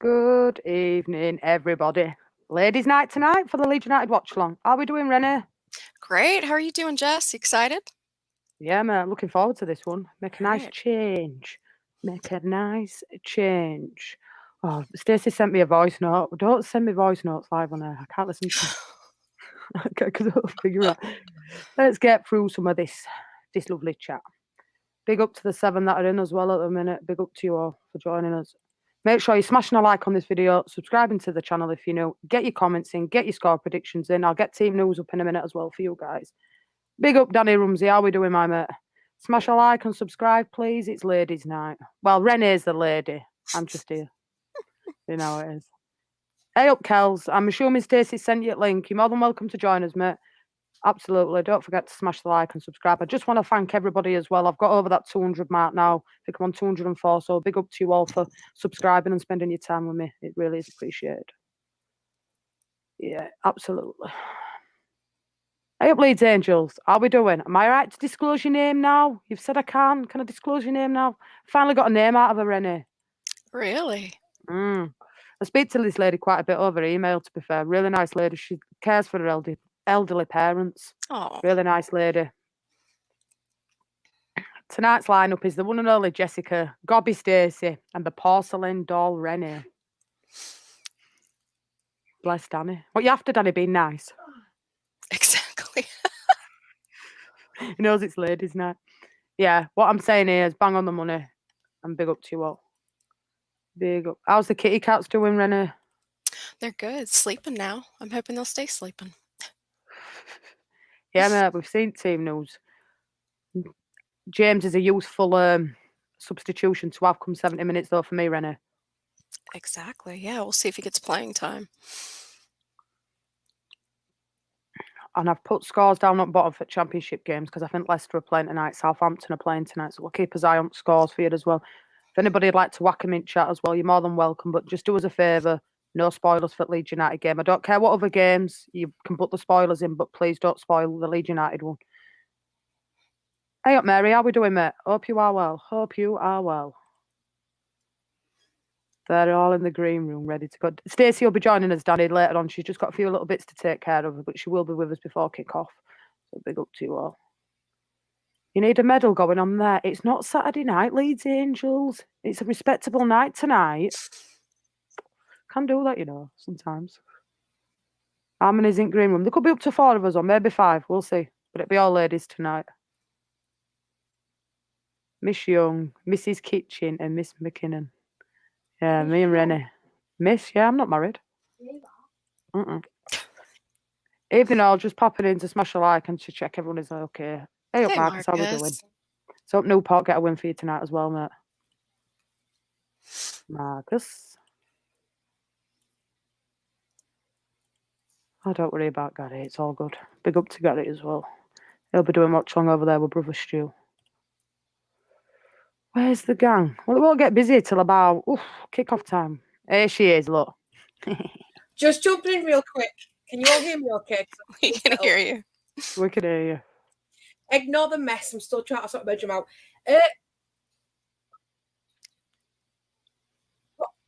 Good evening, everybody. Ladies' night tonight for the Leeds United watch-along. How are we doing, Renee? Great. How are you doing, Jess? You excited? Yeah, mate, looking forward to this one. Make a nice Right. change. Make a nice change. Oh, Stacey sent me a voice note. Don't send me voice notes live on air. I can't listen to them. I can't figure out. Let's get through some of this lovely chat. Big up to the 7 that are in as well at the minute. Big up to you all for joining us. Make sure you're smashing a like on this video, subscribing to the channel if you're new. Get your comments in, get your score predictions in. I'll get team news up in a minute as well for you guys. Big up Danny Rumsey. How we doing, my mate? Smash a like and subscribe, please. It's ladies' night. Well, Renee's the lady. I'm just here. You know how it is. Hey up, Kels. I'm assuming Stacey sent you a link. You're more than welcome to join us, mate. Absolutely. Don't forget to smash the like and subscribe. I just want to thank everybody as well. I've got over that 200 mark now. I think I'm on 204. So big up to you all for subscribing and spending your time with me. It really is appreciated. Yeah, absolutely. Hey up, Leeds Angels. How are we doing? Am I right to disclose your name now? You've said I can. Can I disclose your name now? Finally got a name out of her, Rennie. Really? I speak to this lady quite a bit over email, to be fair. Really nice lady. She cares for her elderly parents. Oh, Really nice lady. Tonight's lineup is the one and only Jessica, Gobby Stacey, and the porcelain doll Rennie. Bless Danny. What you after, Danny, being nice? exactly. He knows it's ladies' night. Yeah, what I'm saying here is bang on the money. And big up to you all. Big up. How's the kitty cats doing, Rennie? They're good. Sleeping now. I'm hoping they'll stay sleeping. Yeah, mate, we've seen team news. James is a useful substitution to have come 70 minutes, though, for me, Rennie. Exactly. Yeah, we'll see if he gets playing time. And I've put scores down at bottom for championship games because I think Leicester are playing tonight, Southampton are playing tonight, so we'll keep an eye on scores for you as well. If anybody would like to whack them in chat as well, you're more than welcome, but just do us a favour, no spoilers for the Leeds United game. I don't care what other games, you can put the spoilers in, but please don't spoil the Leeds United one. Hey up, Mary, how we doing, mate? Hope you are well. Hope you are well. They're all in the green room, ready to go. Stacey will be joining us, Danny, later on. She's just got a few little bits to take care of, but she will be with us before kick-off. So big up to you all. You need a medal going on there. It's not Saturday night, Leeds Angels. It's a respectable night tonight. Can do that, you know, sometimes. Harmony's in green room. There could be up to 4 of us, or maybe 5. We'll see. But it'll be all ladies tonight. Miss Young, Mrs. Kitchen, and Miss McKinnon. Yeah, me and Rennie. Miss, yeah, I'm not married. Evening all, just popping in to smash a like and to check everyone is okay. Hey up, Hey, Marcus, how we doing? Marcus. So hope Newport get a win for you tonight as well, mate. Marcus. Oh, don't worry about Gary, it's all good. Big up to Gary as well. He'll be doing watch long over there with Brother Stu. Where's the gang? Well, it won't get busy till about kick-off time. Here she is, look. Just jumping in real quick. Can you all hear me okay? We can hear you. We can hear you. Ignore the mess. I'm still trying to sort of merge them out.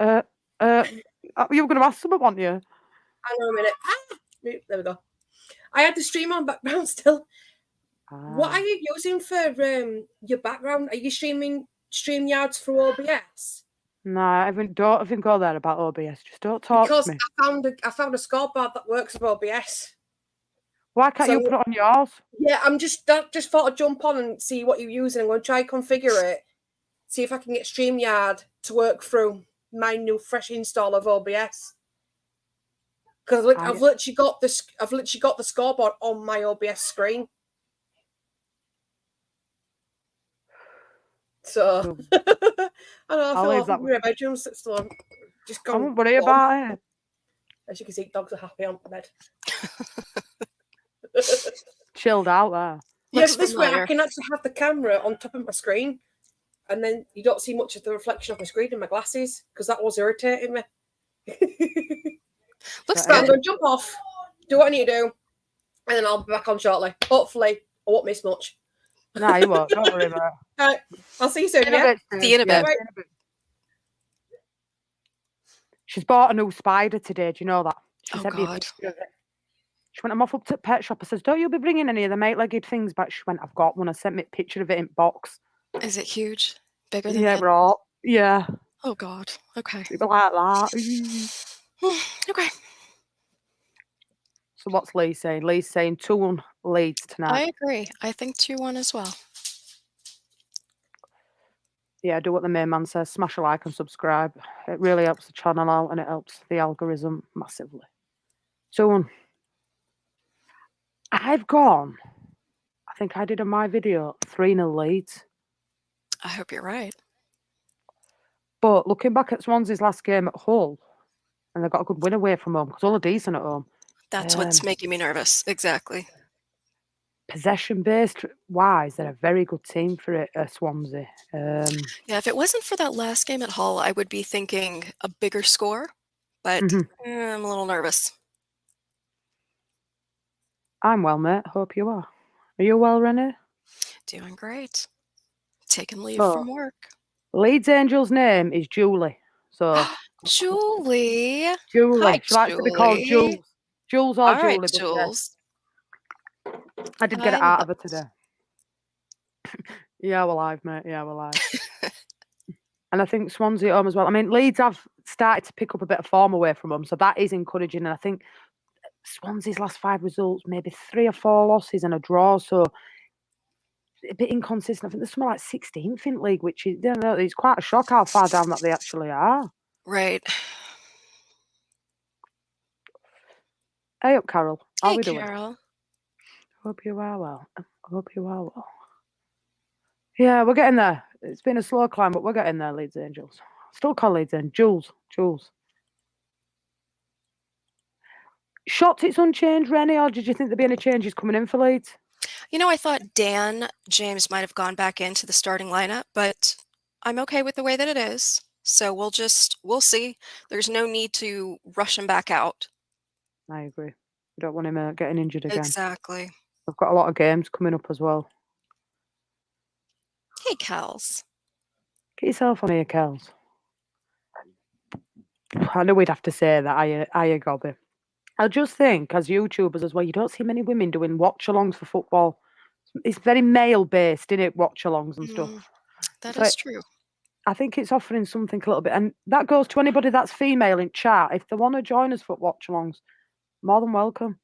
You were going to ask someone, weren't you? Hang on a minute. There we go. I had the stream on background still. What are you using for your background? Are you streaming StreamYards through OBS? No, don't even go there about OBS. Just don't talk to me. I found a scoreboard that works with OBS. Why can't you put it on yours? Yeah, I'm just thought I'd jump on and see what you're using. I'm going to try and configure it. See if I can get StreamYard to work through my new fresh install of OBS. Because I've literally got the scoreboard on my OBS screen. So I feel like my bedroom's still just gone. I won't worry about it. As you can see, dogs are happy on the bed. Chilled out there. Yeah, but this way I can actually have the camera on top of my screen, and then you don't see much of the reflection of my screen in my glasses because that was irritating me. Looks I'm going to jump off, do what I need to do, and then I'll be back on shortly. Hopefully, I won't miss much. No, you won't. Don't worry about it. All right, I'll see you soon. Yeah? See you in a bit. She's bought a new spider today. Do you know that? She Oh, sent me a God. picture of it. She went, I'm off up to the pet shop. I says, don't you be bringing any of the eight-legged things back? She went, I've got one. I sent me a picture of it in box. Is it huge? Bigger than Yeah, the bro. Yeah. Oh, God. Okay. People like that. Okay. So what's Lee saying? Lee's saying 2-1 Leeds tonight. I agree. I think 2-1 as well. Yeah, do what the main man says. Smash a like and subscribe. It really helps the channel out and it helps the algorithm massively. 2-1. I've gone, I think I did on my video, 3-0 Leeds. I hope you're right. But looking back at Swansea's last game at Hull, and they got a good win away from home because Hull are decent at home. That's what's making me nervous. Exactly. Possession-based wise, they're a very good team for it, Swansea. Yeah, if it wasn't for that last game at Hull, I would be thinking a bigger score, but I'm a little nervous. I'm well, mate. Hope you are. Are you well, Renee? Doing great. Taking leave So, from work. Leeds Angel's name is Julie. So, Julie. Julie. Hi, She likes to be called Julie. Jules. Jules or All right, Julie, but yeah, Jules. I did get I it out love of her today. Yeah, we're live, mate. Yeah, we're live. And I think Swansea at home as well. I mean, Leeds have started to pick up a bit of form away from them, so that is encouraging. And I think Swansea's last 5 results, maybe 3 or 4 losses and a draw, so a bit inconsistent. I think there's something like 16th in league, which is, it's quite a shock how far down that they actually are. Right. Hey up, Carol. How Hey, we doing? Carol. Hope you are well. Hope you are well. Yeah, we're getting there. It's been a slow climb, but we're getting there, Leeds Angels. Still call Leeds Angels. Jules. Shots it's unchanged, Rennie, or did you think there'd be any changes coming in for Leeds? You know, I thought Dan James might have gone back into the starting lineup, but I'm okay with the way that it is. So we'll see. There's no need to rush him back out. I agree. We don't want him getting injured again. Exactly. We've got a lot of games coming up as well. Hey, Kels. Get yourself on here, Kels. I know we'd have to say that, I Gobby. I just think, as YouTubers as well, you don't see many women doing watch-alongs for football. It's very male-based, isn't it, watch-alongs and stuff. That So is true. I think it's offering something a little bit, and that goes to anybody that's female in chat. If they want to join us for watch-alongs, more than welcome.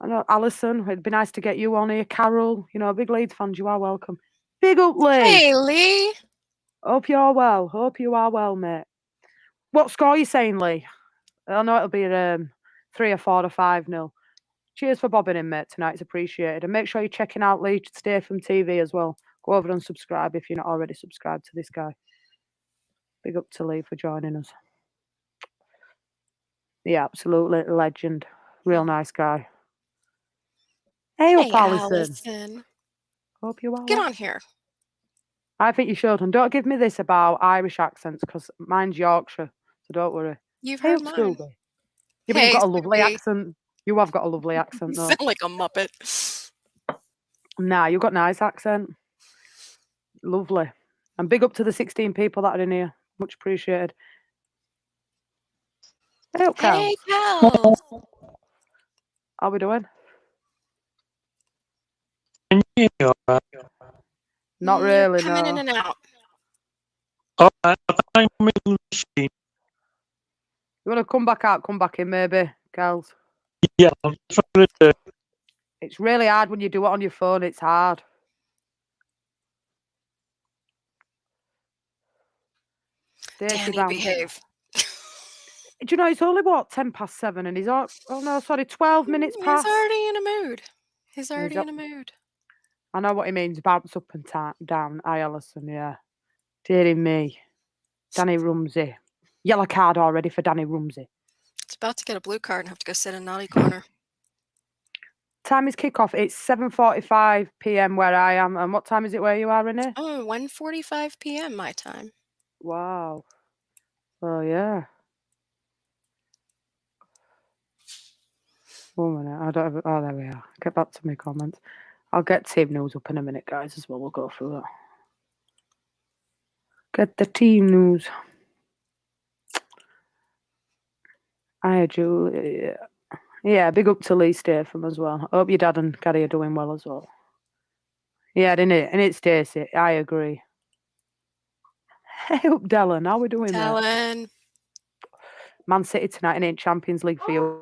I know, Alison, it'd be nice to get you on here. Carol, big Leeds fans, you are welcome. Big up, Lee. Hey, Lee. Hope you're well. Hope you are well, mate. What score are you saying, Lee? I know it'll be 3 or 4 or 5-0. Cheers for bobbing in, mate, tonight. It's appreciated. And make sure you're checking out Lee Stay from TV as well. Go over and subscribe if you're not already subscribed to this guy. Big up to Lee for joining us. Yeah, absolutely. Legend. Real nice guy. Hey up, Alison. Hope you are Get well. on here. I think you should. And don't give me this about Irish accents, because mine's Yorkshire. So don't worry. You've Hey heard up, mine. Scooby. Yeah, but Hey, you've got a lovely Scooby. accent. You have got a lovely accent, You though. sound like a Muppet. Nah, you've got a nice accent. Lovely. And big up to the 16 people that are in here. Much appreciated. Hey up, Cal. Hey, Kels. How we doing? Not really, Coming in no. and out. You want to come back out, come back in maybe, Kels? Yeah, I'm trying to. It's really hard when you do it on your phone. It's hard. Stacey Danny, Brown. behave. Do you know, it's only, 7:10 and he's all, oh no, sorry, 12 minutes past. He's already in a mood. He's already in a mood. I know what he means, bounce up and down. Aye, Alison, yeah. Dearie me. Danny Rumsey. Yellow card already for Danny Rumsey. It's about to get a blue card and have to go sit in naughty corner. Time is kickoff. It's 7:45 p.m. where I am. And what time is it where you are, Renee? Oh, 1:45 p.m. my time. Wow. Oh, yeah. 1 minute. I don't have, oh, there we are. Get back to my comments. I'll get team news up in a minute, guys, as well. We'll go through that. Get the team news. Hi, Julie. Yeah, big up to Lee Statham as well. Hope your dad and Gary are doing well as well. Yeah, didn't it? And it's Stacey. I agree. Hey up, Dylan. How we doing there? Talon. Man City tonight and ain't Champions League for you.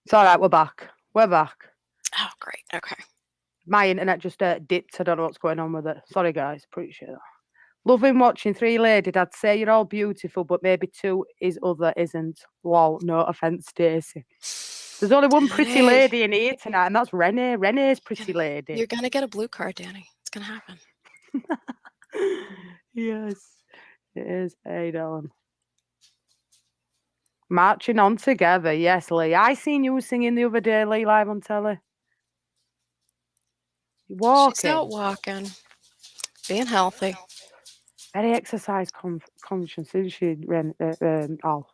It's all right. We're back. We're back. Oh, great. Okay. My internet just dipped. I don't know what's going on with it. Sorry, guys. Appreciate that. Loving watching Three Ladies. I'd say you're all beautiful, but maybe two is other isn't. Lol. No offense, Stacey. There's only one pretty Danny. lady in here tonight, and that's Renee. Renee's pretty lady. You're going to get a blue card, Danny. It's going to happen. Yes, it is. Hey, Dylan. Marching on together. Yes, Lee. I seen you singing the other day, Lee, live on telly. You're walking. She's out walking. Being healthy. Very exercise conscious, isn't she, Al?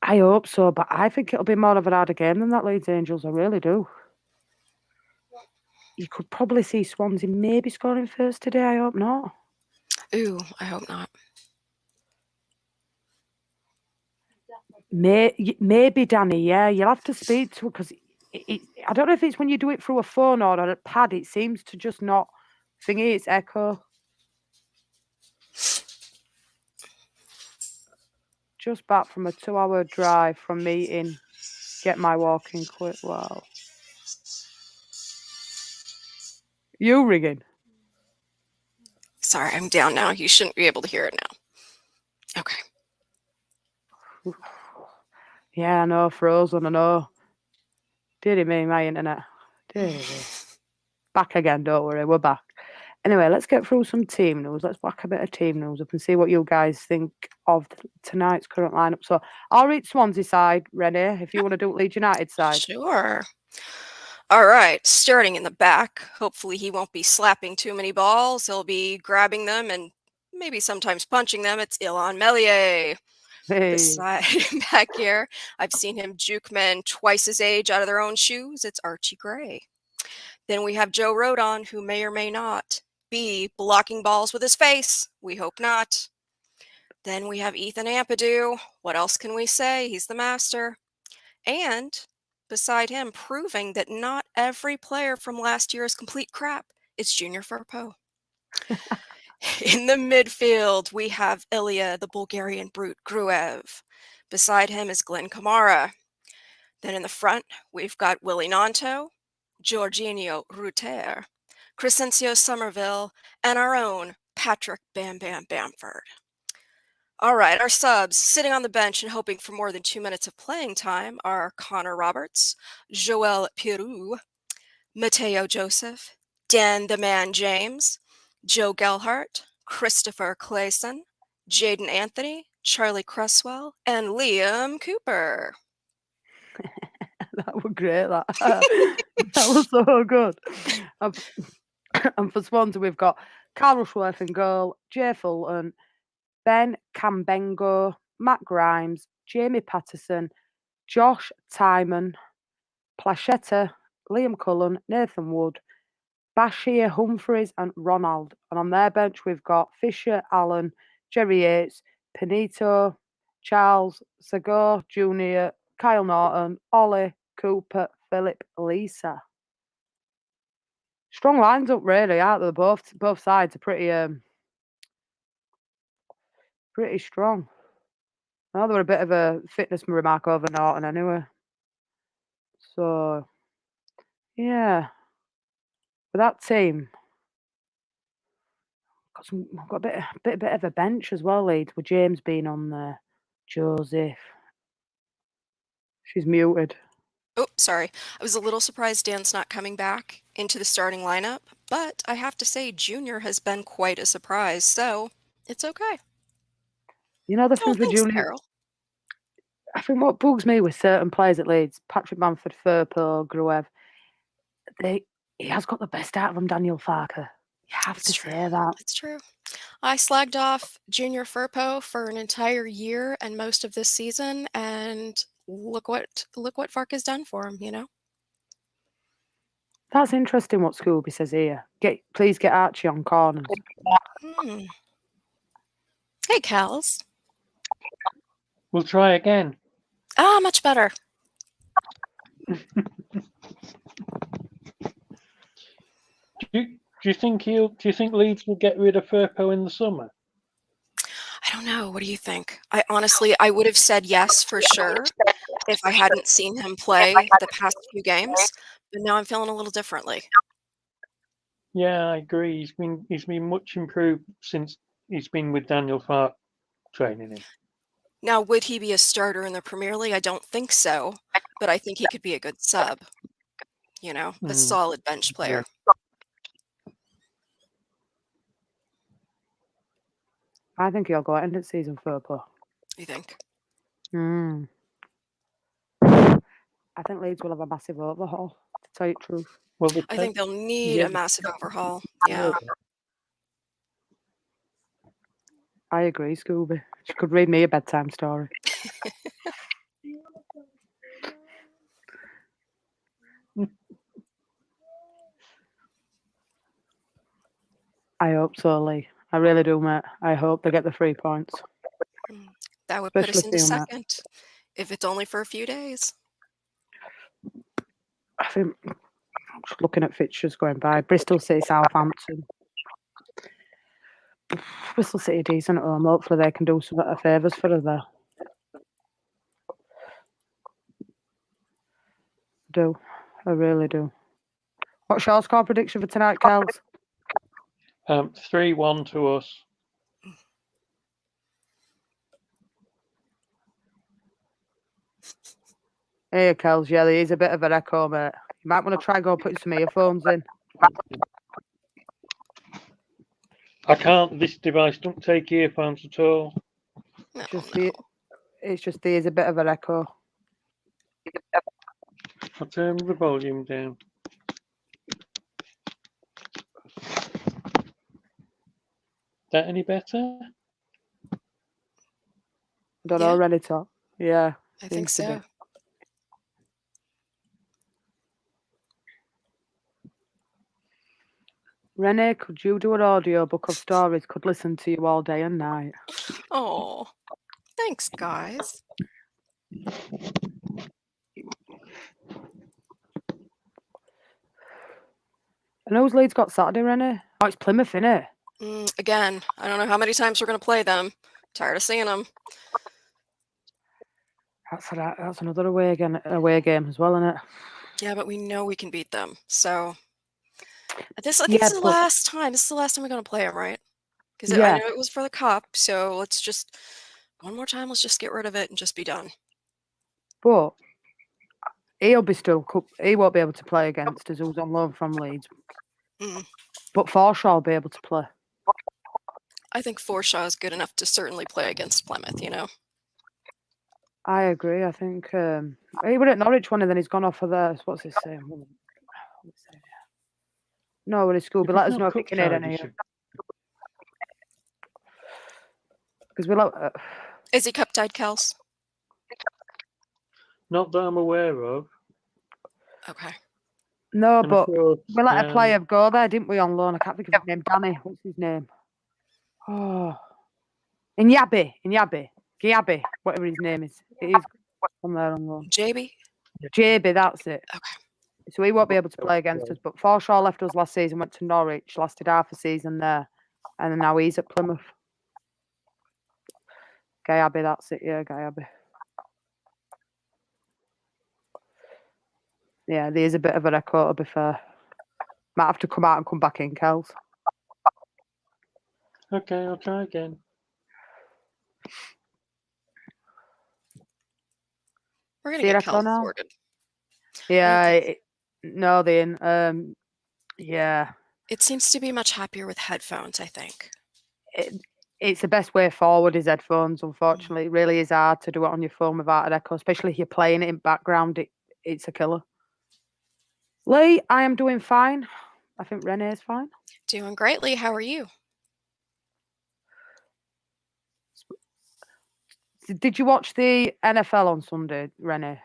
I hope so, but I think it'll be more of a harder game than that Leeds Angels. I really do. You could probably see Swansea maybe scoring first today. I hope not. Ooh, I hope not. Maybe, Danny, yeah. You'll have to speak to her because I don't know if it's when you do it through a phone or a pad. It seems to just not thingy. It's echo. Just back from a 2-hour drive from meeting. Get my walking quick. Wow. You ringing? Sorry, I'm down now. You shouldn't be able to hear it now. Okay. Yeah, I know. Frozen, I know. Dearie me, my internet. Dearie me. Back again, don't worry. We're back. Anyway, let's get through some team news. Let's whack a bit of team news up and see what you guys think of tonight's current lineup. So I'll read Swansea side, Renee, if you want to do Leeds United side. Sure. All right, starting in the back. Hopefully he won't be slapping too many balls. He'll be grabbing them and maybe sometimes punching them. It's Ilan Melier. Hey. Beside back here, I've seen him juke men twice his age out of their own shoes. It's Archie Gray. Then we have Joe Rodon, who may or may not be blocking balls with his face. We hope not. Then we have Ethan Ampadu. What else can we say? He's the master. And beside him, proving that not every player from last year is complete crap. It's Junior Firpo. In the midfield, we have Ilya, the Bulgarian brute, Gruev. Beside him is Glenn Kamara. Then in the front, we've got Willie Nanto, Jorginho Ruter, Crescencio Somerville, and our own Patrick Bam Bam Bamford. All right, our subs sitting on the bench and hoping for more than 2 minutes of playing time are Connor Roberts, Joel Pirou, Mateo Joseph, Dan the Man James, Joe Gelhart, Christopher Clayson, Jaden Anthony, Charlie Cresswell, and Liam Cooper. That was great, that. That was so good. And for Swansea, we've got Carl Rushworth in goal, Jay Fulton, Ben Cambengo, Matt Grimes, Jamie Patterson, Josh Timon, Plachetta, Liam Cullen, Nathan Wood, Bashir, Humphreys, and Ronald. And on their bench, we've got Fisher, Allen, Jerry Yates, Pinito, Charles, Segur Jr., Kyle Norton, Ollie, Cooper, Philip, Lisa. Strong lines up, really, aren't they? Both sides are pretty strong. Well, they were a bit of a fitness remark over Norton anyway. So, yeah. But that team got a bit of a bench as well, Leeds, with James being on there. Joseph. She's muted. Oh, sorry. I was a little surprised Dan's not coming back into the starting lineup, but I have to say Junior has been quite a surprise, so it's okay. You know the Oh, thing for thanks, Julie. Carol. I think what bugs me with certain players at Leeds, Patrick Bamford, Firpo, Gruev, he has got the best out of them, Daniel Farker. You have It's to true. say that. It's true. I slagged off Junior Firpo for an entire year and most of this season, and look what Fark has done for him, you know? That's interesting what Scooby says here. Please get Archie on corners. Hmm. Hey, Cals. We'll try again. Ah, much better. Do you think Leeds will get rid of Firpo in the summer? I don't know. What do you think? I would have said yes for sure if I hadn't seen him play the past few games, but now I'm feeling a little differently. Yeah, I agree. He's been much improved since he's been with Daniel Fark training him. Now, would he be a starter in the Premier League? I don't think so, but I think he could be a good sub. You know, a solid bench player. I think he'll go end of season Firpo. You think? I think Leeds will have a massive overhaul, to tell you the truth. Well, I think they'll need a massive overhaul. Yeah. I agree, Scooby. She could read me a bedtime story. I hope so, Lee. I really do, mate. I hope they get the 3 points. That would put us Especially into seeing that. second, if it's only for a few days. I think, just looking at fixtures going by, Bristol City, Southampton. Bristol City decent at home. Hopefully they can do some better favours for us there. I really do. What's your score prediction for tonight, Kels? 3-1 to us. Hey, Kels, yeah, there is a bit of an echo, mate. You might want to try go putting some earphones in. I can't. This device don't take earphones at all. No, It's just there's a bit of an echo. I'll turn the volume down. That any better? Don't know, ready to? Yeah. I think so. Renee, could you do an audio book of stories? Could listen to you all day and night. Oh, thanks, guys. And who's Leeds got Saturday, Renee? Oh, it's Plymouth, innit? Again, I don't know how many times we're going to play them. Tired of seeing them. That's another away game as well, isn't it? Yeah, but we know we can beat them. So I think this is the last time. This is the last time we're going to play them, right? Because I know it was for the cup. So let's just one more time. Let's just get rid of it and just be done. But he won't be able to play against us. Who's on loan from Leeds. But Forshaw will be able to play. I think Forshaw is good enough to certainly play against Plymouth. You know. I agree. I think he went at Norwich one and then he's gone off for the what's his name? No, with his school. But let us know if he can hit any. Because is he cup tied, Kels? Not that I'm aware of. Okay. No, And I but thought, we let a player go there, didn't we, on loan? I can't think of his name. Danny, what's his name? Oh, Inyabi, Giabi, whatever his name is. It is on there on loan. JB? JB, that's it. Okay. So he won't be able to play against us. But Forshaw left us last season, went to Norwich, lasted half a season there, and now he's at Plymouth. Giabi, that's it. Yeah, Giabi. Yeah, there's a bit of a record, to be fair. Might have to come out and come back in, Kels. okay, I'll try again. We're See gonna you get reckon Kels now? sorted. Yeah, no, then, yeah. It seems to be much happier with headphones, I think. It's the best way forward is headphones, unfortunately. It really is hard to do it on your phone without an echo, especially if you're playing it in background. It's a killer. Lee, I am doing fine. I think Renee's fine. Doing greatly. How are you? Did you watch the NFL on Sunday, Renee?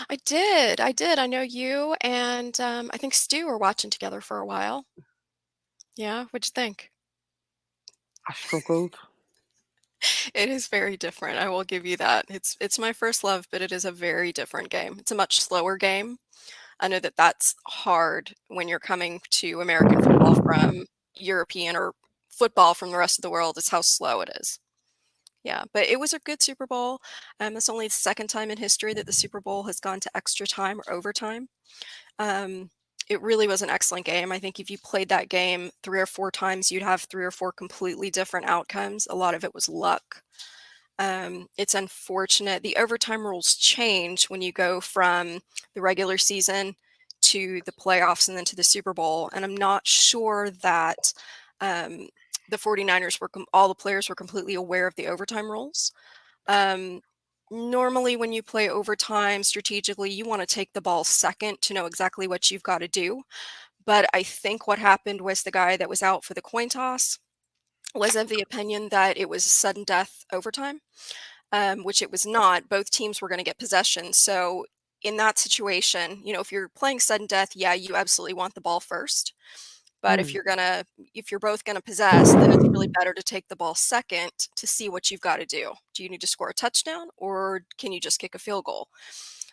I did. I know you and I think Stu were watching together for a while. Yeah, what'd you think? I struggled. It is very different. I will give you that. It's my first love, but it is a very different game. It's a much slower game. I know that that's hard when you're coming to American football from European or football from the rest of the world, is how slow it is. Yeah, but it was a good Super Bowl. It's only the second time in history that the Super Bowl has gone to extra time or overtime. It really was an excellent game. I think if you played that game 3 or 4 times, you'd have 3 or 4 completely different outcomes. A lot of it was luck. It's unfortunate. The overtime rules change when you go from the regular season to the playoffs and then to the Super Bowl. And I'm not sure that the 49ers all the players were completely aware of the overtime rules. Normally, when you play overtime strategically, you want to take the ball second to know exactly what you've got to do. But I think what happened was the guy that was out for the coin toss was of the opinion that it was sudden death overtime, which it was not. Both teams were going to get possession. So in that situation, if you're playing sudden death, yeah, you absolutely want the ball first. But if you're both gonna possess, then it's really better to take the ball second to see what you've got to do. Do you need to score a touchdown, or can you just kick a field goal?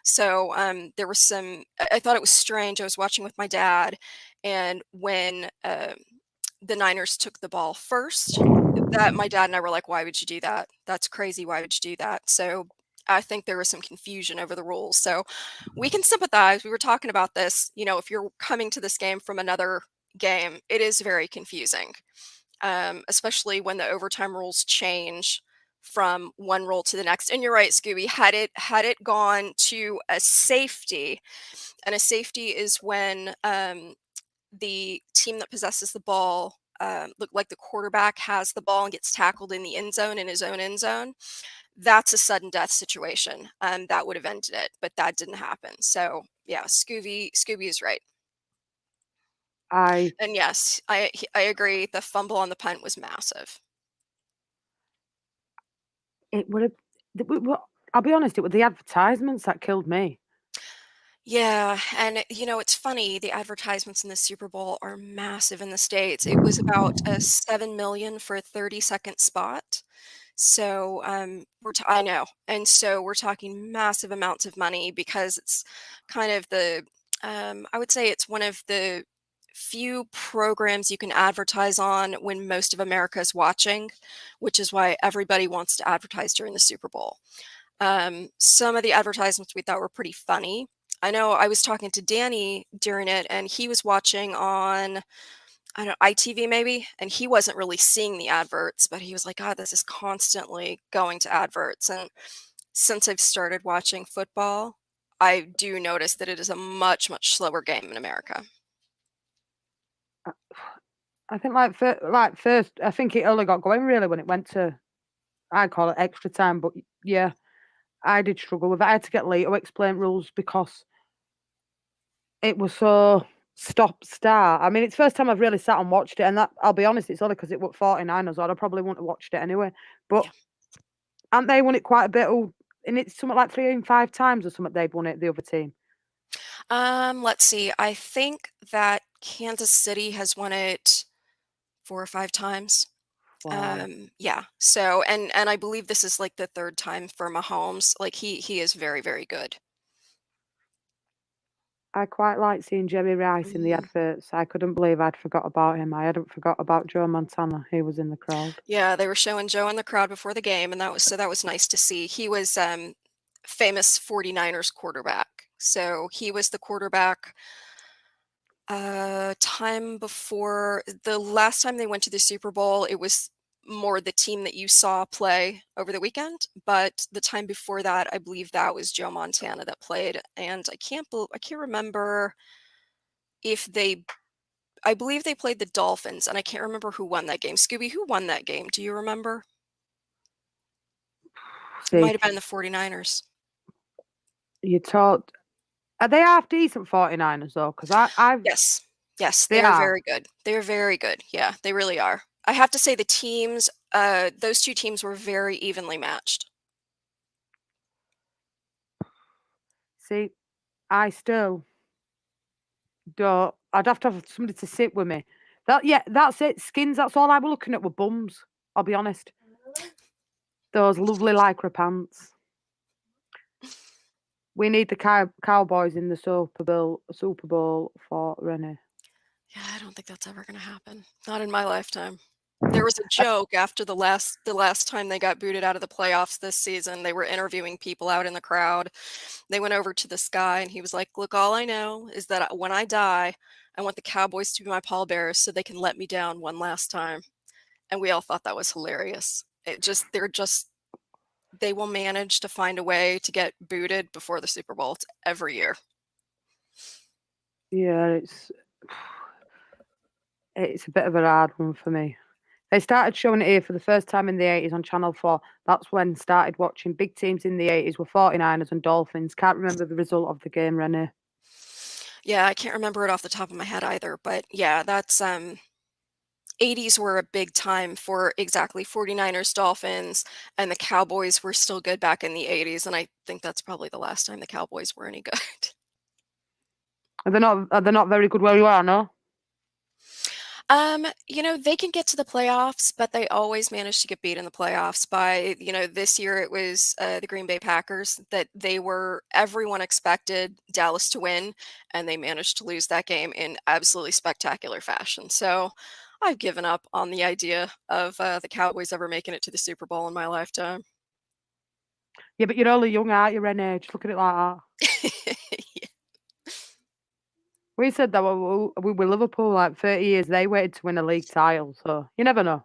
So there was some. I thought it was strange. I was watching with my dad, and when the Niners took the ball first, that my dad and I were like, "Why would you do that? That's crazy. Why would you do that?" So I think there was some confusion over the rules. So we can sympathize. We were talking about this. If you're coming to this game from another game, it is very confusing, especially when the overtime rules change from one rule to the next. And you're right, Scooby. Had it gone to a safety, and a safety is when the team that possesses the ball, look like the quarterback has the ball and gets tackled in the end zone, in his own end zone. That's a sudden death situation. That would have ended it, but that didn't happen. So yeah, Scooby is right. And yes, I agree. The fumble on the punt was massive. It would have. I'll be honest. It was the advertisements that killed me. Yeah, and it's funny. The advertisements in the Super Bowl are massive in the States. It was about 7 million for a 30-second spot. So I know, and so we're talking massive amounts of money because it's kind of I would say it's one of the few programs you can advertise on when most of America is watching, which is why everybody wants to advertise during the Super Bowl. Some of the advertisements we thought were pretty funny. I know I was talking to Danny during it, and he was watching on, I don't know, ITV maybe, and he wasn't really seeing the adverts, but he was like, God, this is constantly going to adverts. And since I've started watching football, I do notice that it is a much, much slower game in America. I think first, I think it only got going really when it went to, I call it extra time, but yeah, I did struggle with it. I had to get Lee to explain rules because it was so stop start. I mean, it's the first time I've really sat and watched it, and that, I'll be honest, it's only because it was 49ers, or I probably wouldn't have watched it anyway. But Yeah. aren't they won it quite a bit? And it's something like 3 and 5 times or something they've won it, the other team. Let's see. I think that Kansas City has won it 4 or 5 times. Wow. Yeah. So, and I believe this is like the 3rd time for Mahomes. Like he is very, very good. I quite like seeing Jerry Rice in the Mhm. adverts. I couldn't believe I'd forgot about him. I hadn't forgot about Joe Montana. He was in the crowd. Yeah, they were showing Joe in the crowd before the game, and that was nice to see. He was famous 49ers quarterback. So he was the quarterback time before the last time they went to the Super Bowl. It was more the team that you saw play over the weekend, but the time before that, I believe that was Joe Montana that played, and I can't remember if they I believe they played the Dolphins, and I can't remember who won that game. Scooby, who won that game? Do you remember? It See, might have been the 49ers. you taught. Are they half decent 49ers though? Because I've Yes. Yes, they they are are. very good. They are very good. Yeah, they really are. I have to say the teams, those 2 teams were very evenly matched. See, I still don't. I'd have to have somebody to sit with me. That's it. Skins. That's all I were looking at were bums. I'll be honest. Those lovely lycra pants. We need the Cowboys in the Super Bowl for Rennie. Yeah, I don't think that's ever gonna happen. Not in my lifetime. There was a joke after the last time they got booted out of the playoffs this season. They were interviewing people out in the crowd. They went over to this guy and he was like, "Look, all I know is that when I die, I want the Cowboys to be my pallbearers so they can let me down one last time." And we all thought that was hilarious. They will manage to find a way to get booted before the Super Bowl every year. Yeah, it's a bit of a hard one for me. They started showing it here for the first time in the 80s on Channel 4. That's when started watching big teams in the 80s were 49ers and Dolphins. Can't remember the result of the game, Rennie. Yeah, I can't remember it off the top of my head either, but yeah, that's 80s were a big time for exactly 49ers, Dolphins, and the Cowboys were still good back in the 80s, and I think that's probably the last time the Cowboys were any good. Are they not very good where you are, no? They can get to the playoffs, but they always manage to get beat in the playoffs by, this year it was the Green Bay Packers that everyone expected Dallas to win, and they managed to lose that game in absolutely spectacular fashion. So I've given up on the idea of the Cowboys ever making it to the Super Bowl in my lifetime. Yeah, but you're only young, aren't you, Renee? Just look at it like that. Yeah. We said that we were Liverpool like 30 years. They waited to win a league title, so you never know.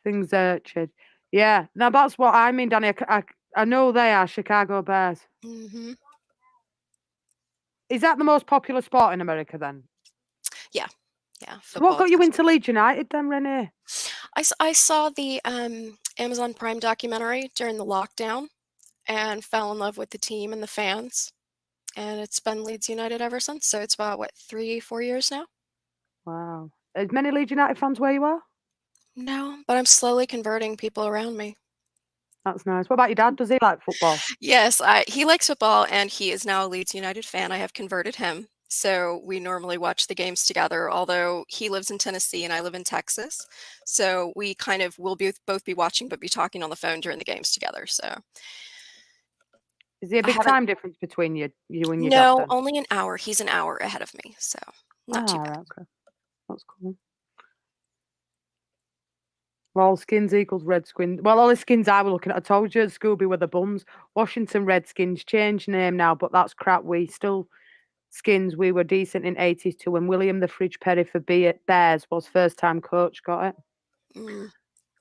Things change. Yeah, now that's what I mean, Danny. I know they are Chicago Bears. hmm Is that the most popular sport in America then? Yeah. Yeah. So what Football, got you into definitely. Leeds United then, Renee? I saw the Amazon Prime documentary during the lockdown and fell in love with the team and the fans. And it's been Leeds United ever since. So it's about, what, 3, 4 years now? Wow. As many Leeds United fans where you are? No, but I'm slowly converting people around me. That's nice. What about your dad? Does he like football? Yes, he likes football and he is now a Leeds United fan. I have converted him. So we normally watch the games together, although he lives in Tennessee and I live in Texas. So we kind of will both be watching but be talking on the phone during the games together. So Is there a I big haven't time difference between you and your dad no, then? only an hour. He's an hour ahead of me, so not too Ah, bad. right, okay. That's cool. Well, skins equals red skin. Well, all the skins I were looking at, I told you, Scooby were the bums. Washington Redskins changed name now, but that's crap. We still skins. We were decent in 80s too. When William the Fridge Perry for Bears was first time coach, got it. Mm.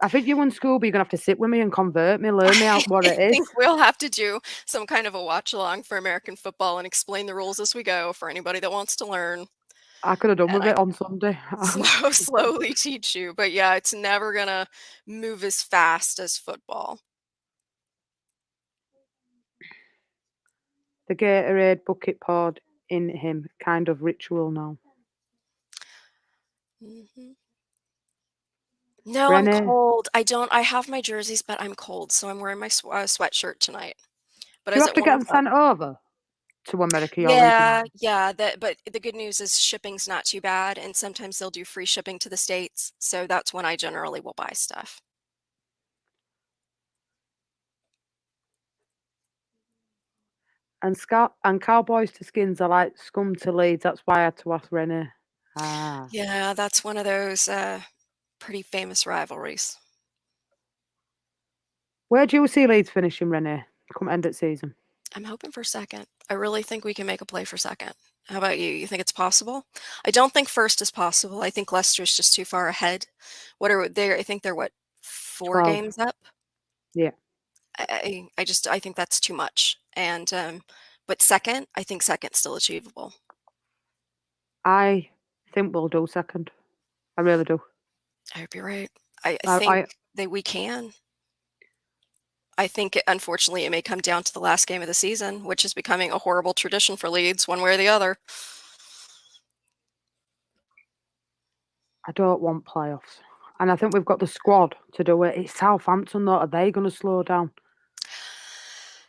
I think you and Scooby are gonna have to sit with me and convert me, learn me out what I it is. think we'll have to do some kind of a watch along for American football and explain the rules as we go for anybody that wants to learn. I could have done And with I it on Sunday. slowly teach you. But yeah, it's never gonna move as fast as football. The Gatorade bucket poured in him, kind of ritual now. hmm No, I'm Renee, cold. I have my jerseys, but I'm cold, so I'm wearing my sweatshirt tonight. But do you as have it to get them warms up, sent over? to America. You're leaving. Yeah. But the good news is shipping's not too bad, and sometimes they'll do free shipping to the States. So that's when I generally will buy stuff. And Cowboys to Skins are like scum to Leeds. That's why I had to ask Renee. Ah. Yeah, that's one of those pretty famous rivalries. Where do you see Leeds finishing, Renee, come end of season? I'm hoping for second. I really think we can make a play for second. How about you? You think it's possible? I don't think first is possible. I think Leicester's just too far ahead. What are they? I think they're what, 4 12. games up? Yeah. I think that's too much. And but second, I think second's still achievable. I think we'll do second. I really do. I hope you're right. I I- think that we can. I think, unfortunately, it may come down to the last game of the season, which is becoming a horrible tradition for Leeds, one way or the other. I don't want playoffs. And I think we've got the squad to do it. It's Southampton, though. Are they going to slow down?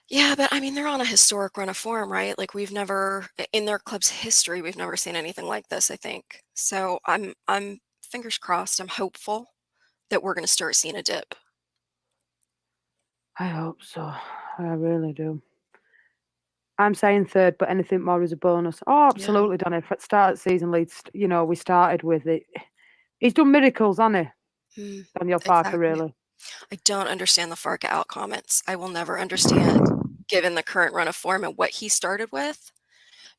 Yeah, but I mean, they're on a historic run of form, right? Like we've never, in their club's history, we've never seen anything like this, I think. So I'm fingers crossed, I'm hopeful that we're going to start seeing a dip. I hope so. I really do. I'm saying third, but anything more is a bonus. Oh, absolutely, Danny. At the start of the season, Leeds, we started with it. He's done miracles, hasn't he? Daniel Farke, Exactly. really. I don't understand the Farke out comments. I will never understand, given the current run of form and what he started with,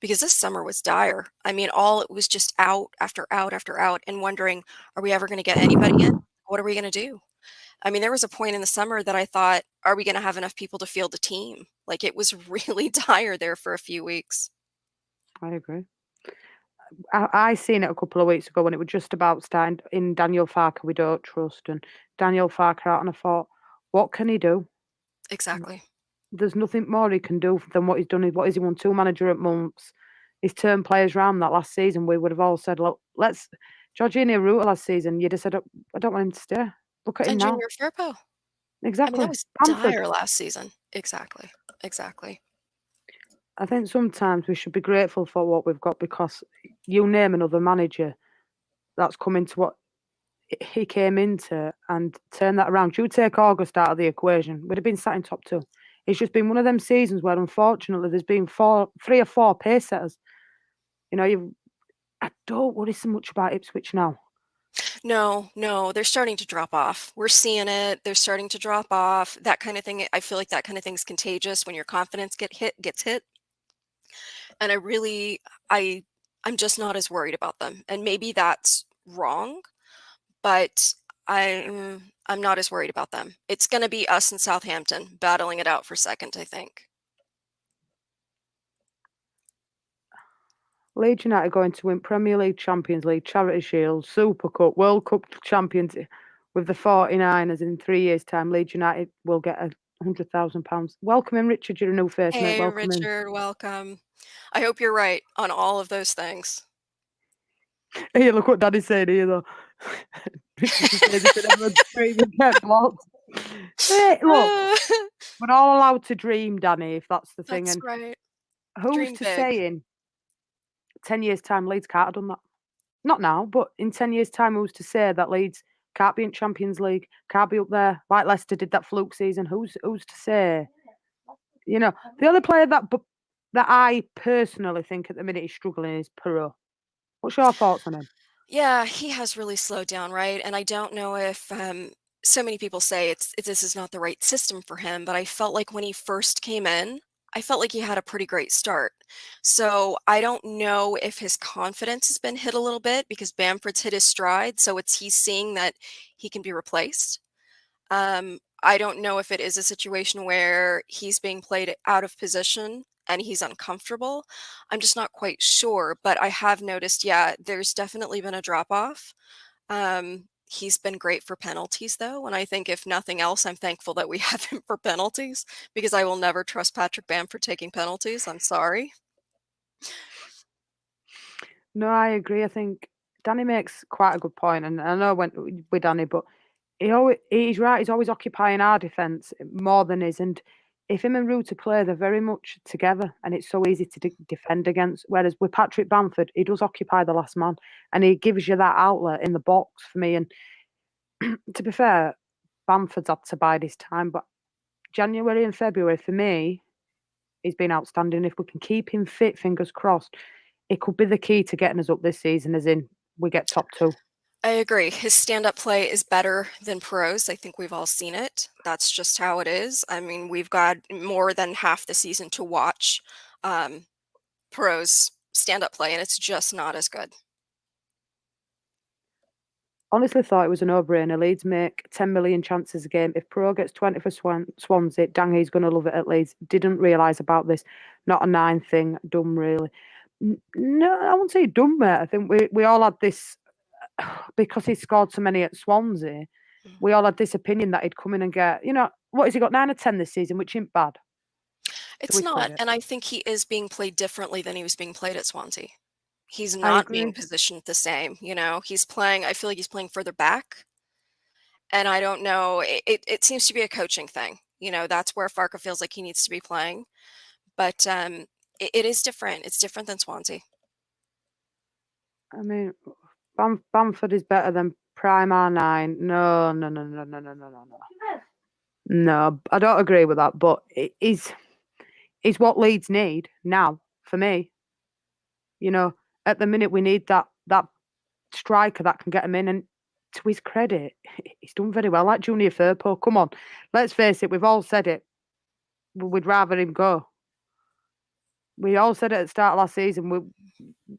because this summer was dire. I mean, it was just out after out after out, and wondering, are we ever going to get anybody in? What are we going to do? I mean, there was a point in the summer that I thought, are we going to have enough people to field a team? Like it was really dire there for a few weeks. I agree. I seen it a couple of weeks ago when it was just about starting in Daniel Farke we don't trust and Daniel Farke out, and I thought, what can he do? Exactly. There's nothing more he can do than what he's done. What is he won 2 manager at months? He's turned players round that last season. We would have all said, look, let's Jorginho Ruta last season. You'd have said, I don't want him to stay. Look at him And now. Junior Firpo. I mean, Exactly. that was Bamford. dire last season. Exactly. I think sometimes we should be grateful for what we've got, because you name another manager that's come into what he came into and turn that around. You take August out of the equation, we'd have been sat in top 2. It's just been one of them seasons where, unfortunately, there's been 3 or 4 pace setters. I don't worry so much about Ipswich now. No, they're starting to drop off. We're seeing it. They're starting to drop off. That kind of thing. I feel like that kind of thing is contagious when your confidence gets hit. And I'm just not as worried about them. And maybe that's wrong, but I'm not as worried about them. It's going to be us and Southampton battling it out for second, I think. Leeds United going to win Premier League, Champions League, Charity Shield, Super Cup, World Cup champions with the 49ers in 3 years' time. Leeds United will get £100,000. Welcome in, Richard. You're a new face, mate. Hey, Welcome Richard, welcome. I hope you're right on all of those things. in. Hey, look what Daddy's saying here, though. Richard just says if everyone's dreaming, get blocked. Hey, look, we're all allowed to dream, Danny, if that's the thing. That's And right. who's Dream to big. say in 10 years' time Leeds can't have done that? Not now, but in 10 years' time, who's to say that Leeds can't be in Champions League, can't be up there like Leicester did that fluke season? Who's to say? The only player that I personally think at the minute is struggling is Perot. What's your thoughts on him? Yeah, he has really slowed down, right? And I don't know if so many people say this is not the right system for him, but I felt like when he first came in, I felt like he had a pretty great start. So I don't know if his confidence has been hit a little bit because Bamford's hit his stride. So he's seeing that he can be replaced. I don't know if it is a situation where he's being played out of position and he's uncomfortable. I'm just not quite sure, but I have noticed, yeah, there's definitely been a drop off. He's been great for penalties, though, and I think if nothing else, I'm thankful that we have him for penalties because I will never trust Patrick Bamford taking penalties. I'm sorry. No, I agree. I think Danny makes quite a good point, and I know I went with Danny, but he's right. He's always occupying our defence more than his, and if him and Ruta play, they're very much together, and it's so easy to defend against. Whereas with Patrick Bamford, he does occupy the last man, and he gives you that outlet in the box for me. And to be fair, Bamford's had to bide his time, but January and February for me, he's been outstanding. If we can keep him fit, fingers crossed, it could be the key to getting us up this season, as in we get top 2. I agree. His stand-up play is better than Perot's. I think we've all seen it. That's just how it is. I mean, we've got more than half the season to watch Perot's stand-up play, and it's just not as good. Honestly thought it was a no-brainer. Leeds make 10 million chances a game. If Perot gets 20 for Swansea, dang, he's going to love it at Leeds. Didn't realise about this. Not a 9 thing. Dumb, really. No, I wouldn't say dumb, mate. I think we all had this, because he scored so many at Swansea, we all had this opinion that he'd come in and get, what has he got, 9 or 10 this season, which isn't bad. It's not, and I think he is being played differently than he was being played at Swansea. He's I not being agree. positioned the same, he's playing, I feel like he's playing further back. And I don't know, it seems to be a coaching thing. That's where Farke feels like he needs to be playing. But it is different. It's different than Swansea. I mean, Bamford is better than Prime R9. No. No, I don't agree with that, but it is what Leeds need now, for me. At the minute we need that striker that can get him in, and to his credit, he's done very well. Like Junior Firpo, come on, let's face it, we've all said it. We'd rather him go. We all said it at the start of last season.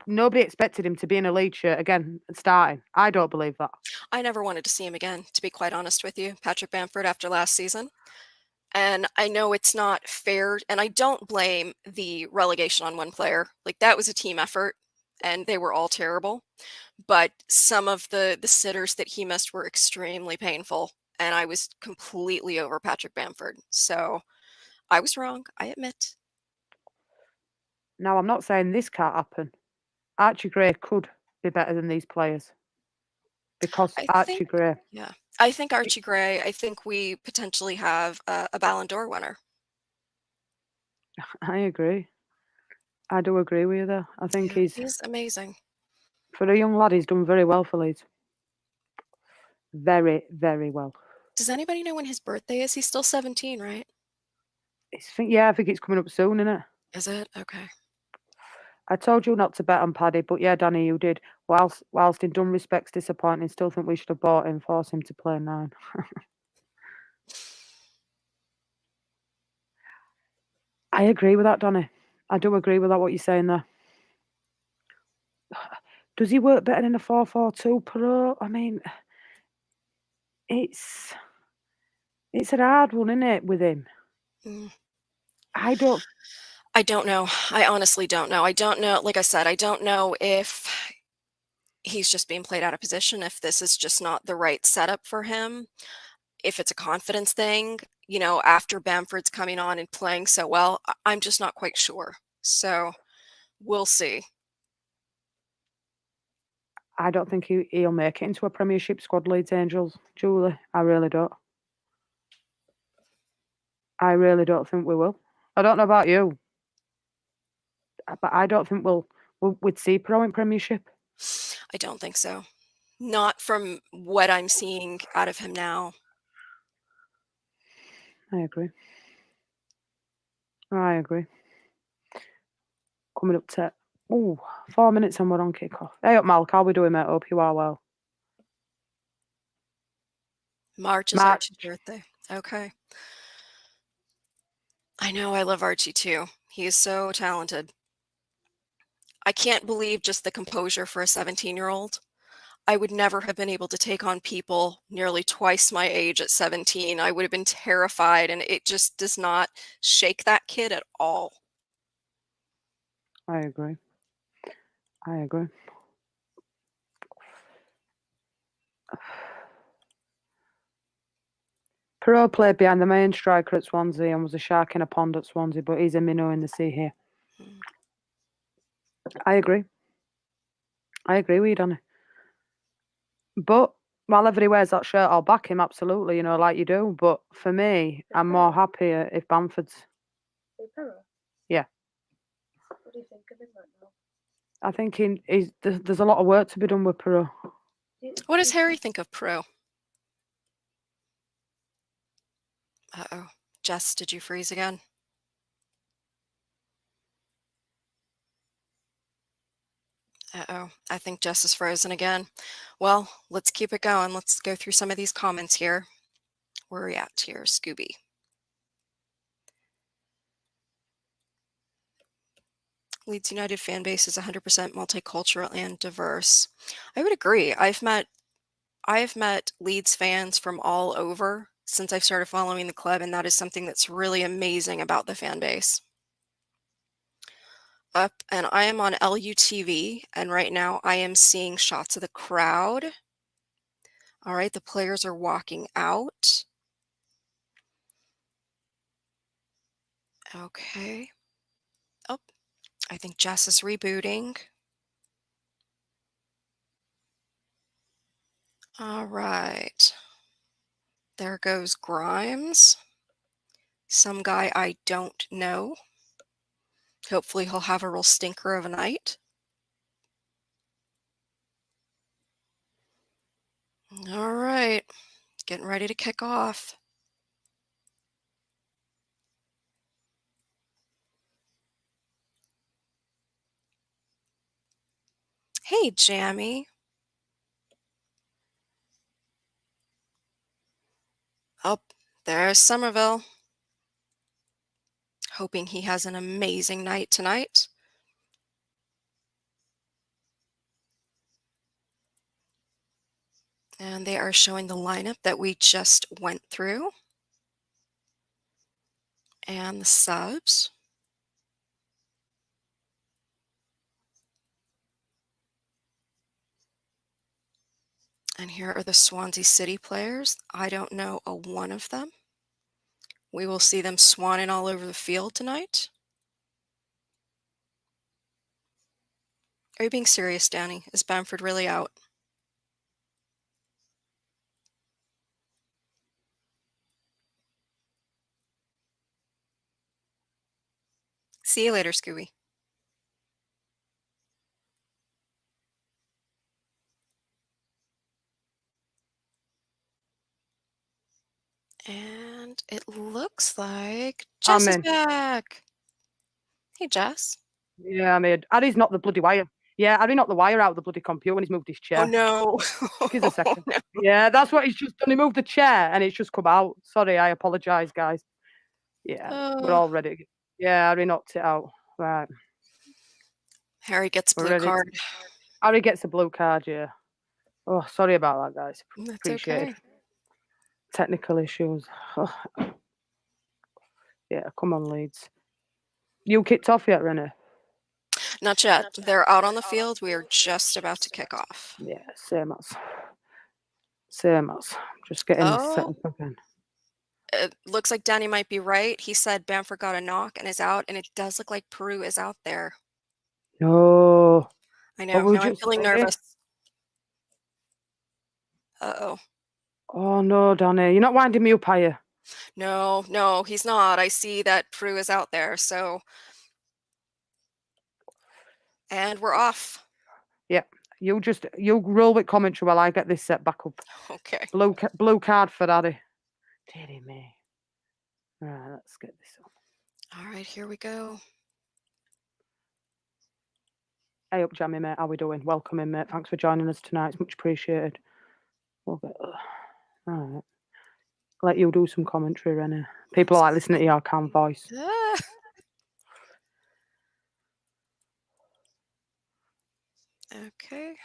Nobody expected him to be in a Leeds shirt again starting. I don't believe that. I never wanted to see him again, to be quite honest with you, Patrick Bamford, after last season. And I know it's not fair, and I don't blame the relegation on one player. Like, that was a team effort, and they were all terrible. But some of the sitters that he missed were extremely painful, and I was completely over Patrick Bamford. So I was wrong, I admit. Now, I'm not saying this can't happen. Archie Gray could be better than these players, because Archie Gray. Yeah, I think Archie Gray, I think we potentially have a Ballon d'Or winner. I agree. I do agree with you there. I think he's amazing. For a young lad, he's done very well for Leeds. Very, very well. Does anybody know when his birthday is? He's still 17, right? I think it's coming up soon, isn't it? Is it? Okay. I told you not to bet on Paddy, but yeah, Danny, you did. Whilst in done respects disappointing, still think we should have bought him, force him to play 9. I agree with that, Danny. I do agree with that, what you're saying there. Does he work better in a 4-4-2 Pro? I mean, it's a hard one, isn't it, with him? I don't know. I honestly don't know. I don't know. Like I said, I don't know if he's just being played out of position, if this is just not the right setup for him, if it's a confidence thing, after Bamford's coming on and playing so well. I'm just not quite sure. So we'll see. I don't think he'll make it into a Premiership squad, Leeds Angels, Julie. I really don't. I really don't think we will. I don't know about you, but I don't think we'd see Pro in Premiership. I don't think so. Not from what I'm seeing out of him now. I agree. Coming up to 4 minutes and we're on kick-off. Hey up, Malk, how we doing, mate? Hope you are well. March is Archie's birthday. Okay. I know, I love Archie too. He is so talented. I can't believe just the composure for a 17-year-old. I would never have been able to take on people nearly twice my age at 17. I would have been terrified, and it just does not shake that kid at all. I agree. Perot played behind the main striker at Swansea and was a shark in a pond at Swansea, but he's a minnow in the sea here. I agree with you, Danny. But Well, if he wears that shirt, I'll back him absolutely, like you do. But for me, I'm more happier if Bamford's. Yeah. What do you think of him right now? I think there's a lot of work to be done with Peru. What does Harry think of Peru? Uh-oh. Jess, did you freeze again? Uh-oh. I think Jess is frozen again. Well, let's keep it going. Let's go through some of these comments here. Where are we at here, Scooby? Leeds United fan base is 100% multicultural and diverse. I would agree. I've met Leeds fans from all over since I've started following the club, and that is something that's really amazing about the fan base. Up, and I am on LUTV, and right now I am seeing shots of the crowd. All right, the players are walking out. Okay. Oh, I think Jess is rebooting. All right. There goes Grimes. Some guy I don't know. Hopefully he'll have a real stinker of a night. All right. Getting ready to kick off. Hey, Jammy. Oh, there's Somerville. Hoping he has an amazing night tonight. And they are showing the lineup that we just went through. And the subs. And here are the Swansea City players. I don't know a one of them. We will see them swanning all over the field tonight. Are you being serious, Danny? Is Bamford really out? See you later, Scooby. And it looks like Jess is in. back. Hey, Jess. Yeah, Harry's knocked the bloody wire. Yeah, Harry knocked the wire out of the bloody computer when he's moved his chair. Oh, no. Give us a second. No. Yeah, that's what he's just done. He moved the chair and it's just come out. Sorry, I apologise, guys. Yeah, we're all ready. Yeah, Harry knocked it out. Right. Harry gets We're blue ready. card. Harry gets a blue card, yeah. Oh, sorry about that, guys. That's Appreciate okay. it. Technical issues. Oh. Yeah, come on, Leeds. You kicked off yet, Renee? Not yet. They're out on the field. We are just about to kick off. Yeah, same as. Same as. Just getting this set Oh, up again. it looks like Danny might be right. He said Bamford got a knock and is out, and it does look like Peru is out there. No. I know. What Now I'm feeling nervous. Uh-oh. Oh, no, Danny. You're not winding me up, are you? No, he's not. I see that Peru is out there, so... And we're off. Yeah. You roll with commentary while I get this set back up. Okay. Blue card for Daddy. Dearie me. All right, let's get this up. All right, here we go. Hey up, Jammy, mate. How we doing? Welcome in, mate. Thanks for joining us tonight. It's much appreciated. All right. Let you do some commentary, Rennie. People like listening to your calm voice. Ah. Okay.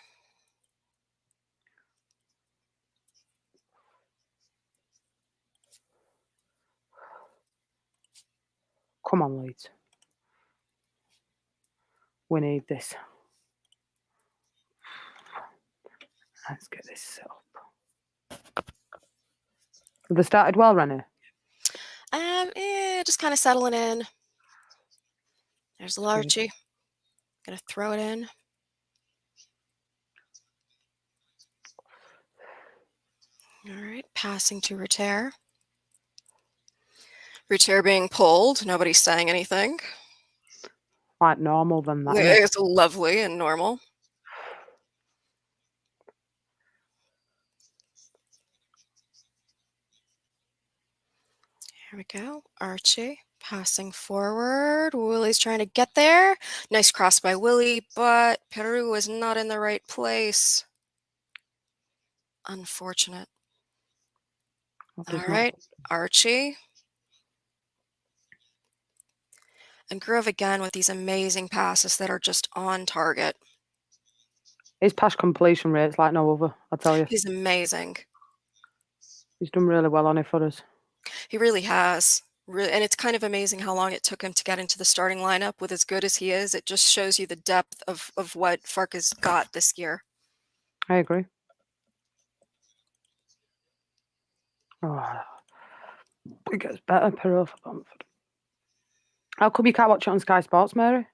Come on, Leeds. We need this. Let's get this set up. Have they started well, Rennie? Just kind of settling in. There's Larchie. Gonna throw it in. All right, passing to Retere. Retere being pulled. Nobody's saying anything. Like normal than that. innit? It's lovely and normal. Here we go. Archie passing forward. Willie's trying to get there. Nice cross by Willie, but Peru was not in the right place. Unfortunate. That All does not- right, Archie. And Grove again with these amazing passes that are just on target. His pass completion rate's like no other, I tell you. He's amazing. He's done really well on it for us. He really has. And it's kind of amazing how long it took him to get into the starting lineup with as good as he is. It just shows you the depth of what Fark has got this year. I agree. Oh, it gets better, Peru for Bamford. How come you can't watch it on Sky Sports, Mary?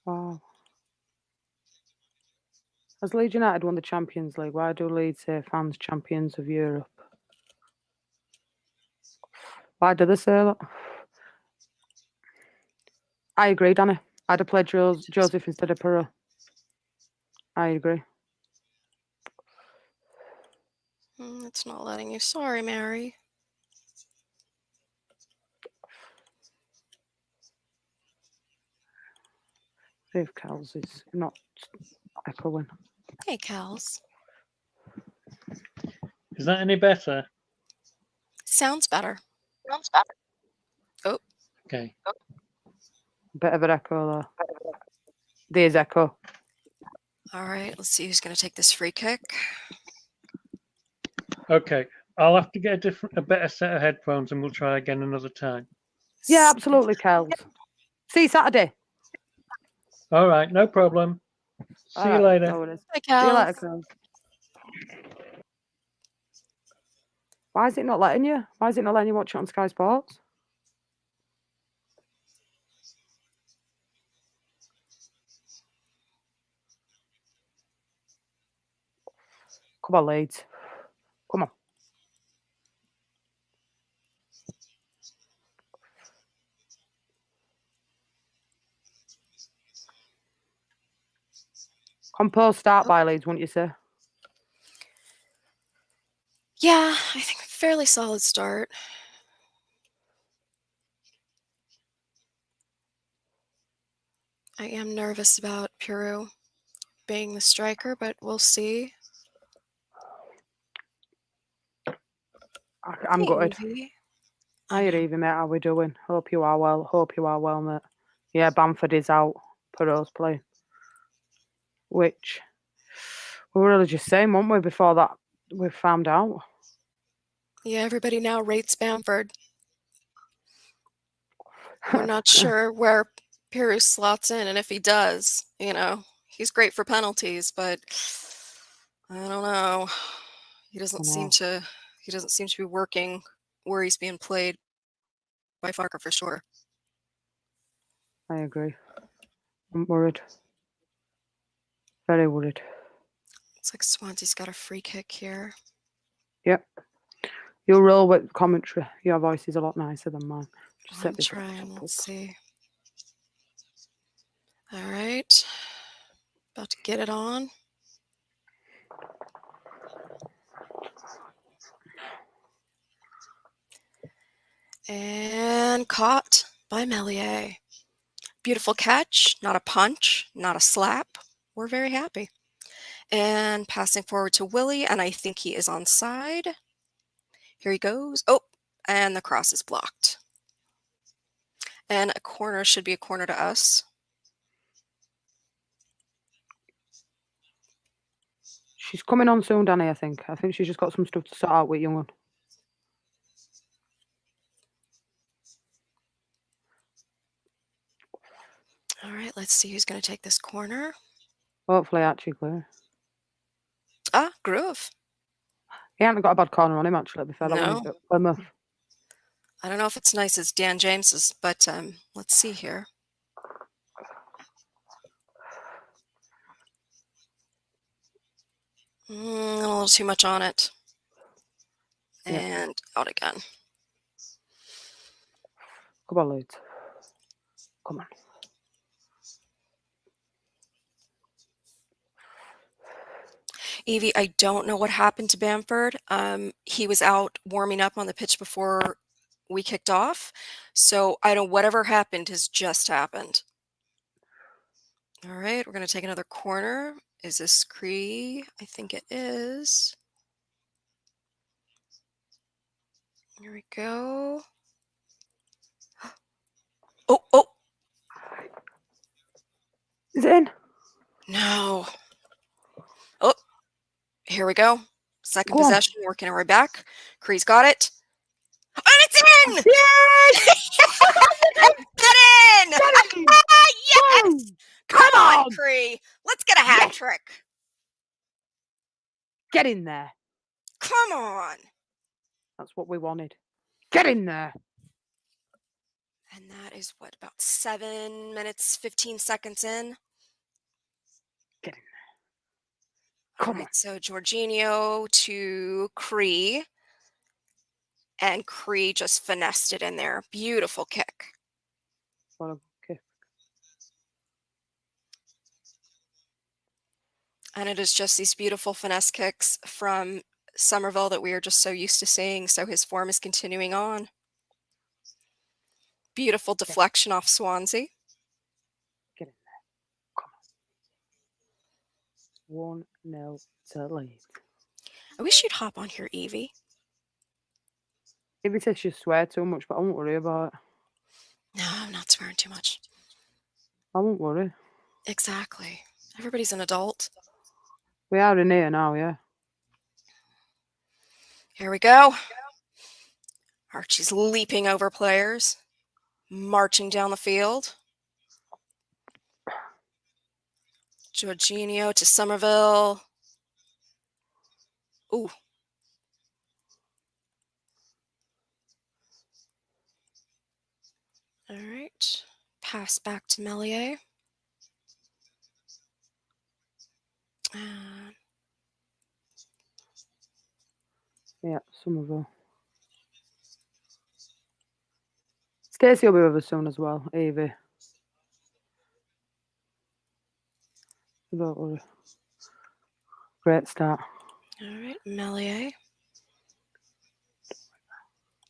Wow. Has Leeds United won the Champions League? Why do Leeds say fans champions of Europe? Why do they say that? I agree, Danny. I'd have played Joseph instead of Peru. I agree. It's not letting you. Sorry, Mary. Dave Kells is not echoing. Hey, Kels. Is that any better? Sounds better. Okay. Bit of an echo there. There's echo. All right, let's see who's going to take this free kick. Okay. I'll have to get a better set of headphones and we'll try again another time. Yeah, absolutely, Kells. See you Saturday. All right, no problem. See you Alright, later. no worries. Hi, See you later, Kels. Kells. Why is it not letting you? Why is it not letting you watch it on Sky Sports? Come on, Leeds. Come on. Composed start by Leeds, wouldn't you say? Yeah, I think fairly solid start. I am nervous about Peru being the striker, but we'll see. I'm gutted. Maybe. Hi, Evie, mate. How we doing? Hope you are well. Hope you are well, mate. Yeah, Bamford is out. Peru's playing. Which we were really just saying, weren't we, before that we found out? Yeah, everybody now rates Bamford. We're not sure where Peru slots in, and if he does, he's great for penalties, but I don't know. He doesn't seem to be working where he's being played by Farker for sure. I agree. I'm worried. Very worried. Looks like Swansea's got a free kick here. Yep. You'll roll with commentary. Your voice is a lot nicer than mine. Just I'm set this trying. up. Let's see. All right. About to get it on. And caught by Melier. Beautiful catch, not a punch, not a slap. We're very happy. And passing forward to Willie, and I think he is onside. Here he goes. Oh, and the cross is blocked. And a corner should be a corner to us. She's coming on soon, Danny, I think. I think she's just got some stuff to sort out with Young One. All right, let's see who's going to take this corner. Hopefully, actually, clear. Groove. He hasn't got a bad corner on him, actually, before that one No. at Plymouth. I don't know if it's nice as Dan James's, but let's see here. A little too much on it. Yeah. And out again. Come on, Leeds. Come on. Evie, I don't know what happened to Bamford. He was out warming up on the pitch before we kicked off. So I don't, whatever happened has just happened. All right, we're going to take another corner. Is this Cree? I think it is. Here we go. Oh, Is it in? no. Oh, here we go. Second Go on. possession, working our way back. Cree's got it. And it's in! Yes! Get in! Get in! Yes! Boom! Come Come on, on! Cree. Let's get a hat Yes! trick. Get in there. Come on. That's what we wanted. Get in there. And that is what, about 7 minutes, 15 seconds in? Get in there. Come All right, on. so Jorginho to Cree. And Cree just finessed it in there. Beautiful kick. What a kick. And it is just these beautiful finesse kicks from Somerville that we are just so used to seeing. So his form is continuing on. Beautiful deflection off Swansea. Get in there. Come on. 1-0 to Leeds. I wish you'd hop on here, Evie. Maybe says you swear too much, but I won't worry about it. No, I'm not swearing too much. I won't worry. Exactly. Everybody's an adult. We are in here now, yeah. Here we go. Archie's leaping over players, marching down the field. Jorginho to Somerville. Ooh. All right. Pass back to Melier. Yeah, Somerville. Stacey will be with us soon as well, Evie. Don't worry. Great start. All right, Melier.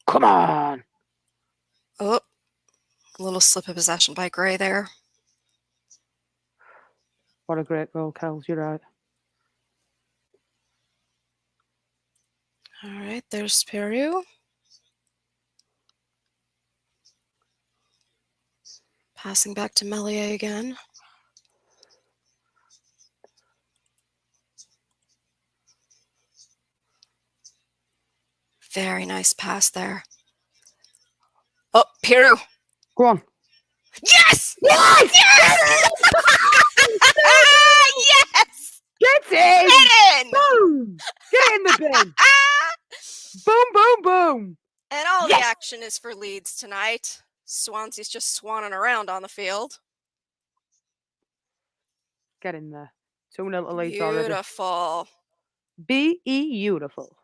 Come on! Oh, a little slip of possession by Gray there. What a great goal, Kels, you're right. All right, there's Peru. Passing back to Melier again. Very nice pass there. Oh, Peru. Go on. Yes! Yes! Yes! Yes! Get in! Get in! Boom! Get in the bin! Boom, boom, boom! And all Yes! the action is for Leeds tonight. Swansea's just swanning around on the field. Get in there. 2-0 to Leeds already. Beautiful. Beautiful.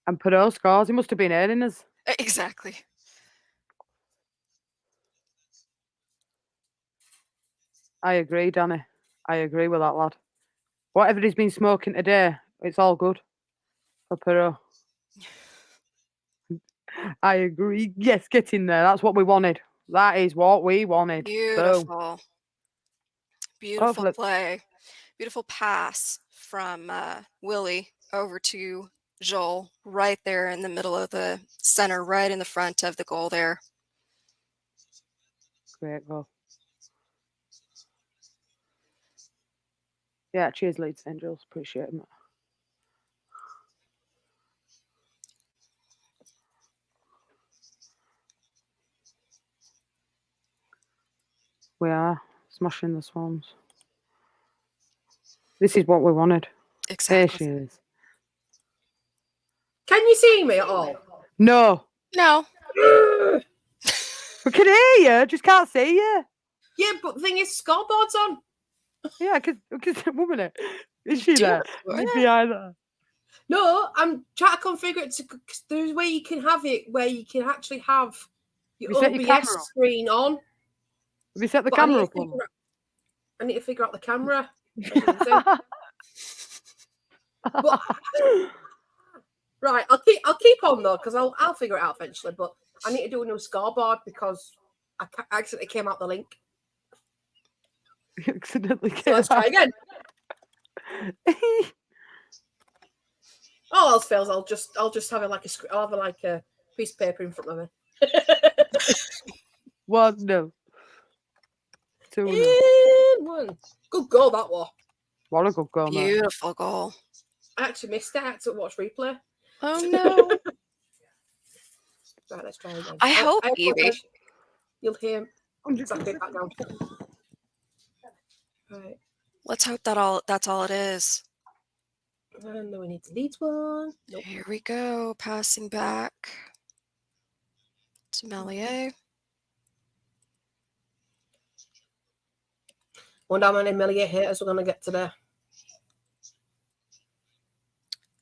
And Perot scores. He must have been airing us. Exactly. I agree, Danny. I agree with that lad. Whatever he's been smoking today, it's all good for Perot. I agree. Yes, get in there. That's what we wanted. That is what we wanted. Beautiful. Boom. Beautiful Hopefully. play. Beautiful pass from Willie over to Joel right there in the middle of the center, right in the front of the goal there. Great goal. Yeah, cheers, Leeds Angels. Appreciate it. We are smashing the Swans. This is what we wanted. Exactly. Here she is. Can you see me at all? No. No. We can hear you, just can't see you. Yeah, but the thing is, scoreboard's on. Yeah, because woman, is she Do there? it. Is behind her? No, I'm trying to configure it. Cause there's a way you can have it where you can actually have your Have you set your OBS camera up? screen on. Have you set the But camera up on? I need to figure out the camera. But, right, I'll keep on though, because I'll figure it out eventually. But I need to do a new scoreboard because I accidentally came out the link. You accidentally So let's try again. All else fails, I'll just have it like I'll have like a piece of paper in front of me. 1-0. 2-0. And 1. Good goal that was. What a good goal, man. Beautiful goal. I actually missed it. I had to watch replay. Oh no. Right, let's try again. I hope, Evie. apologize. You'll hear exactly background. Right. Let's hope that's all it is. And then we need to delete one. Nope. Here we go. Passing back to Melier. Wonder how many Melier haters we're going to get today.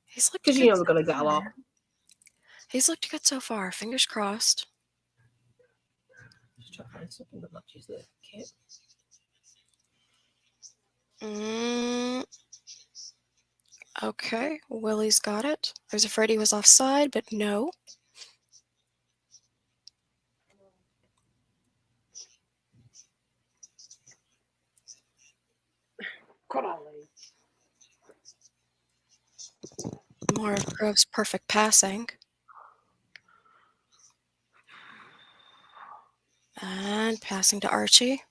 He's looked Because good you know so we're going to get a lot. far. He's looked good so far. Fingers crossed. Just try to find something that matches the kit. Okay, Willie's got it. I was afraid he was offside, but no. Come on, Lee. More of Grove's perfect passing. And passing to Archie.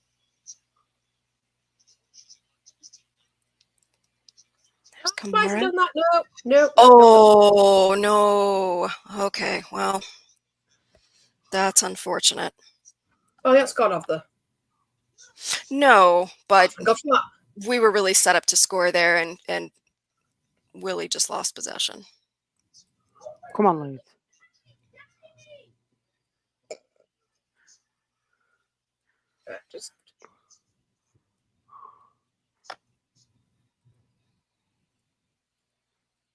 There's Spice Kamara. done that. No. Oh, no. Okay, well, that's unfortunate. Oh, that's gone off there. No, but Go for that. we were really set up to score there, and Willie just lost possession. Come on, Leeds. Right, just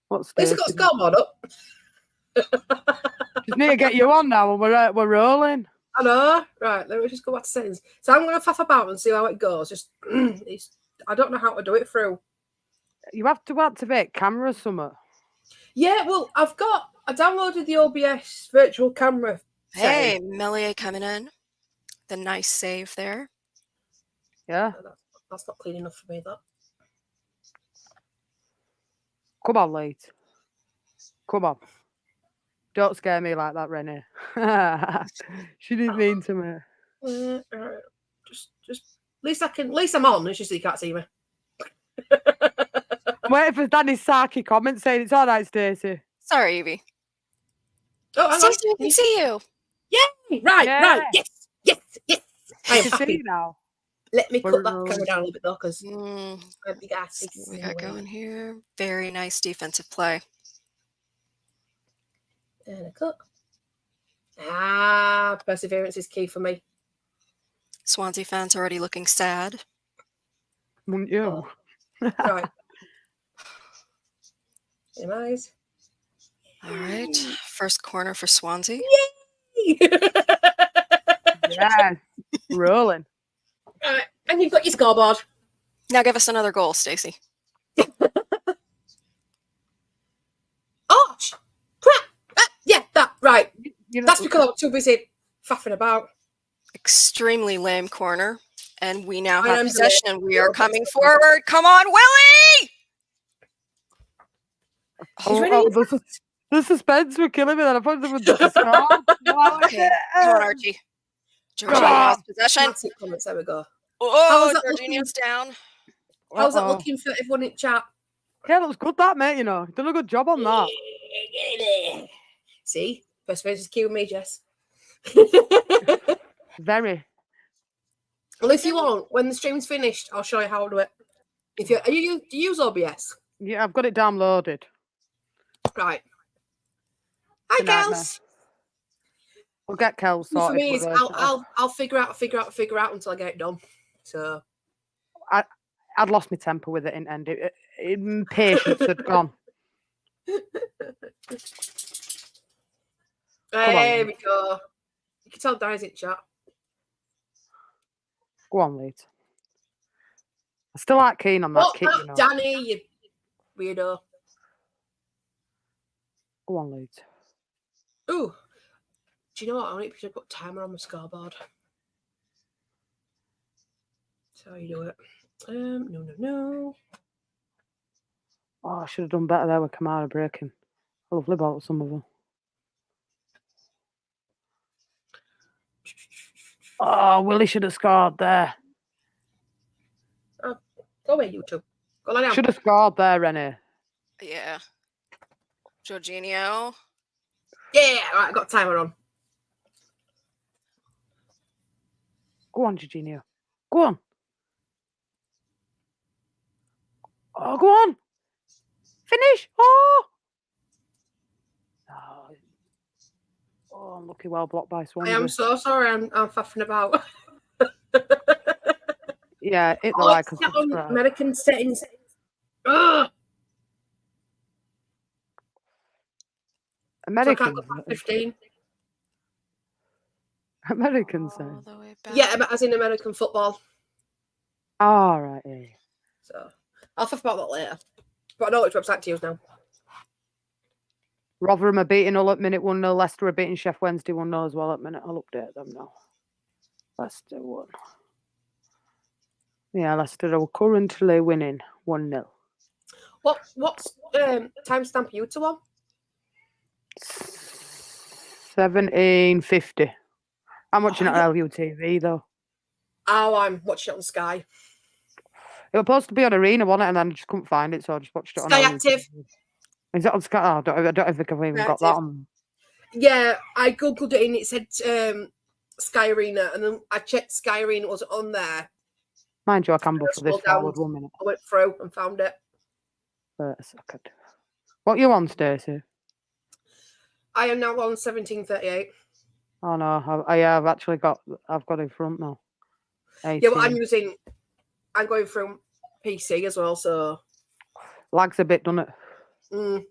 What's at least this? I got scoreboard up. Just need to get you on now, and we're rolling. I know. Right, let me just go back to settings. So I'm going to faff about and see how it goes. Just, I don't know how to do it through. You have to activate camera somewhere. Yeah, well, I downloaded the OBS virtual camera. Hey, Melier coming in. The nice save there. Yeah. That's not clean enough for me, that. Come on, Leeds. Come on. Don't scare me like that, Rennie. She didn't mean to me. Just at least I'm on. It's just that you can't see me. I'm waiting for Danny's sarky comment saying it's all right, Stacey. Sorry, Evie. Oh, hang on. Stacey, we can see you. Yay! Right. Yes. I am You happy. see now. Let me cut that We're camera down a little bit though, because What big ass. we got going here? Very nice defensive play. And a cut. Perseverance is key for me. Swansea fans already looking sad. Wouldn't you? Right. In my eyes. All right, first corner for Swansea. Yes. Rolling. Right. And you've got your scoreboard. Now give us another goal, Stacey. Oh, crap. Yeah, that, right. You know, That's because I was too busy faffing about. Extremely lame corner. And we now I have am possession, delayed. and we are coming forward. Come on, Willie! He's ready. the suspense were killing me. Then I thought they were just Okay, come on, Archie. Jorginho has possession. Massive comments. There we go. Oh, that Jorginho's down. How's that looking for everyone in chat? Yeah, looks good, that, mate. You know, done a good job on that. See, perseverance is key with me, Jess. Very. Well, if you want, when the stream's finished, I'll show you how to do it. If do you use OBS? Yeah, I've got it downloaded. Right. Hi, a nightmare. Kels. We'll get Kel For sorted. me, But, I'll figure out until I get it done. So I'd lost my temper with it in end. Patience had gone. there we go. You can tell Danny's in chat. Go on, Leeds. I still like keen on that What kit, up, you know. Danny? You weirdo. Go on, Leeds. Ooh. Do you know what? I need to put timer on my scoreboard. That's how you do it. No. Oh, I should have done better there with Kamara breaking. I lovely about some of them. Oh, Willie should have scored there. Go away, YouTube. Go lie down. Should have scored there, Rennie. Yeah. Jorginho. Yeah, right, I got timer on. Go on, Jorginho. Go on. Oh, go on. Finish. Oh. Oh, unlucky, well blocked by Swansea. I am so sorry. I'm faffing about. Yeah, hit the like and set on subscribe. American settings. Ugh. Americans. So I can't go past 15. Americans. All the way back. Yeah, as in American football. All right. Yeah. So I'll faff about that later. But I know which website to use now. Rotherham are beating Hull at minute 1-0. Leicester are beating Sheff Wednesday 1-0 as well at minute. I'll update them now. Leicester 1. Yeah, Leicester are currently winning 1-0. What's timestamp you two on? 17:50. I'm watching it on LUTV though. Oh, I'm watching it on Sky. It was supposed to be on Arena, wasn't it? And then I just couldn't find it, so I just watched it on Sky LUTV. Active. Is it on Sky? Oh, I don't think I've even got that on. Yeah, I googled it and it said Sky Arena, and then I checked Sky Arena was on there. Mind you, I can buffer this scrolled down. forward 1 minute. I went through and found it. Wait a second. What you on, Stacey? I am now on 1738. Oh no, I've actually got. I've got it in front now. 18. Yeah, well, I'm going through PC as well, so Lags a bit, doesn't it? Mm.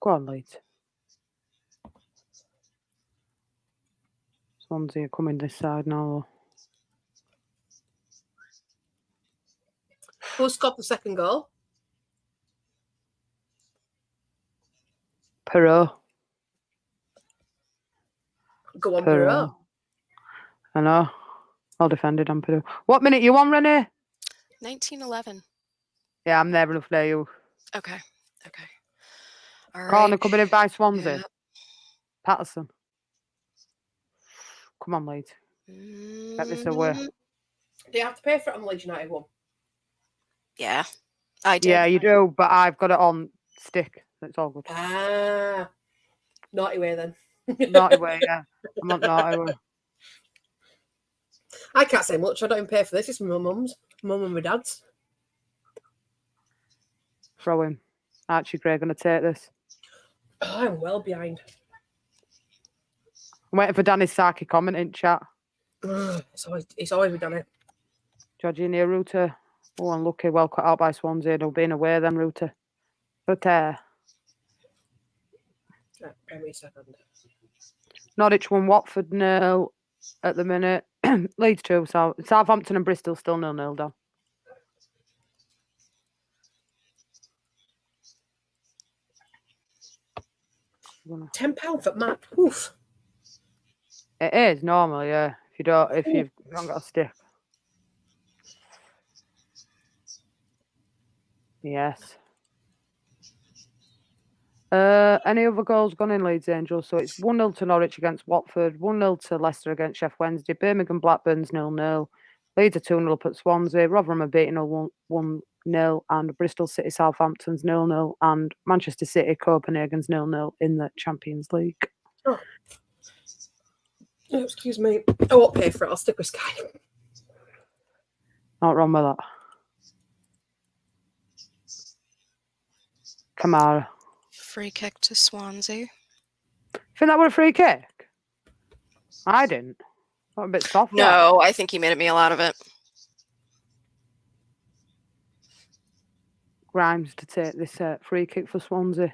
Go on, Leeds. Swansea are coming this side now. Who scored the second goal? Perot. Go on, Perot. I know. Well defended on Perot. What minute you on, Renee? 1911. Yeah, I'm there enough there, you. Okay. All right. Corner coming in by Swansea. Yeah. Patterson. Come on, Leeds. Get this away. Do you have to pay for it on the Leeds United one? Yeah, I did. Yeah, you do, but I've got it on stick. It's all good. Ah, naughty way then. Naughty way, yeah. I'm on naughty way. I can't say much. I don't even pay for this. It's my mum's. Mum and my dad's. Throw him. Archie Gray going to take this. Oh, I'm well behind. I'm waiting for Danny Saki comment in chat. It's always done it. Jorginho, Ruta. Oh, unlucky. Well cut out by Swansea. They'll be in away then, Ruta. But Give me a second. Norwich 1, Watford 0 at the minute. Leeds 2. Southampton and Bristol still 0-0 down. £10 for Matt. Oof. It is normal, yeah. If you haven't got a stick. Yes. Any other goals gone in Leeds Angels? So it's 1-0 to Norwich against Watford, 1-0 to Leicester against Sheff Wednesday, Birmingham Blackburn's 0-0, Leeds are 2-0 up at Swansea, Rotherham are beating 1-0, and Bristol City Southampton's 0-0, and Manchester City Copenhagen's 0-0 in the Champions League. Oh, excuse me. I won't pay for it. I'll stick with Sky. Not wrong with that. Kamara. Free kick to Swansea. Think that were a free kick? I didn't. Got a bit soft. that. No, I think he made a meal out of it. Grimes to take this free kick for Swansea.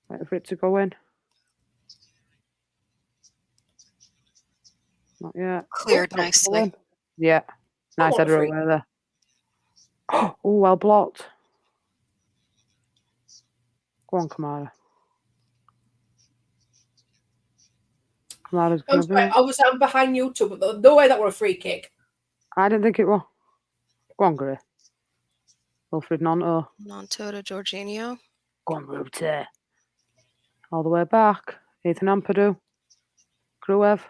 Wait for it to go in. Not yet. Cleared Oh, go nicely. in. Yeah. Nice what a header free- away there. Oh, well blocked. Go on, Kamara. Kamara's I'm going to sorry, be. obviously I'm behind you two, but no way that were a free kick. I didn't think it was. Go on, Gray. Wilfred Nonto. Nonto to Jorginho. Go on, Rute. All the way back. Ethan Ampadu. Gruev.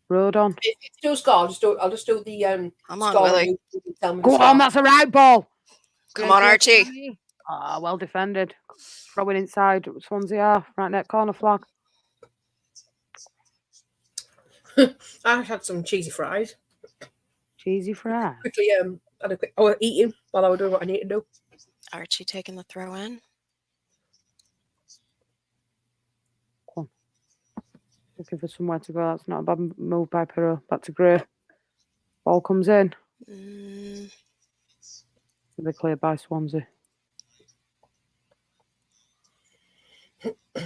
Rodon. If you do score, I'll just do the I'm on, score. Willie. And you tell me the Go score. on, that's a right ball. Come on, Archie. Ah, well defended. Throwing inside Swansea half, right net corner flag. I had some cheesy fries. Cheesy fry. Quickly, had a quick. I was eating while I was doing what I need to do. Archie taking the throw in. Looking for somewhere to go. That's not a bad move by Perot. Back to Gray. Ball comes in. They're cleared by Swansea. Can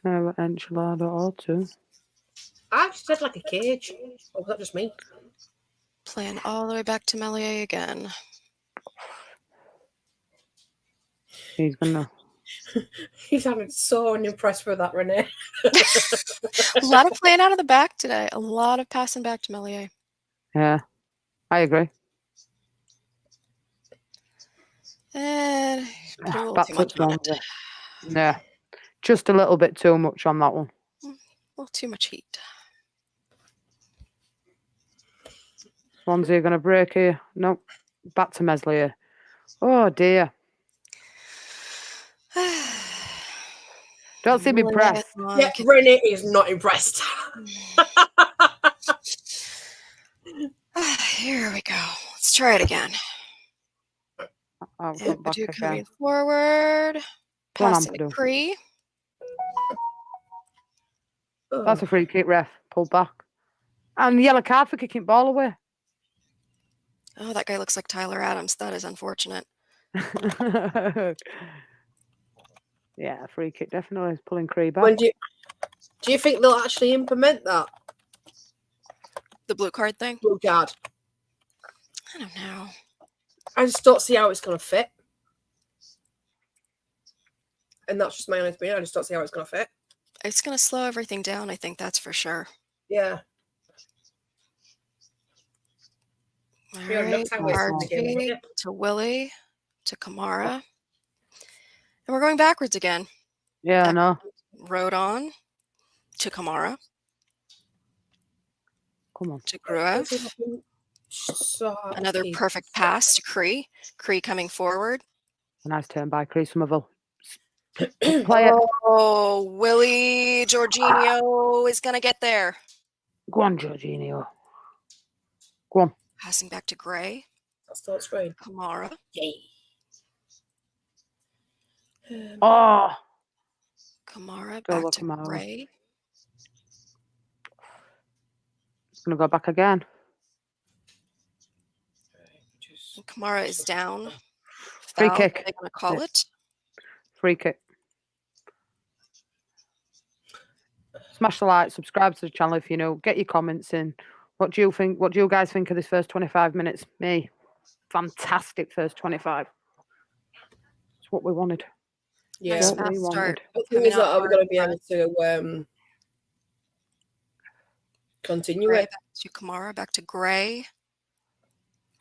I have an enchilada or two? I just said like a cage. Or was that just me? Playing all the way back to Melier again. He's gonna. He's sounded so unimpressed with that, Renee. A lot of playing out of the back today. A lot of passing back to Melier. Yeah, I agree. And put a little Back too to much on it. Swansea. Yeah, just a little bit too much on that one. A little too much heat. Swansea are going to break here. Nope. Back to Meslier. Oh, dear. Don't seem Rolling impressed. it on. Yeah, Renee is not impressed. Here we go. Let's try it again. I'll come back Ampadu again. coming forward. Go on, Passing to Ampadu. Cree. That's a free kick, ref. Pulled back. And yellow card for kicking ball away. Oh, that guy looks like Tyler Adams. That is unfortunate. Yeah, free kick definitely is pulling Cree back. When do you think they'll actually implement that The blue card thing? blue card? I don't know. I just don't see how it's going to fit. And that's just my honest opinion. I just don't see how it's going to fit. It's going to slow everything down, I think that's for sure. Yeah. All We have no right, time wasting the game, Archie yeah. to Willie to Kamara. And we're going backwards again. Yeah, I know. Rode on to Kamara Come on. to Gruev. So Another perfect pass to Cree. Cree coming forward. A nice turn by Cree Somerville. Play it. Oh, Willie Jorginho is going to get there. Go on, Jorginho. Go on. Passing back to Gray. That's the screen. Kamara. Yay. Oh, Kamara Go back look, to Kamara. Gray. it's going to go back again. And Kamara is down. Free Foul, kick. they're going to call Yeah. it. Free kick. Smash the like, subscribe to the channel if you know. Get your comments in. What do you think? What do you guys think of this first 25 minutes? Me, fantastic first 25. It's what we wanted. Yeah. Nice What we fast start. The thing Coming is that out are we going to be hard. able to continue Gray it? back to Kamara, back to Gray.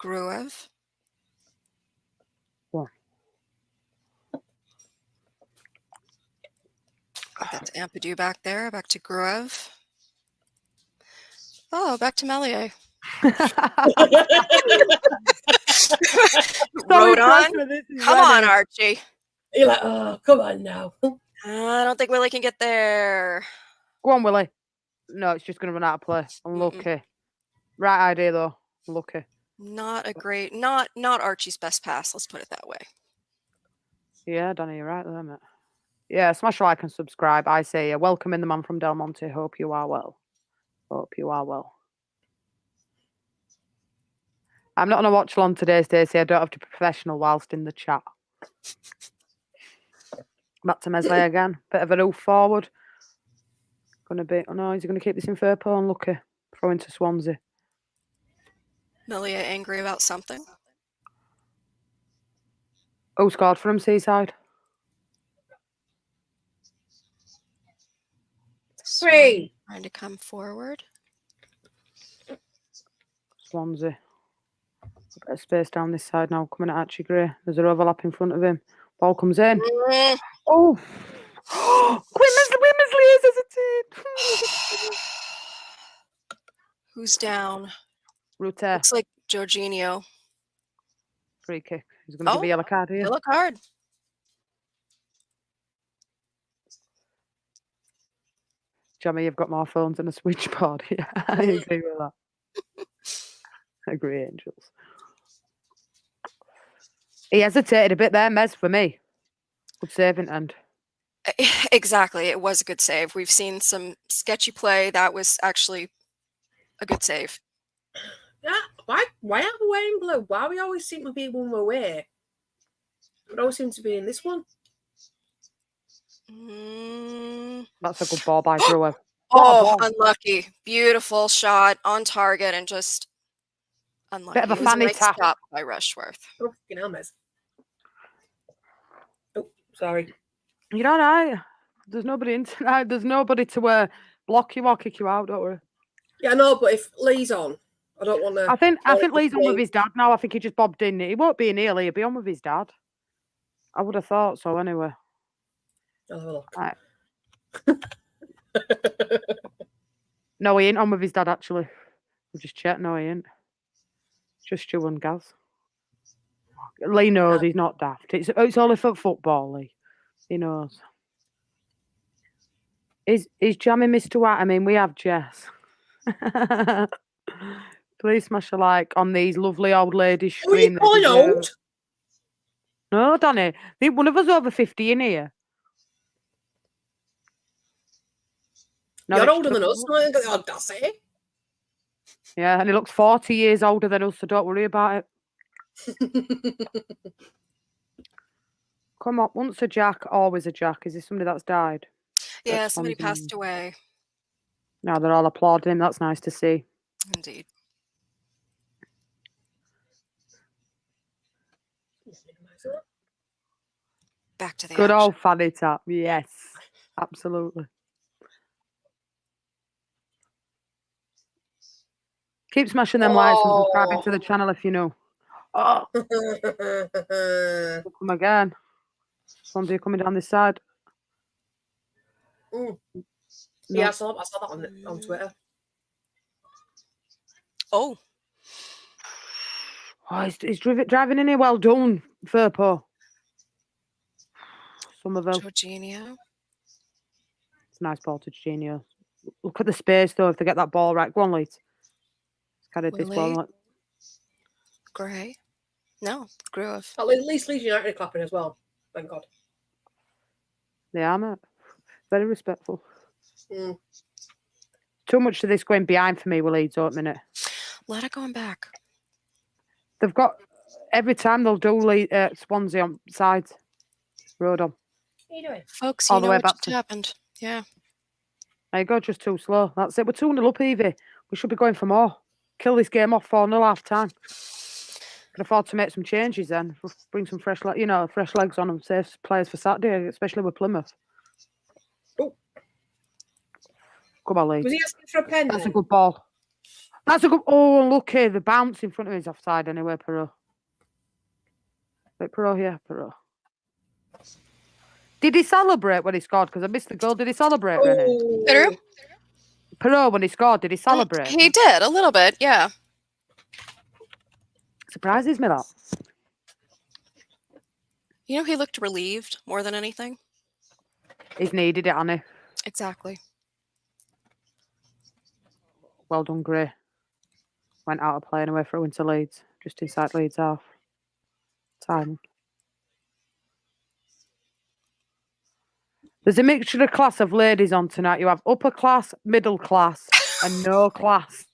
Gruev. Go on. That's Ampadu back there, back to Gruev. Oh, back to Melier. Rode on. Come on, Archie. You're like, oh, come on now. I don't think Willie can get there. Go on, Willie. No, it's just going to run out of play. Unlucky. Right idea, though. Lucky. Not a great, not Archie's best pass. Let's put it that way. Yeah, Donny, you're right there, mate. Yeah, smash a like and subscribe. I say, welcome in the man from Del Monte. Hope you are well. Hope you are well. I'm not on a watch along today, Stacey. I don't have to be professional whilst in the chat. Back to Mesley again. Bit of a move forward. Gonna be. Oh no, is he gonna keep this in Furpo and Lucky? Throw into Swansea. Melia angry about something. Who scored for him, Seaside? Three. Trying to come forward. Swansea. A bit of space down this side now, coming at Archie Gray. There's an overlap in front of him. Ball comes in. Oh! Wimmersley is hesitating. Who's down? Rute. Looks like Jorginho. Free kick. He's going to give a yellow card here. Yellow card. Jamie, you've got more phones than a switchboard. Yeah, I agree with that. I agree, Angels. He hesitated a bit there, Mez, for me. Good saving end. Exactly. It was a good save. We've seen some sketchy play. That was actually a good save. Yeah, why are we wearing blue? Why we always seem to be when we're away? It always seems to be in this one. That's a good ball by Brewer. Oh, unlucky. Beautiful shot on target and just unlucky. Bit of a It was fanny nice tap. stop by Rushworth. Oh, fucking hell, Mez. Oh, sorry. You're all right. There's nobody in tonight. There's nobody to block you or kick you out, don't worry. Yeah, no, but if Lee's on, I don't want to. I think Lee's on with his dad now. I think he just bobbed in. He won't be in here. He'll be on with his dad. I would have thought so anyway. I'll have a look. Right. No, he ain't on with his dad, actually. We'll just check. No, he ain't. Just Stu and Gaz. Lee knows he's not daft. It's only for football, Lee. He knows. Is jamming Mr. White? I mean, we have Jess. Please smash a like on these lovely old ladies scream. Are you calling old? No, Danny. Think one of us over 50 in here. You're older than us. I ain't got the audacity. Yeah, and he looks 40 years older than us, so don't worry about it. Come on, once a Jack, always a Jack. Is this somebody that's died? Yeah, somebody passed away. Now they're all applauding him. That's nice to see. Indeed. Back to the good action. old fanny tap. Yes, absolutely. Keep smashing them likes and subscribing to the channel if you know. Oh, come again. Swansea coming down this side. No. Yeah, I saw that on Twitter. Oh, he's driving in here. Well done, Furpo. Somerville. Jorginho. It's a nice ball to Jorginho. Look at the space, though, if they get that ball right. Go on, Leeds. Carried this well. Gray. No, Groove. At least Leeds United are clapping as well. Thank God. They are, mate. Very respectful. Mm. Too much of this going behind for me with Leeds at the minute. Let it go back. They've got every time they'll do Swansea on sides. Road on. What are you doing? Folks, All you the know way what back just to- happened. Yeah. There you go, just too slow. That's it. We're 2-0 up, Evie. We should be going for more. Kill this game off 4-0 half time. Can afford to make some changes then. Bring some fresh legs on and save players for Saturday, especially with Plymouth. Oh. Come on, Leeds. Was he asking for a pen? That's a good ball. That's a good. Oh, look here. The bounce in front of him is offside anyway, Perot. Wait, Perot here, Perot. Did he celebrate when he scored? Because I missed the goal. Did he celebrate, Rennie? Peru? Perot, when he scored, did he celebrate? He did, a little bit, yeah. Surprises me, that. You know, he looked relieved more than anything. He's needed it, hasn't he? Exactly. Well done, Gray. went out of play anyway for into Leeds, just inside Leeds half. Time. There's a mixture of class of ladies on tonight. You have upper class, middle class, and no class.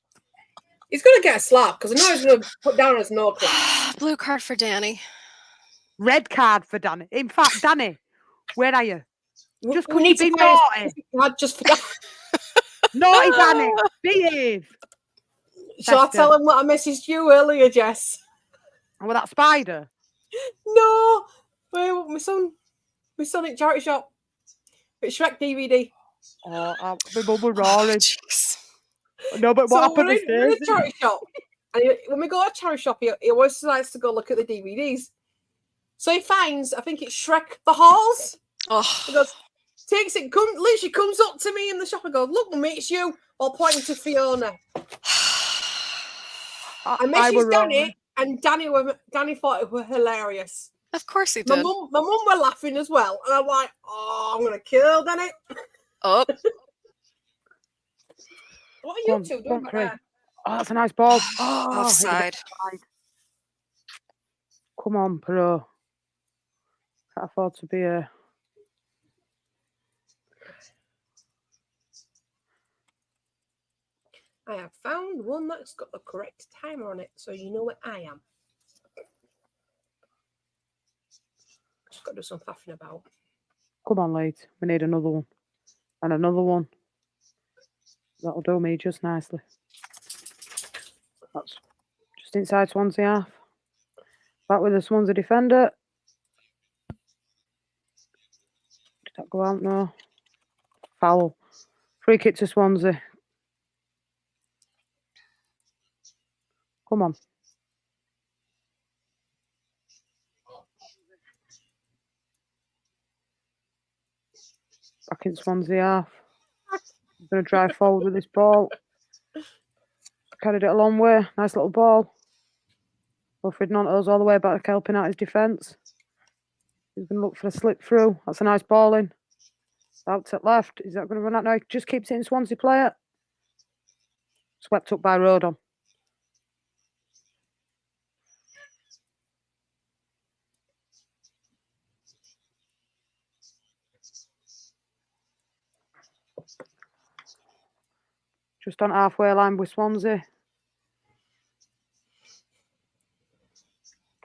He's going to get a slap because I know he's going to put down as no class. Blue card for Danny. Red card for Danny. In fact, Danny, where are you? Just We because need you've to been find naughty. a just for that. Naughty Danny, behave. Shall I Tester. tell him what I messaged you earlier, Jess? With that spider. No. Well, my son at charity shop. It's Shrek DVD. Oh, my mum were roaring. Jeez. No, but So what happened we're to in a Stacey? charity shop. And when we go to charity shop, he always likes to go look at the DVDs. So he finds, I think it's Shrek the Halls. Oh. He goes, takes it, literally comes up to me in the shop and goes, "Look, mummy, it's you," while pointing to Fiona. I messaged Danny, and Danny thought it was hilarious. Of course he My did. mum were laughing as well, and I'm like, "Oh, I'm gonna kill Danny." Oh, What are you two doing back there? Oh, that's a nice ball. Oh, offside. Come on, bro. Can't afford to be a... I have found one that's got the correct timer on it, so you know where I am. Just got to do some faffing about. Come on, Leeds. We need another one. And another one. That'll do me just nicely. That's just inside Swansea half. Back with the Swansea defender. Did that go out? No. Foul. Free kick to Swansea. Come on. Back in Swansea half. I'm going to drive forward with this ball. Carried it a long way. Nice little ball. Wilfred Nanto's all the way back, helping out his defence. He's going to look for a slip through. That's a nice ball in. Out to left. Is that going to run out now? He just keeps hitting Swansea player. Swept up by Rodon. Just on halfway line with Swansea.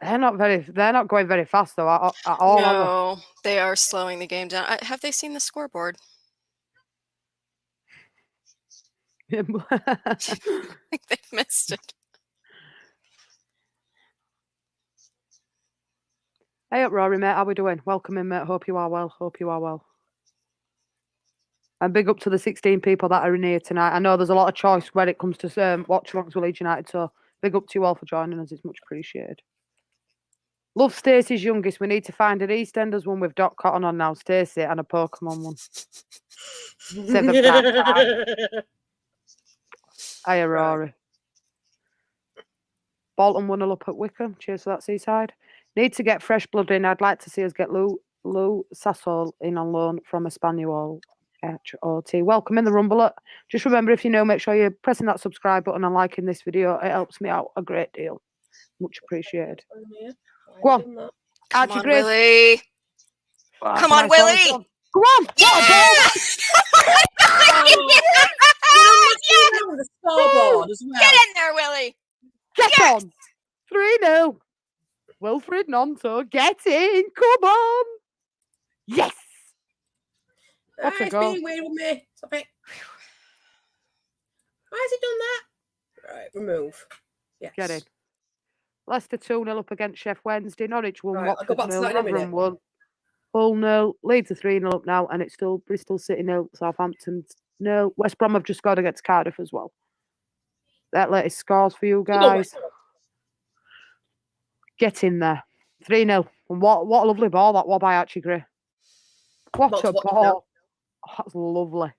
They're not going very fast though at all. No, they are slowing the game down. Have they seen the scoreboard? Are I think they've missed it. Hey up, Rory, mate. How we doing? Welcome in, mate. Hope you are well. Hope you are well. And big up to the 16 people that are in here tonight. I know there's a lot of choice when it comes to watch-alongs with Leeds United, so big up to you all for joining us. It's much appreciated. Love Stacey's youngest. We need to find an EastEnders one with Doc Cotton on now, Stacey, and a Pokemon one. Save the part. Hiya, Rory. Bolton 1-0 up at Wickham. Cheers for that, Seaside. Need to get fresh blood in. I'd like to see us get Lou Sassol in on loan from Espanyol. HOT. Welcome in the Rumble. Just remember, if you know, make sure you're pressing that subscribe button and liking this video. It helps me out a great deal. Much appreciated. Go on. Come on, Willie. Oh, come on, Willie. Go on. What a ball. The scoreboard as well. Get in there, Willie. Get on. 3-0. Wilfred Nanto, get in. Come on. Yes. What a It's goal. being weird with me. Stop it. Why has he done that? Right, remove. Yes. Get in. Leicester 2-0 up against Sheff Wednesday. Norwich 1, Right, I'll go Watford back to 0, that in a minute. Rotherham 1. Hull 0. Leeds are 3-0 up now, and it's still Bristol City 0, Southampton 0. West Brom have just scored against Cardiff as well. That latest scores for you guys. Get in there. 3-0. And what a lovely ball that was by Archie Gray. What a ball. Oh, that's lovely.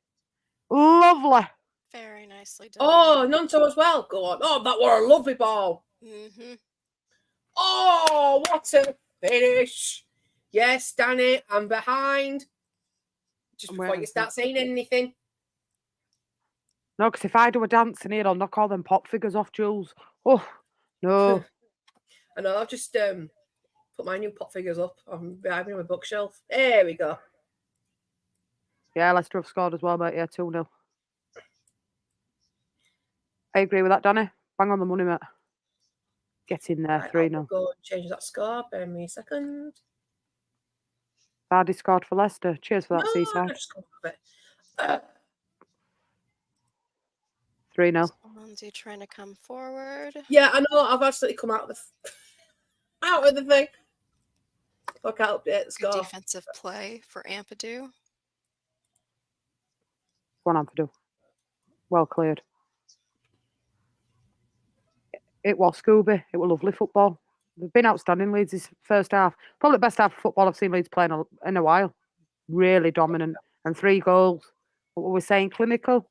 Lovely. Very nicely done. Oh, Nanto as well. Go on. Oh, that was a lovely ball. Mm-hmm. Oh, what a finish. Yes, Danny, I'm behind. Just before you start saying anything. No, because if I do a dance in here, I'll knock all them pop figures off, Jules. Oh, no. I know, I've just put my new pop figures up behind me on my bookshelf. There we go. Yeah, Leicester have scored as well, mate. Yeah, 2-0. I agree with that, Danny. Bang on the money, mate. Get in there, Right, 3-0. I'll go and change that score. Bear me a second. Vardy scored for Leicester. Cheers for that, No, Seaside. I just come off it. 3-0. Swansea trying to come forward. Yeah, I know. I've absolutely come out of the thing. I can't update the Good score. defensive play for Ampadu. Go on, Ampadu. Well cleared. It was Scooby. It was lovely football. They've been outstanding, Leeds, this first half. Probably the best half of football I've seen Leeds playing in a while. Really dominant. And 3 goals. What were we saying? Clinical?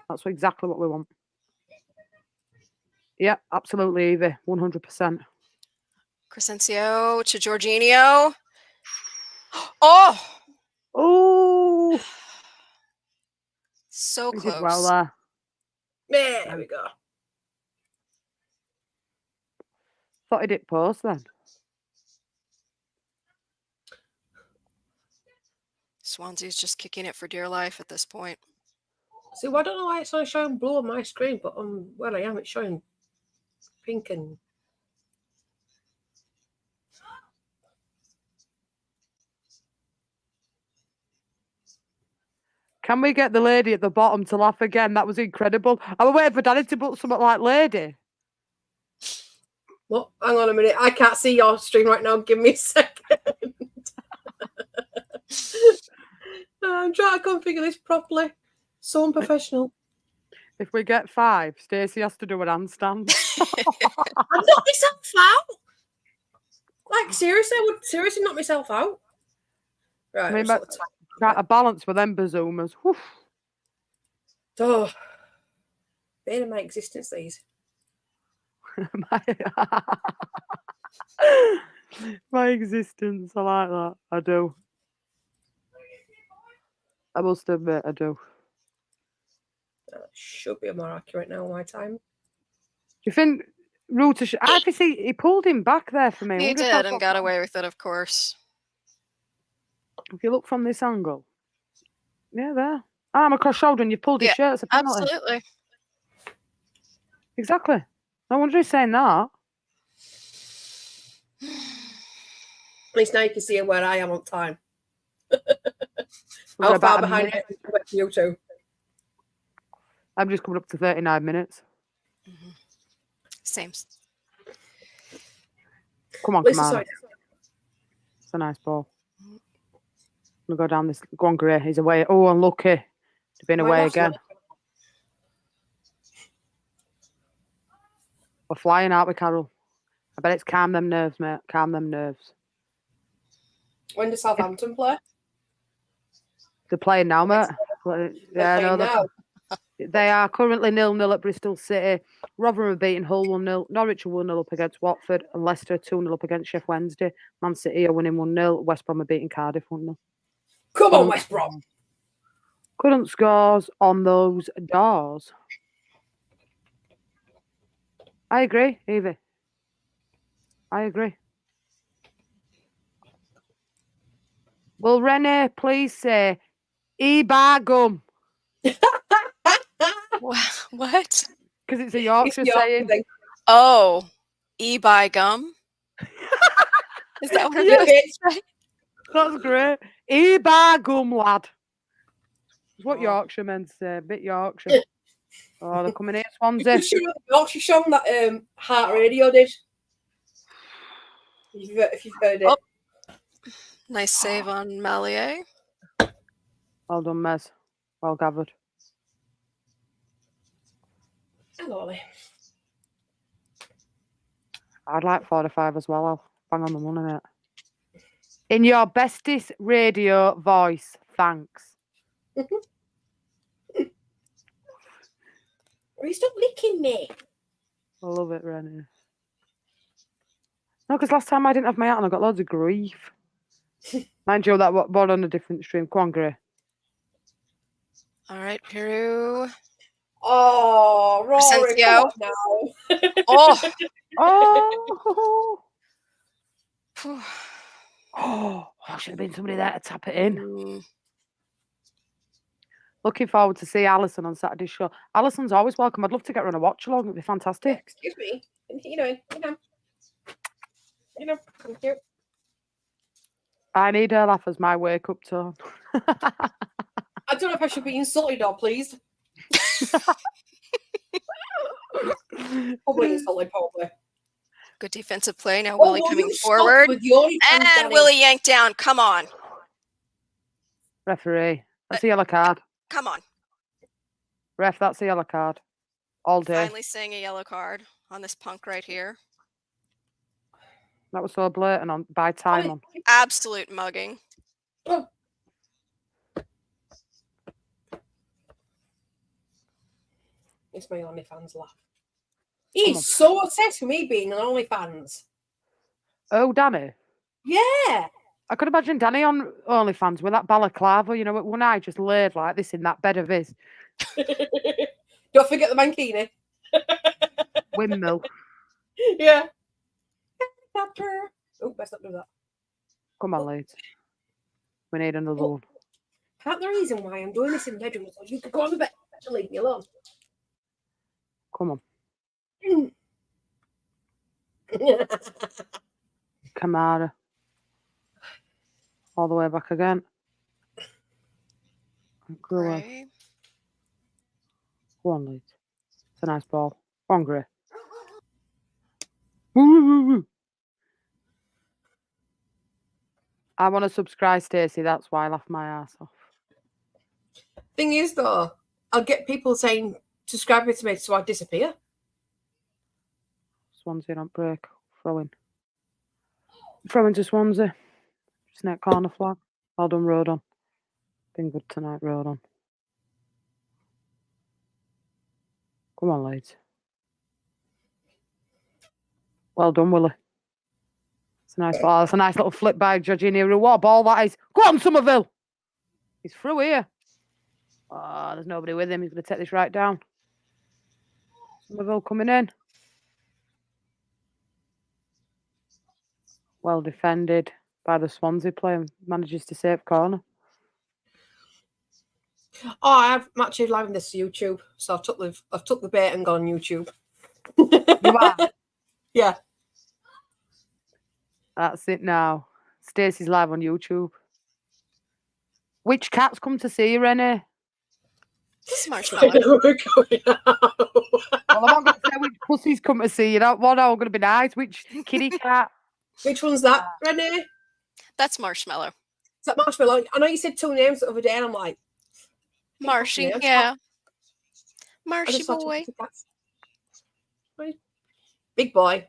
That's exactly what we want. Yeah, absolutely, Evie. 100%. Crescencio to Jorginho. Oh! Oh! So He close. did well there. There we go. Thought he did post then. Swansea's just kicking it for dear life at this point. See, well, I don't know why it's only showing blue on my screen, but where I am, it's showing pink and. Can we get the lady at the bottom to laugh again? That was incredible. I was waiting for Danny to put something like lady. Well, hang on a minute. I can't see your stream right now. Give me a second. I'm trying to configure this properly. So unprofessional. If we get 5, Stacey has to do an handstand. I knocked myself out. Like, seriously, I would seriously knock myself out. Right, I mean, sort of try to balance with them bazoomers. oh, bane of my existence, these. My existence. I like that. I do. I must admit, I do. That should be more accurate now on my time. Do you think Ruta I think he pulled him back there for me. I He wonder if did that's and what- got away with it, of course. If you look from this angle. Yeah, there. Arm across shoulder and you pulled his Yeah, shirt. It's a penalty. Absolutely. Exactly. No wonder he's saying that. At least now you can see where I am on time. We've got How about far a behind minute. you two? I'm just coming up to 39 minutes. Same. Come on, Lisa, come on. sorry. It's a nice ball. I'm going to go down this. Go on, Gray. He's away. Oh, unlucky. He's been away again. We're flying, aren't we, Carol? I bet it's calm them nerves, mate. Calm them nerves. When does Southampton play? They're playing now, mate. They're playing now. They are currently 0-0 at Bristol City. Rotherham are beating Hull 1-0. Norwich are 1-0 up against Watford. And Leicester 2-0 up against Sheffield Wednesday. Man City are winning 1-0. West Brom are beating Cardiff 1-0. Come on, West Brom. Couldn't scores on those doors. I agree, Evie. I agree. Will Rene please say E-bar gum? What? Because it's a Yorkshire It's saying. Oh, e-buy gum? Is that what Yeah, it is? bitch. That's great. E-bar gum, lad. It's what Oh. Yorkshire men say. A bit Yorkshire. Oh, they're coming here, Swansea. You should have the Yorkshire song that Heart Radio did. If you've heard it. Oh. Nice save on Mallier. Well done, Mez. Well gathered. Hello, Ollie. I'd like 45 as well. I'll bang on the money, mate. In your bestest radio voice, thanks. Stop licking me. I love it, Rennie. No, because last time I didn't have my hat and I got loads of grief. Mind you, that one on a different stream. Come on, Gray. All right, Peru. Oh, Rory, come on now. Oh. Oh, Phew. oh, should have been somebody there to tap it in. Mm. Looking forward to see Alison on Saturday's show. Alison's always welcome. I'd love to get her on a watch along. It'd be fantastic. Excuse me. Thank you. I need her laugh as my wake up tone. I don't know if I should be insulted or pleased. Probably insulted, probably. Good defensive play. Now Oh, Willie will coming you stop forward. with your hands, And Danny? Willie yanked down. Come on. Referee, that's a yellow card. Come on. Ref, that's a yellow card. All day. Finally seeing a yellow card on this punk right here. That was so blatant on by time on. Absolute mugging. Oh. It's my OnlyFans laugh. He's so obsessed with me being an OnlyFans. Oh, Danny. Yeah. I could imagine Danny on OnlyFans with that balaclava, you know, with one eye just laid like this in that bed of his. Don't forget the mankini. Windmill. Yeah. Helicopter. Oh, best not do that. Come on, Leeds. We need another one. Part of the reason why I'm doing this in the bedroom is so you could go on the bed and leave me alone. Come on. Kamara. All the way back again. Go away. Gray. Go on, Leeds. It's a nice ball. Go on, Gray. Woo, woo, woo, woo. I want to subscribe, Stacey. That's why I laughed my ass off. Thing is, though, I'll get people saying, subscribe to me so I disappear. Swansea on break. Throwing. Throwing to Swansea. Just net corner flag. Well done, Rodon. Been good tonight, Rodon. Come on, Leeds. Well done, Willie. It's a nice ball. It's a nice little flip by Jorginho. What a ball that is. Go on, Somerville. He's through here. Oh, there's nobody with him. He's going to take this right down. Somerville coming in. Well defended by the Swansea player. Manages to save corner. Oh, I'm actually live this to YouTube, so I've took the bait and gone on YouTube. You are? Yeah. That's it now. Stacey's live on YouTube. Which cats come to see you, Renee? This is I Marshmallow. know we're going out. Well, I'm not going to say which pussies come to see you. That one, I'm going to be nice. Which kitty cat? Which one's that, Renee? That's Marshmallow. Is that Marshmallow? I know you said two names the other day, and I'm like, Marshy, names. yeah. I Marshy just thought boy. two cats. Right. Big boy.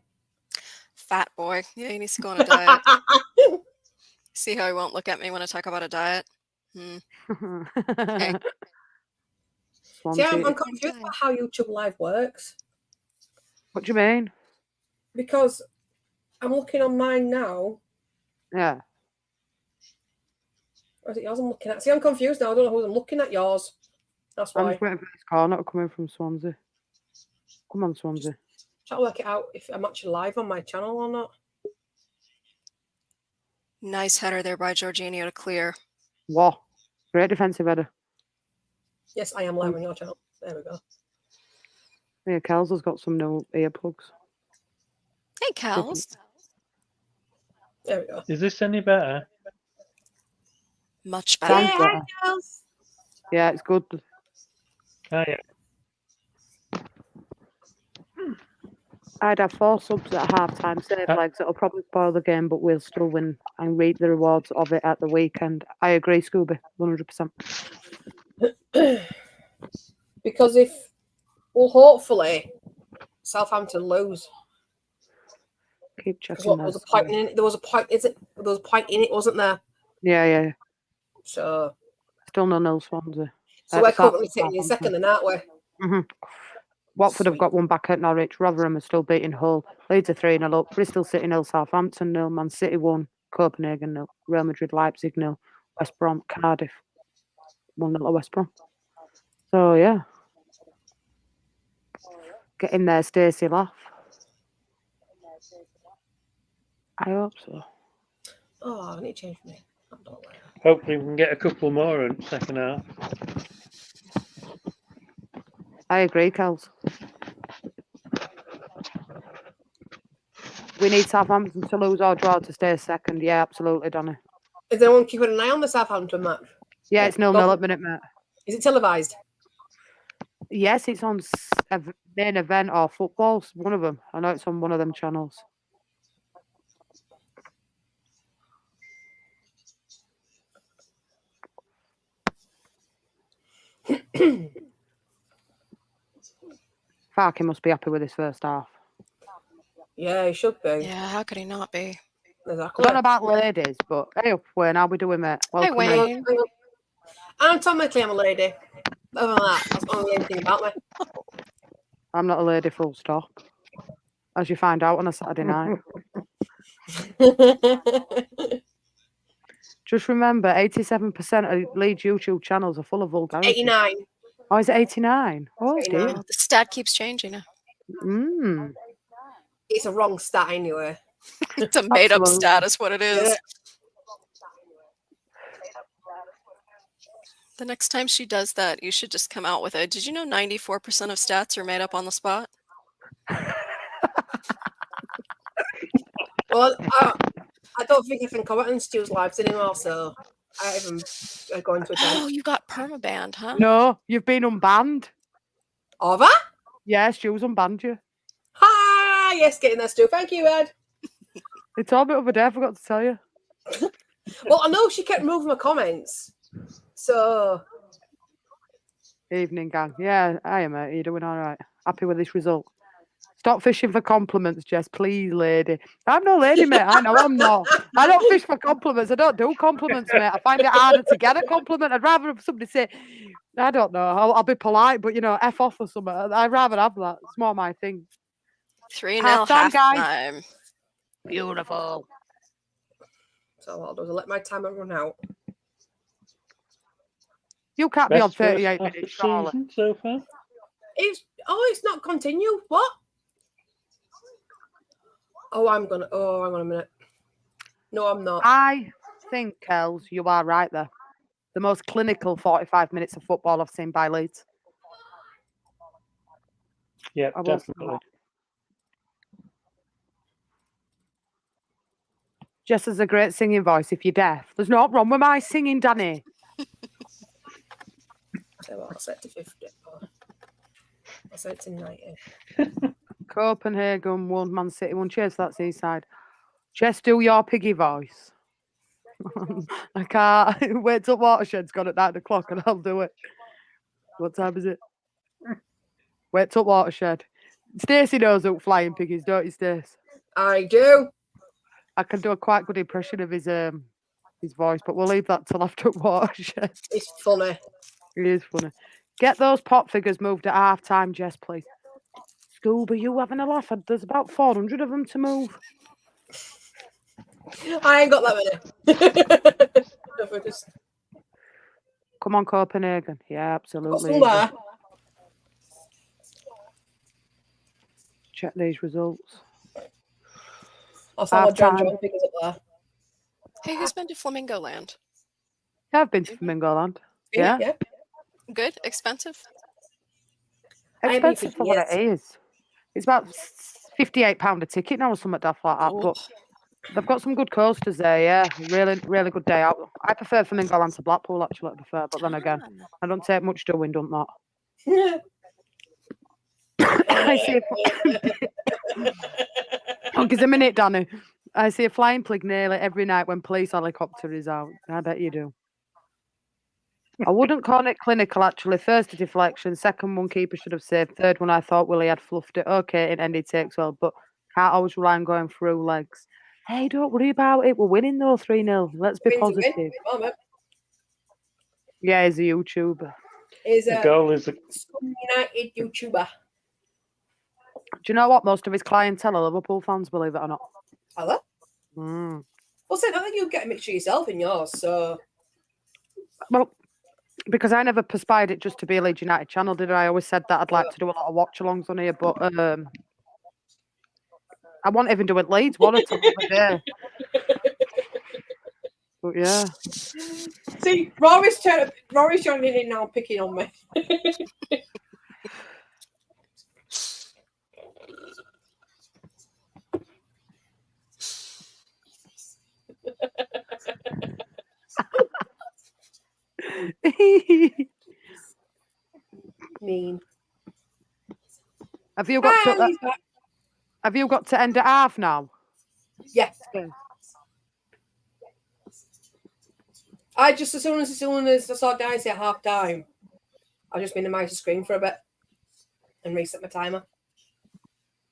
Fat boy. Yeah, he needs to go on a diet. See how he won't look at me when I talk about a diet? Okay. See, I'm confused about how YouTube Live works. What do you mean? Because I'm looking on mine now. Yeah. Or is it yours I'm looking at? See, I'm confused now. I don't know who I'm looking at. Yours. That's I'm why. just waiting for this corner to come in from Swansea. Come on, Swansea. Trying to work it out if I'm actually live on my channel or not. Nice header there by Jorginho to clear. What? Great defensive header. Yes, I am live on your channel. There we go. Yeah, Kel's has got some new earplugs. Hey, Kels. There we go. Is this any better? Much better. Sounds Yeah, better. hi, girls. Yeah, it's good. Oh, yeah. I'd have 4 subs at half-time, save legs. It'll probably spoil the game, but we'll still win and reap the rewards of it at the weekend. I agree, Scooby, 100%. Because if, well, hopefully, Southampton lose. Keep Because checking there was a point in it. There was a point. There was a point in it, wasn't there? Yeah. So Still no nil Swansea. we're currently sitting in second, then, aren't we? Mm-hmm. Watford have got one back at Norwich. Rotherham are still beating Hull. Leeds are 3-0 up. Bristol City 0, Southampton 0, Man City 1, Copenhagen 0, Real Madrid, Leipzig 0, West Brom, Cardiff 1-0 West Brom. So yeah, Get in there, Stacey, laugh. I hope so. Oh, I need to change me. Hopefully we can get a couple more in the second half. I agree, Kels. We need Southampton to lose or draw to stay second. Yeah, absolutely, Donny. Is anyone keeping an eye on the Southampton match? Yeah, it's 0-0 at minute, mate. Is it televised? Yes, it's on main event or football. One of them. I know it's on one of them channels. Farky must be happy with his first half. Yeah, he should be. Yeah, how could he not be? Exactly. I don't know about ladies, but hey, Wayne, how we doing, mate? Welcome Hey, in. Wayne. Anatomically, I'm a lady. Other than that, that's not really anything about me. I'm not a lady, full stop. As you find out on a Saturday night. Just remember, 87% of Leeds YouTube channels are full of vulgarity. 89. Oh, is it 89? Oh, 89. dear. Oh, the stat keeps changing. Mm. It's a wrong stat anyway. It's a made-up Absolutely. stat is what it is. Yeah. The next time she does that, you should just come out with it. Did you know 94% of stats are made up on the spot? Well, I don't think I can comment on Stu's lives anymore, so I even go into a Oh, tent. you got permabanned, huh? No, you've been unbanned. Over? Yes, Stu's unbanned you. Hi! Yes, get in there, Stu. Thank you, Ed. They told me the other day, I forgot to tell you. Well, I know she kept moving my comments. So, Evening, gang. Yeah, I am, mate. Are you doing all right? Happy with this result? Stop fishing for compliments, Jess, please, lady. I'm no lady, mate. I know I'm not. I don't fish for compliments. I don't do compliments, mate. I find it harder to get a compliment. I'd rather have somebody say, I don't know, I'll be polite, but, you know, F off or something. I'd rather have that. It's more my thing. 3-0 Half-time, guys. halftime. Beautiful. so what I'll do is I'll let my timer run out. You can't be on Best first 38 half of minutes, the surely. season so far. It's not continue. What? Oh, hang on a minute. No, I'm not. I think, Kels, you are right there. The most clinical 45 minutes of football I've seen by Leeds. Yeah, I will say definitely. that. Jess has a great singing voice if you're deaf. There's not wrong with my singing, Danny. So what, I'll set to 50. I'll set to 90. Copenhagen won, Man City won. Cheers for that, Seaside. Jess, do your piggy voice. I can't. Wait till Watershed's gone at 9 o'clock and I'll do it. What time is it? Wait till Watershed. Stacey knows who flying piggies, don't you, Stace? I do. I can do a quite good impression of his voice, but we'll leave that till after Watershed. It's funny. It is funny. Get those pop figures moved at half time, Jess, please. Scooby, you having a laugh? There's about 400 of them to move. I ain't got that many. Just Come on, Copenhagen. Yeah, got absolutely. some there. Check these results. I saw my John Half-time. figures up there. Hey, who's been to Flamingo Land? Yeah, I've been to Flamingo Land. Yeah. Good? Expensive? I haven't been Expensive for for what it is. It's about £58 a ticket now or something daft like that. Oh. But they've got some good coasters there, yeah. Really, really good day out. I prefer Flamingo Land to Blackpool, actually, I prefer. But then again, I don't take much doing, don't that? I see Give us a minute, Danny. I see a flying pig nearly every night when police helicopter is out. I bet you do. I wouldn't call it clinical, actually. First, a deflection. Second one, keeper should have saved. Third one, I thought Willie had fluffed it. Okay, it ended takes well, but can't always rely on going through legs. Hey, don't worry about it. We're winning, though, 3-0. Let's be positive. Yeah, he's a YouTuber. Is The a goal is United YouTuber. Do you know what? Most of his clientele are Liverpool fans, believe it or not. Are they? Mm. Well, I think you get a mixture yourself in yours, so. Well, Because I never perspired it just to be a Leeds United channel, did I? I always said that I'd like to do a lot of watch-alongs on here, but I won't even do it Leeds. What a time of day. But yeah. See, Rory's joining in now, picking on me. Mean. Have you got to? He's back. Have you got to end at half now? Yeah. Yeah. I just as soon as I saw Dicey at half time, I just minimised the screen for a bit and reset my timer.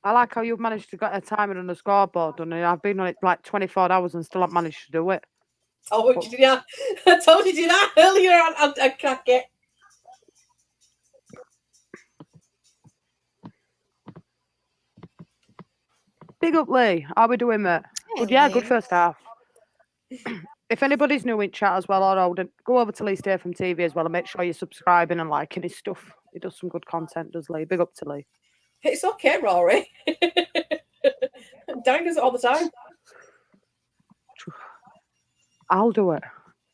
I like how you've managed to get a timer on the scoreboard, and I've been on it like 24 hours and still haven't managed to do it. Oh, did you do that? I told you to do that earlier. I crack it. Big up, Lee. How are we doing, mate? Good, yeah, good Lee. first half. If anybody's new in chat as well or old, go over to Lee Stay from TV as well and make sure you're subscribing and liking his stuff. He does some good content, does Lee? Big up to Lee. It's okay, Rory. Dan does it all the time. I'll do it.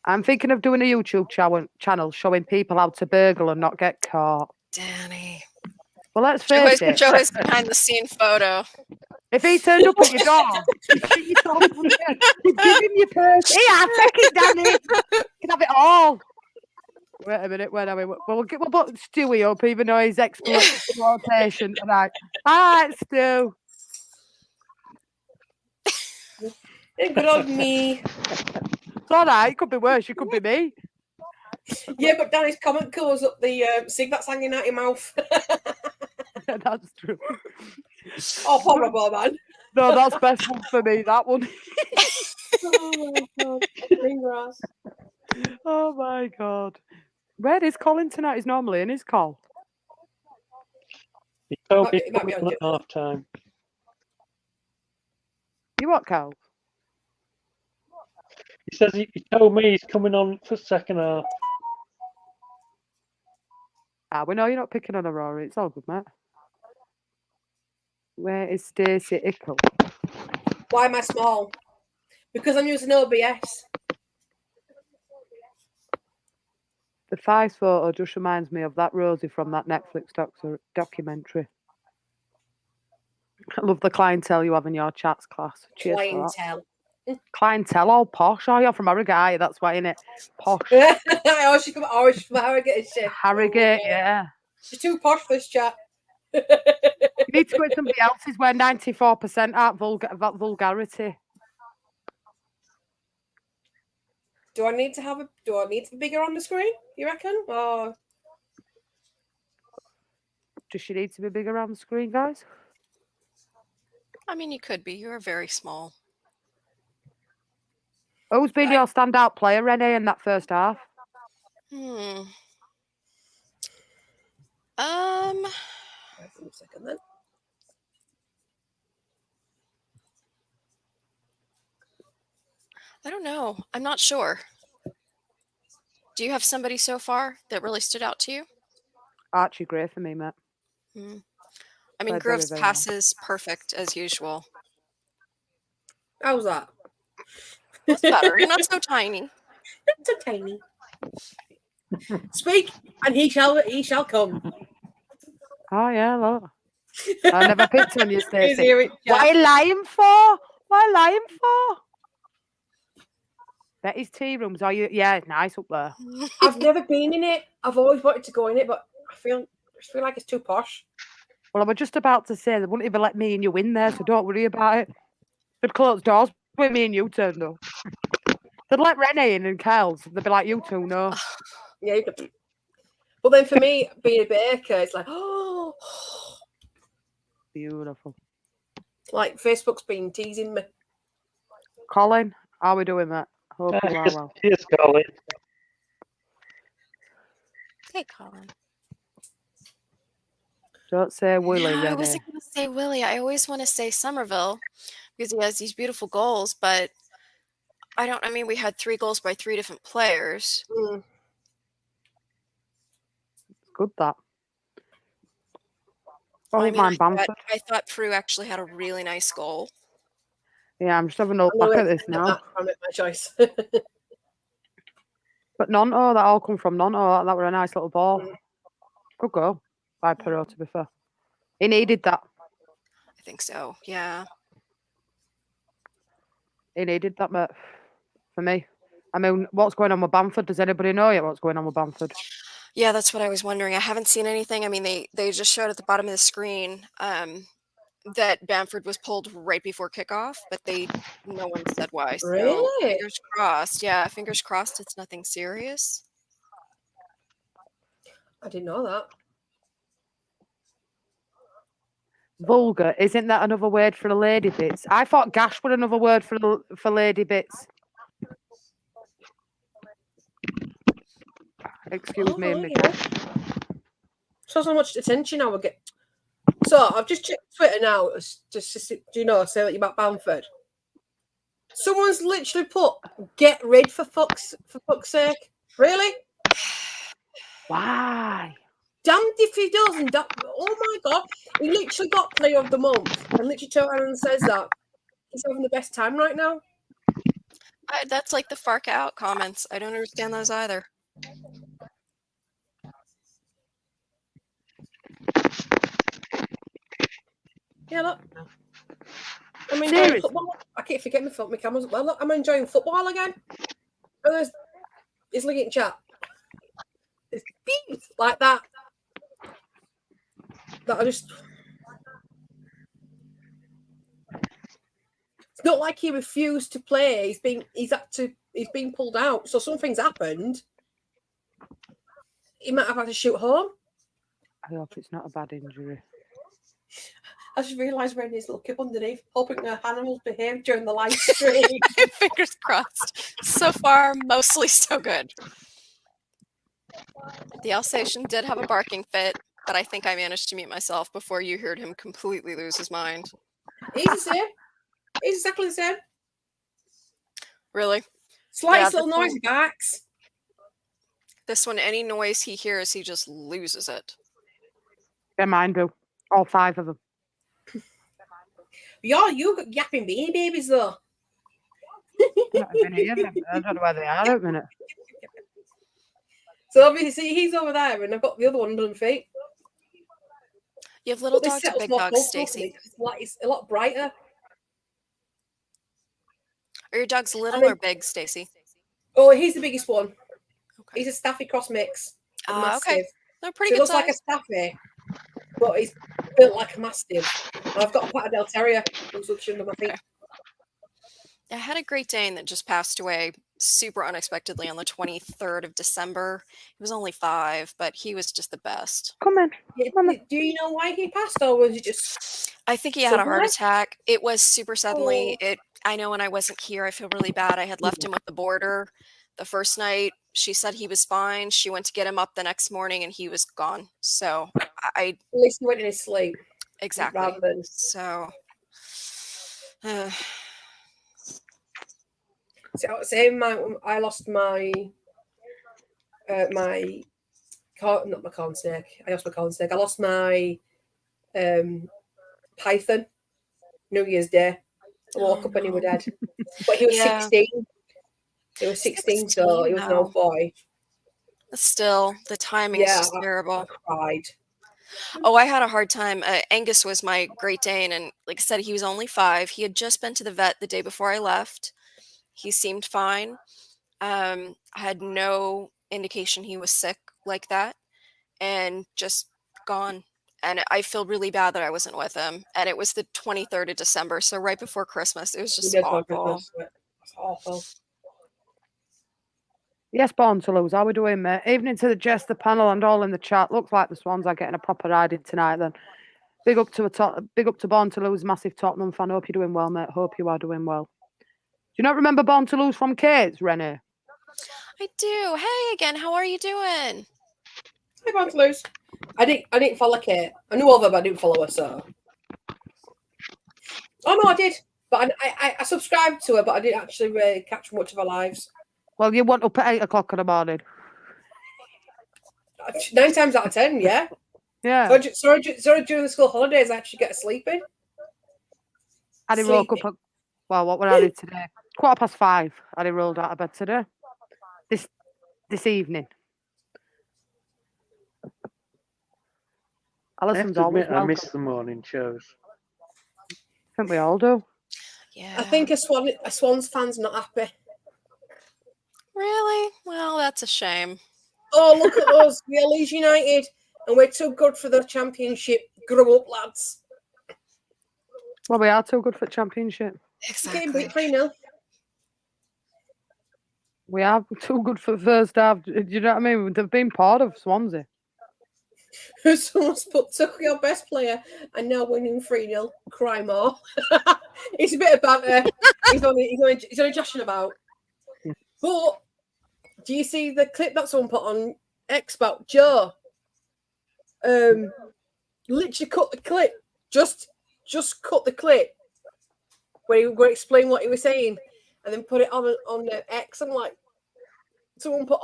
I'm thinking of doing a YouTube channel showing people how to burgle and not get caught. Danny. Well, let's face it. Joe is behind the scene photo. If he turned up at your door, he's giving you purse. Here, take it, Danny. You can have it all. Wait a minute, where are we? We'll put Stewie up, even though he's exploitation tonight. All right, Stu. Good old me. It's all right. It could be worse. You could be me. Yeah, but Danny's comment covers up the cigarettes hanging out your mouth. Yeah, that's true. Oh, horrible, man. No, that's best one for me, that one. Oh, my God. Green grass. Oh, my God. Where is Colin tonight? He's normally in his call. He told me It might be on at half time. You what, Cal? He says he told me he's coming on for second half. We know you're not picking on Aurora. It's all good, mate. Where is Stacey Ickle? Why am I small? Because I'm using OBS. The thighs photo just reminds me of that Rosie from that Netflix documentary. I love the clientele you have in your chats, class. Cheers for that. Clientele. Clientele, all posh. Oh, you're from Harrogate, that's why, innit? Posh. She's from Harrogate. Harrogate, yeah. She's too posh for this chat. You need to go with somebody else's where 94% aren't vulgarity. Do I need to be bigger on the screen, you reckon? Or Does she need to be bigger on the screen, guys? I mean, you could be. You're very small. Who's been your standout player, Renee, in that first half? Hmm. wait a second then. I don't know. I'm not sure. Do you have somebody so far that really stood out to you? Archie Gray for me, mate. I mean, Very, Grove's very pass is perfect as usual. How's that? That's better. You're not so tiny. Not so tiny. Speak, and he shall come. Oh, yeah, look. I never picked on you, Stacey. Hear it, What are you lying for? What are you lying for? Betty's tea rooms. Are you? Yeah, nice up there. I've never been in it. I've always wanted to go in it, but I just feel like it's too posh. Well, I was just about to say they wouldn't even let me and you in there, so don't worry about it. They'd close doors when me and you turned up. They'd let Renee in and Kels. They'd be like, you two, no. Yeah, you could. But then for me, being a baker, it's like, oh, Beautiful. like Facebook's been teasing me. Colin, how are we doing, mate? Hope you are well. Cheers, Colin. Hey, Colin. Don't say Willie, No, I Renee. wasn't going to say Willie. I always want to say Somerville because he has these beautiful goals, but I mean, we had 3 goals by 3 different players. Mm. Good, that. I I wouldn't mean, mind Bamford. I thought Prue actually had a really nice goal. Yeah, I'm just having a look I'm back going at to this extend now. that if I make my choice. But Nonto, that all come from Nonto. That were a nice little ball. Mm. Good goal by Perot, to be fair. He needed that. I think so. Yeah. He needed that, mate, for me. I mean, what's going on with Bamford? Does anybody know yet what's going on with Bamford? Yeah, that's what I was wondering. I haven't seen anything. I mean, they just showed at the bottom of the screen that Bamford was pulled right before kickoff, but no one said why. So Really? fingers crossed. Yeah, fingers crossed it's nothing serious. I didn't know that. Vulgar, isn't that another word for a lady bits? I thought gash was another word for lady bits. Excuse me, Oh, my yeah. gash. Shows how much attention I would get. So I've just checked Twitter now. Just to see, do you know, say that you're about Bamford. Someone's literally put "get rid for fuck's sake." Really? Why? Damned if he doesn't. Oh my god! He literally got Player of the Month, and literally turns around and says that he's having the best time right now. That's like the Fark out comments. I don't understand those either. Yeah, look. I'm enjoying Seriously? football. I keep forgetting my cameras. Well, look, I'm enjoying football again. And he's looking at chat. It's beep like that. That I just. It's not like he refused to play. He's been pulled out. So something's happened. He might have had to shoot home. I hope it's not a bad injury. I just realised wearing his little kip underneath, hoping the animals behave during the live stream. Fingers crossed. So far, mostly so good. The Alsatian did have a barking fit, but I think I managed to mute myself before you heard him completely lose his mind. He's the same. He's exactly the same. Really? Slightest Yeah, little noise he barks. This one, any noise he hears, he just loses it. Yeah, mine do. All 5 of them. You got yapping babies though. I don't know where they are at the minute. So obviously he's over there, and I've got the other one under my feet. You have little But this dogs or settle's big more dogs, comfortable for Stacey? me 'cause it's a lot brighter. Are your dogs little then- or big, Stacey? Oh, he's the biggest one. Okay. He's a Staffy cross mix. Massive. Okay. They're So pretty he good looks size. like a Staffy, but he's built like a Mastiff. And I've got a Patterdale Terrier who's looking under my feet. Okay. I had a Great Dane that just passed away super unexpectedly on the 23rd of December. He was only 5, but he was just the best. Come in. Yeah, Come on. do you know why he passed, or was it just I think he had a heart suddenly? attack. It was super suddenly. Oh. I know when I wasn't here, I feel really bad. I had left him with the boarder the first night. She said he was fine. She went to get him up the next morning and he was gone. So I At least he went in his sleep. exactly. Rather than So same. I lost my not my corn snake. I lost my corn snake. I lost my python New Year's Day. I woke up and he was dead. But he was Yeah. 16. He was 16, so he was an no. old boy. Still, the timing is just terrible. I cried. Oh, I had a hard time. Angus was my Great Dane, and like I said, he was only 5. He had just been to the vet the day before I left. He seemed fine. I had no indication he was sick like that, and just gone. And I feel really bad that I wasn't with him. And it was the 23rd of December, so right before Christmas. It was He just did for awful. Christmas. It's awful. Yes, Born to Lose. How we doing, mate? Evening to the Jester panel and all in the chat. Looks like the Swans are getting a proper ride in tonight. Then, big up to Born to Lose, massive Tottenham fan. Hope you're doing well, mate. Hope you are doing well. Do you not remember Born to Lose from Kate's, Renee? I do. Hey again, how are you doing? Hey, Born to Lose. I didn't follow Kate. I knew of her, but I didn't follow her. So. Oh no, I did. But I subscribed to her, but I didn't actually catch much of her lives. Well, you went up at 8 o'clock in the morning. 9 times out of 10, yeah. Yeah. So during the school holidays, I actually get sleeping. Addy woke up at, well, what were I did today? 5:15. Addy rolled out of bed today. This evening. I have Alison's to always admit, I miss welcome. the morning shows. I think we all do. Yeah. I think a Swans fan's not happy. Really? Well, that's a shame. Oh, look at us. We are Leeds United and we're too good for the championship. Grow up, lads. Well, we are too good for the championship. Getting Exactly. beat 3-0. We are too good for the first half. Do you know what I mean? They've been part of Swansea. Someone's took your best player and now winning 3-0. Cry more. It's a bit of banter. He's only joshing about. But do you see the clip that someone put on X about Joe? Literally cut the clip. Just cut the clip where he would explain what he was saying and then put it on the X. I'm like, someone put,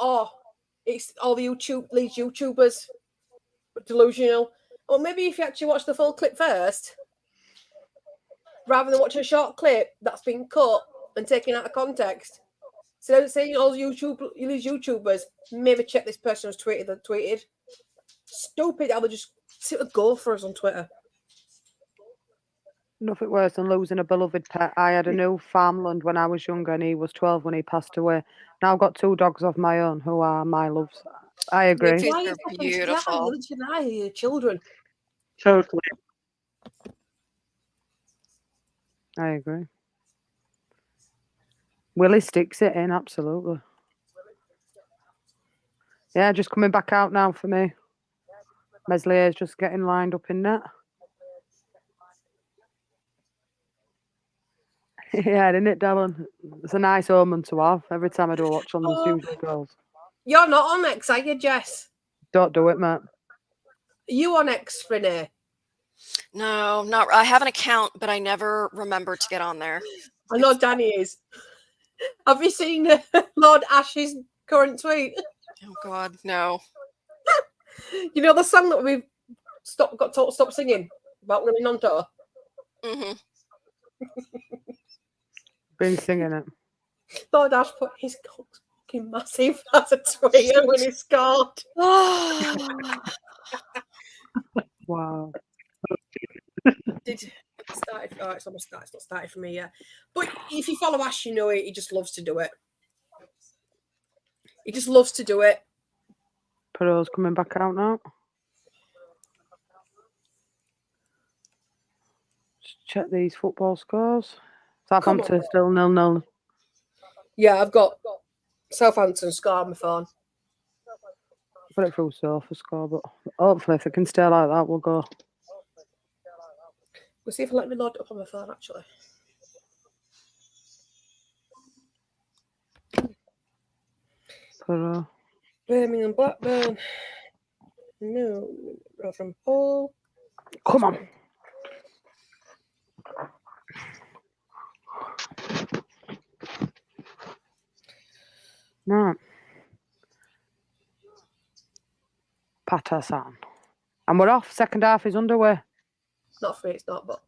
it's all the Leeds YouTubers delusional. Or maybe if you actually watch the full clip first, rather than watching a short clip that's been cut and taken out of context. So don't say all these YouTubers, maybe check this person who's tweeted. Stupid how they just sit a goal for us on Twitter. Nothing worse than losing a beloved pet. I had a new farmland when I was younger and he was 12 when he passed away. Now I've got 2 dogs of my own who are my loves. I agree. Kids Why are is that beautiful. your children? Totally. I agree. Willie sticks it in, absolutely. Yeah, just coming back out now for me. Meslier is just getting lined up in net. Yeah, isn't it, Dylan? It's a nice omen to have. Every time I do a watch on the usually goals. You're not on X, are you, Jess? Don't do it, mate. Are you on X, Renee? No, not. I have an account, but I never remember to get on there. I know Danny is. Have you seen Lord Ash's current tweet? Oh God, no. You know the song that we've got told to stop singing about winning on tour? Hmm. Been singing it. Lord Ash put his cock's fucking massive as a tweet when he scored. Wow. It's almost started. It's not started for me yet. But if you follow Ash, you know it. He just loves to do it. He just loves to do it. Pearl's coming back out now. Just check these football scores. Southampton still 0-0. Yeah, I've got Southampton score on my phone. Put it through sofa score, but hopefully if it can stay like that, we'll go. We'll see if it'll let me load it up on my phone, actually. Birmingham, Blackburn. No, from Paul. Come on. No. Patterson. And we're off. Second half is underway. Not free, it's not, but.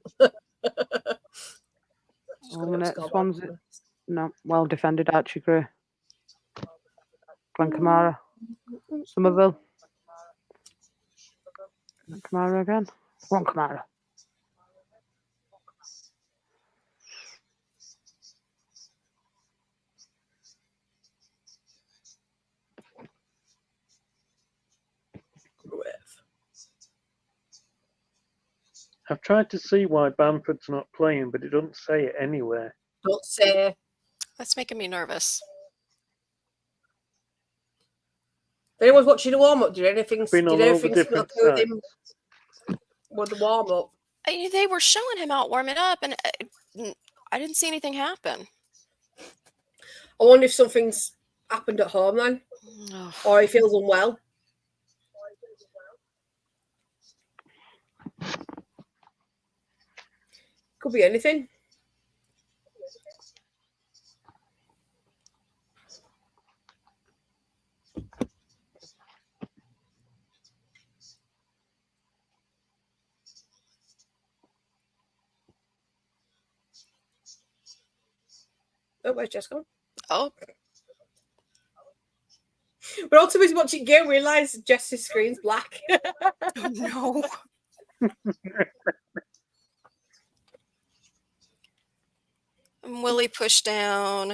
Swansea. No, well defended, Archie Gray. Glenn Kamara. Somerville. Kamara again. One Kamara. I've tried to see why Bamford's not playing, but it doesn't say it anywhere. Don't say. That's making me nervous. If anyone's watching the warm up, did anything Been all over different with sites. him with the warm up? They were showing him out warming up, and I didn't see anything happen. I wonder if something's happened at home then, or he feels unwell. Could be anything. Oh, where's Jess gone? Oh, We're all too busy watching game. We realise Jess's screen's black. no. And Willie pushed down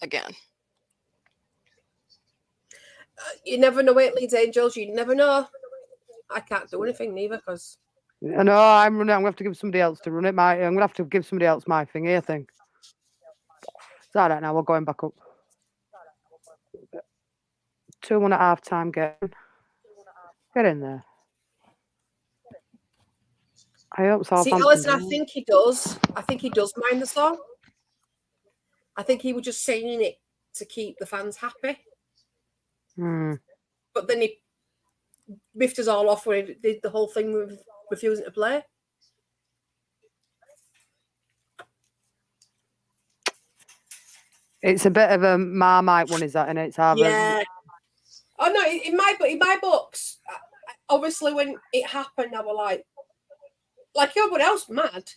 again. You never know it, Leeds Angels. You never know. I can't do anything neither because. No, I'm running. I'm gonna have to give somebody else to run it. I'm gonna have to give somebody else my thing here. Thing. It's all right now. We're going back up. 2-1 at half time. Get in there. I hope See, Southampton. Alison, I think he does. I think he does mind the song. I think he was just saying it to keep the fans happy. But then he biffed us all off when he did the whole thing with refusing to play. It's a bit of a Marmite one, is that? And it's harder. Yeah. Oh no! In my books, obviously when it happened, I was like everybody else, mad.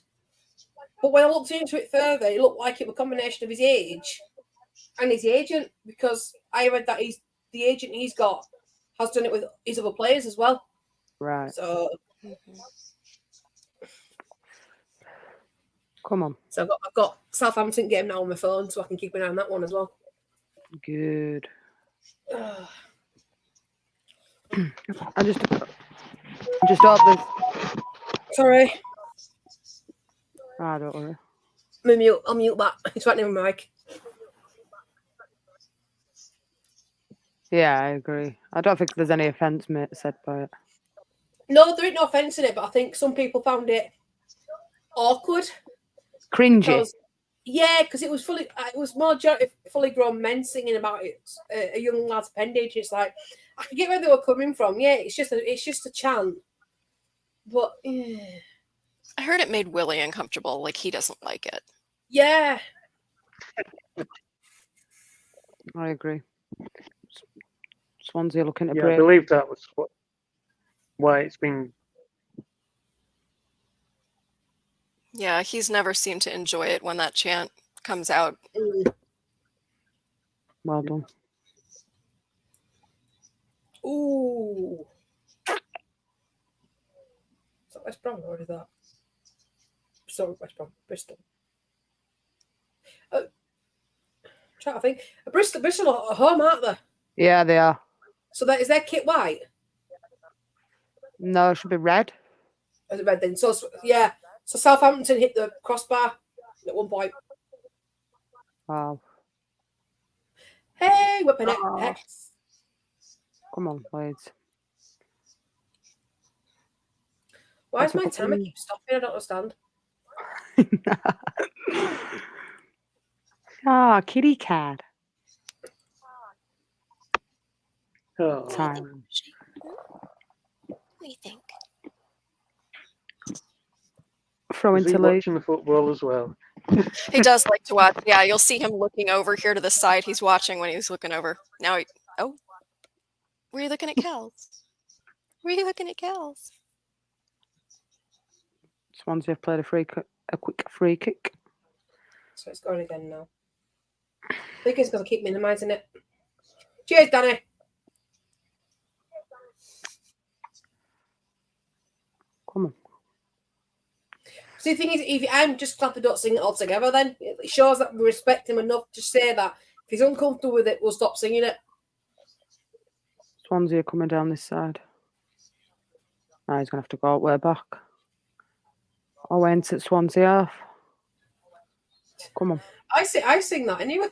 But when I looked into it further, it looked like it was a combination of his age and his agent, because I read that the agent he's got has done it with his other players as well. Right. So, come on. So I've got Southampton game now on my phone, so I can keep an eye on that one as well. Good. I just hope this. Sorry. I don't worry. I'll mute that. It's right near my mic. Yeah, I agree. I don't think there's any offence said by it. No, there ain't no offence in it, but I think some people found it awkward. Cringy. Because it was more fully grown men singing about it, a young lad's appendage. It's like, I can get where they were coming from. Yeah, it's just a chant. But I heard it made Willie uncomfortable. Like he doesn't like it. Yeah. I agree. Swansea looking to Yeah, break. I believe that was why it's been. Yeah, he's never seemed to enjoy it when that chant comes out. Well done. Ooh. Is that West Brom or is that? Sorry, West Brom. Bristol. Trying to think. Bristol are at home, aren't they? Yeah, they are. So is their kit white? No, it should be red. Is it red then? So yeah. So Southampton hit the crossbar at one point. Wow. Hey, whipping it. Oh. Come on, Leeds. Why is my timer keep stopping? I don't understand. Kitty cat. Oh. Time. What do you think? Throw Is he into Leeds. watching the football as well? He does like to watch. Yeah, you'll see him looking over here to the side. He's watching when he's looking over. Now were you looking at Kells? Were you looking at Kells? Swansea have played a quick free kick. So it's going again now. I think it's going to keep minimising it. Cheers, Danny. Come on. See, the thing is, if I'm just glad they don't sing it all together, then it shows that we respect him enough to say that if he's uncomfortable with it, we'll stop singing it. Swansea are coming down this side. Now he's going to have to go way back. Owens at Swansea half. Come on. I sing that anyway.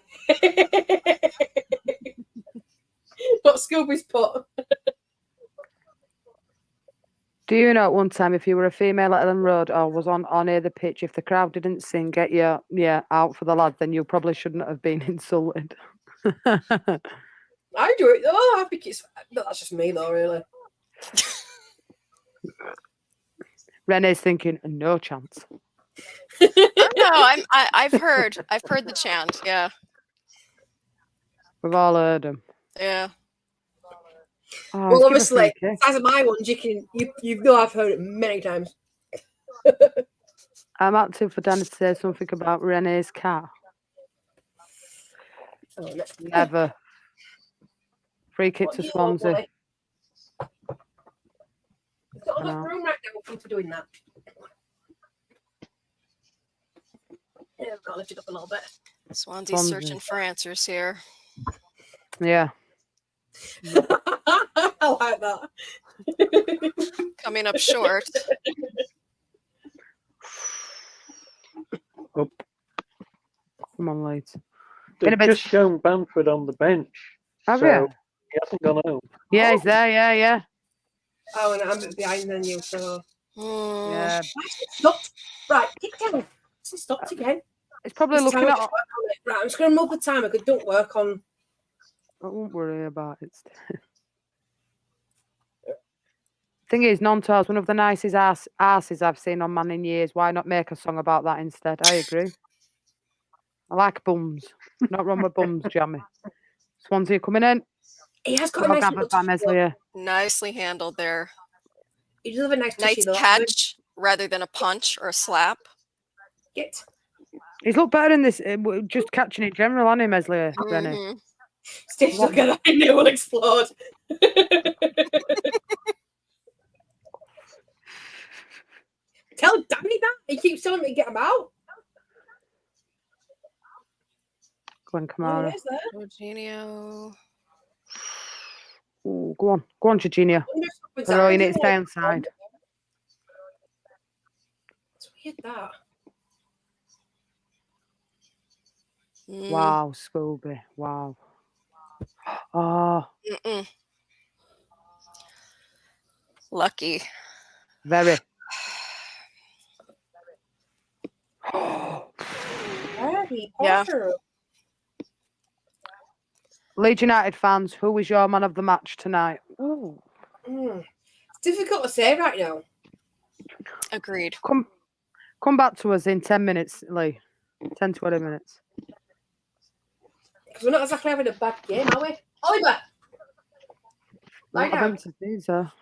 What Scooby's put. Do you know at one time if you were a female at Ellen Road or was on near the pitch, if the crowd didn't sing, get you out for the lad, then you probably shouldn't have been insulted. I do it. Oh, I think that's just me though, really. Renee's thinking, no chance. No, I've heard the chant. Yeah. We've all heard them. Yeah. Oh, Well, obviously, the size of my ones, you know I've heard it many times. I'm active for Danny to say something about Renee's car. Oh, no. Never. Free kick What to do you want, Swansea. Wally? It's not I know. enough room right now for you for doing that. Yeah, I've got to lift it up a little bit. Swansea's searching for answers here. Yeah. I like that. Coming up short. Oh, Come on, Leeds. they've bit- just shown Bamford on the bench. Have so you? he hasn't gone home. Yeah, he's there. Yeah. Oh, and I'm a bit behind than you, so. Yeah. Stopped. Right, get down. It's stopped again. It's probably This looking time I at. just work on it. Right, I'm just going to move the timer because don't work on. I won't worry about it. Thing is, Nonto's one of the nicest arses I've seen on Man in years. Why not make a song about that instead? I agree. I like bums. Not wrong with bums, Jammy. Swansea coming in. He has got a Well nice gathered little by tissue. Meslier. Nicely handled there. He does have a nice Nice tissue, though. catch rather than a punch or a slap. Get. He's looked better in this, just catching it general, hasn't he, Meslier, Rennie? Mhm. Stitch, look at that. I knew it will explode. Tell Danny that. He keeps telling me to get him out. Go on, Oh, Kamara. there's there. Eugenio. Ooh, go on, Jorginho. Pero you need to stay inside. It's weird that. Wow, Scooby. Wow. Oh, Mm-mm. Lucky. very. Harry Yeah. Potter. Leeds United fans, who is your man of the match tonight? Ooh. It's difficult to say right now. Agreed. Come back to us in 10 minutes, Lee. 10, 20 minutes. Because we're not exactly having a bad game, are we? Oliver! Lie I've down. emptied these, There's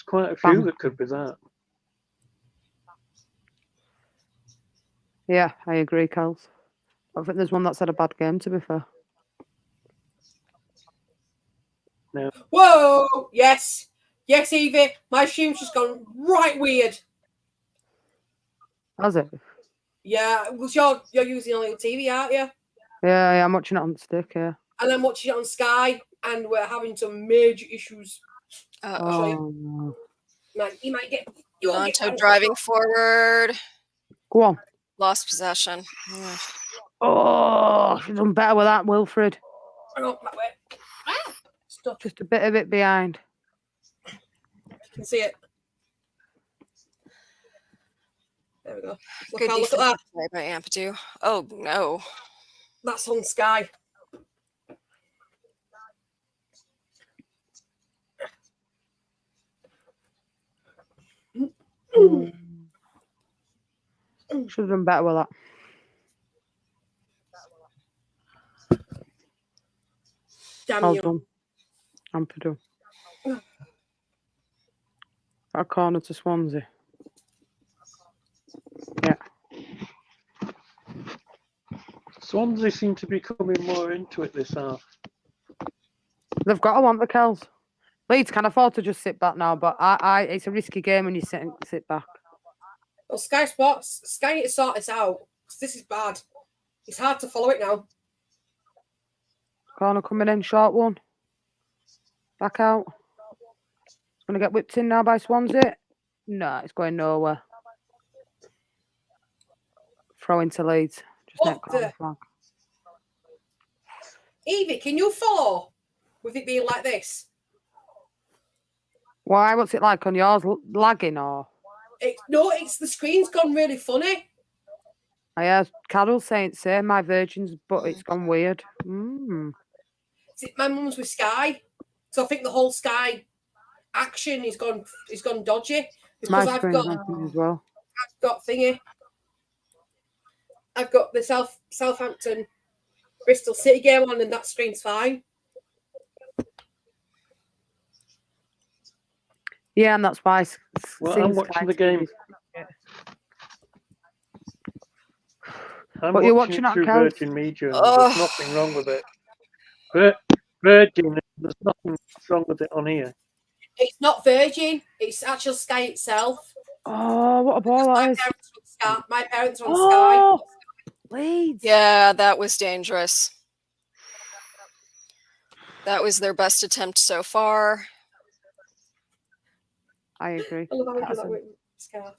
quite a few Bam. that could be that. Yeah, I agree, Kels. I think there's one that's had a bad game, to be fair. No. Whoa! Yes! Yes, Evie. My stream's just gone right weird. Has it? Yeah, because you're using a little TV, aren't you? Yeah, I'm watching it on stick, yeah. And I'm watching it on Sky, and we're having some major issues. Uh-oh. show you. Oh, no. Like, you might get. You won't Monto get driving forward. Go on. Lost possession. Yeah. Oh, she's done better with that, Wilfred. Hang on, that way. Ah! Stuck. Just a bit of it behind. You can see it. There we go. Look, Good look at that. defensive play by Ampadu. Oh, no. That's on Sky. Should have done better with that. Damn Well you. done. Ampadu. A corner to Swansea. Yeah. Swansea seem to be coming more into it this half. They've got to want the Kells. Leeds can afford to just sit back now, but it's a risky game when you sit back. Well, Sky Sports, Sky need to sort this out. 'Cause this is bad. It's hard to follow it now. Corner coming in, short one. Back out. It's going to get whipped in now by Swansea. No, it's going nowhere. Throw into Leeds. Just net What corner the- flag. Evie, can you follow with it being like this? Why? What's it like on yours? Lagging or? It's the screen's gone really funny. I heard Carol saying same, my virgins, but it's gone weird. My mum's with Sky, so I think the whole Sky action is gone dodgy My because I've screen's on as well. got thingy. I've got the Southampton Bristol City game on, and that screen's fine. Yeah, and that's why Well, I'm watching the game. I'm What you're watching watching it on through Cows? Virgin Media, and Ugh. there's nothing wrong with it. Virgin, there's nothing wrong with it on here. It's not Virgin. It's actual Sky itself. Oh, what a ball that is! My parents are on Sky. Oh, Leeds. Yeah, that was dangerous. That was their best attempt so far. I agree. I love how we do that Patterson. with scarf.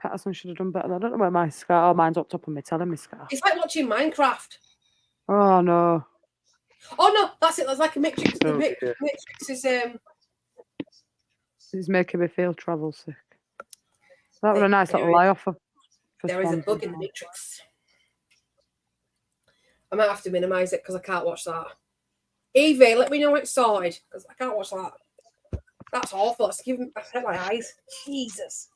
Patterson should have done better. I don't know where my scarf. Oh, mine's up top of me. Telling me scarf. It's like watching Minecraft. Oh no. Oh no, that's it. That's like a Matrix. The Oh, dear. Matrix is It's making me feel travel sick. That was There- a nice there little lie off for there is a Swansea. bug in the Matrix. I might have to minimise it because I can't watch that. Evie, let me know when it's sorted because I can't watch that. That's awful. It's giving. I hurt my eyes. Jesus.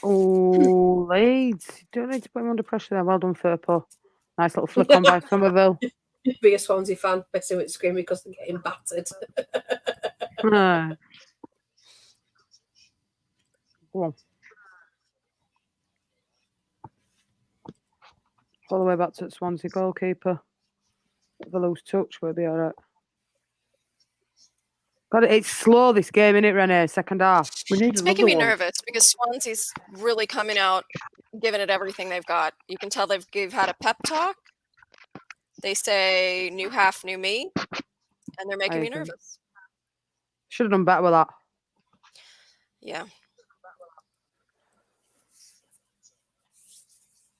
Oh, Leeds. You don't need to put him under pressure there. Well done, Furpo. Nice little flick on by Somerville. Be a Swansea fan, messing with screaming because they're getting battered. Ah. Go on. All the way back to the Swansea goalkeeper. The loose touch will be all right. God, it's slow this game, isn't it, Renee? Second half. We need It's making me another one. nervous because Swansea's really coming out, giving it everything they've got. You can tell they've had a pep talk. They say new half, new me, and they're making me agree. nervous. Should have done better with that. Yeah.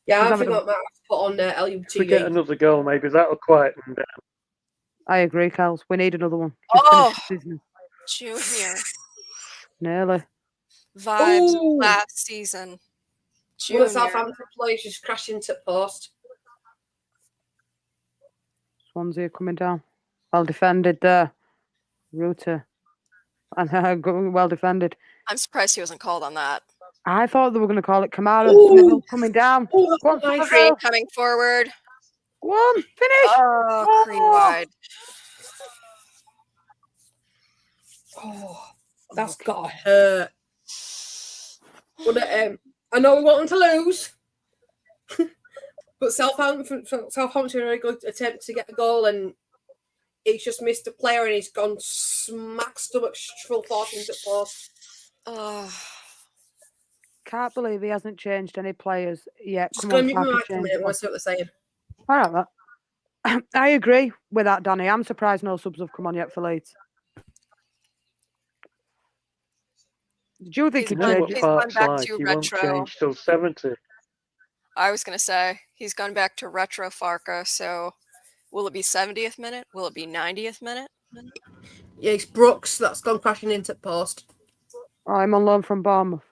Yeah, Who's I think having I might have to put on If we get LUTV. another goal, maybe that'll quieten them down. I agree, Kels. We need another one. Just Oh, finish the season. Junior Nearly. vibes Ooh. last season. One Junior. of Southampton players just crashed into the post. Swansea coming down. Well defended there. Ruta. And well defended. I'm surprised he wasn't called on that. I thought they were going to call it Kamara. Ooh. Somerville coming down. Oh, Go on, that's nice. Cree Somerville. coming forward. Go on, finish. Oh, Cree wide. Oh, that's got to hurt. But, I know we want them to lose. But Southampton are a very good attempt to get a goal, and he's just missed a player, and he's gone smack stomach full force into the post. Oh, Can't believe he hasn't changed any players yet. Just Come going on, to mute my time mic to a change minute. I one. want to see what they're saying. All right, that. I agree with that, Danny. I'm surprised no subs have come on yet for Leeds. Do you think He's he'd You know change what it? He's gone Park's back like? to He won't retro. change till 70. I was going to say, he's gone back to retro Farka, so will it be 70th minute? Will it be 90th minute? Yeah, it's Brooks that's gone crashing into the post. Oh, I'm on loan from Bournemouth.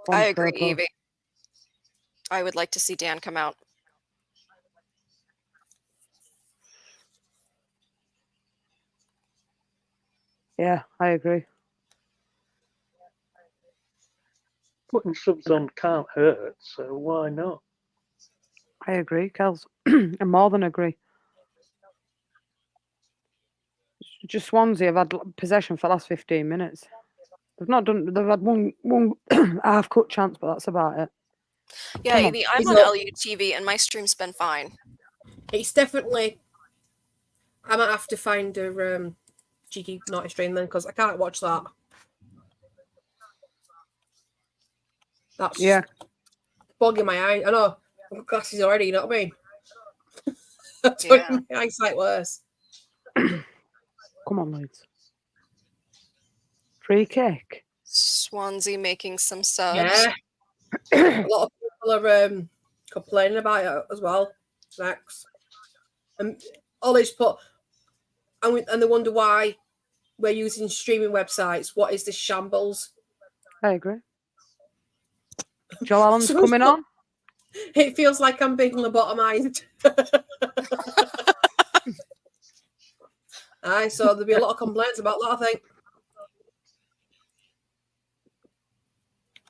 I agree, Evie. I would like to see Dan come out. Yeah, I agree. Putting subs on can't hurt, so why not? I agree, Kels. I more than agree. Just Swansea have had possession for the last 15 minutes. They've not done. They've had one half cut chance, but that's about it. Yeah, Come on. Evie, I'm He's on not- LUTV and my stream's been fine. It's definitely. I might have to find a cheeky naughty stream then because I can't watch that. That's Yeah, bogging my eye. I know. I've got glasses already, you know what I mean? That's Yeah. making my eyesight worse. come on, Leeds. Free kick. Swansea making some subs. Yeah. A lot of people are complaining about it as well. Next. And Ollie's put, and they wonder why we're using streaming websites. What is this shambles? I agree. Joe Allen's coming on. It feels like I'm being lobotomized. Aye, so there'll be a lot of complaints about that, I think.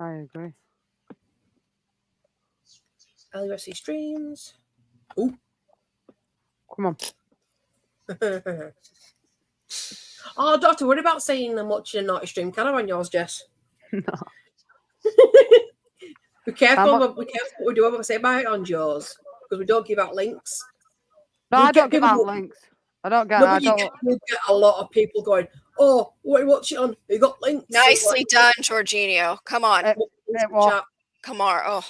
I agree. LUSC streams. Ooh. Come on. Oh, I don't have to worry about saying I'm watching a naughty stream, can I, on yours, Jess? No. Be careful what we do when we say about it on yours, because we don't give out links. No, You'll I don't get give people out links. I don't get. No, I but you'll get a lot of people going, "Oh, what are you watching on? You got links." Nicely done, Jorginho. Come on. What? Come on. Oh,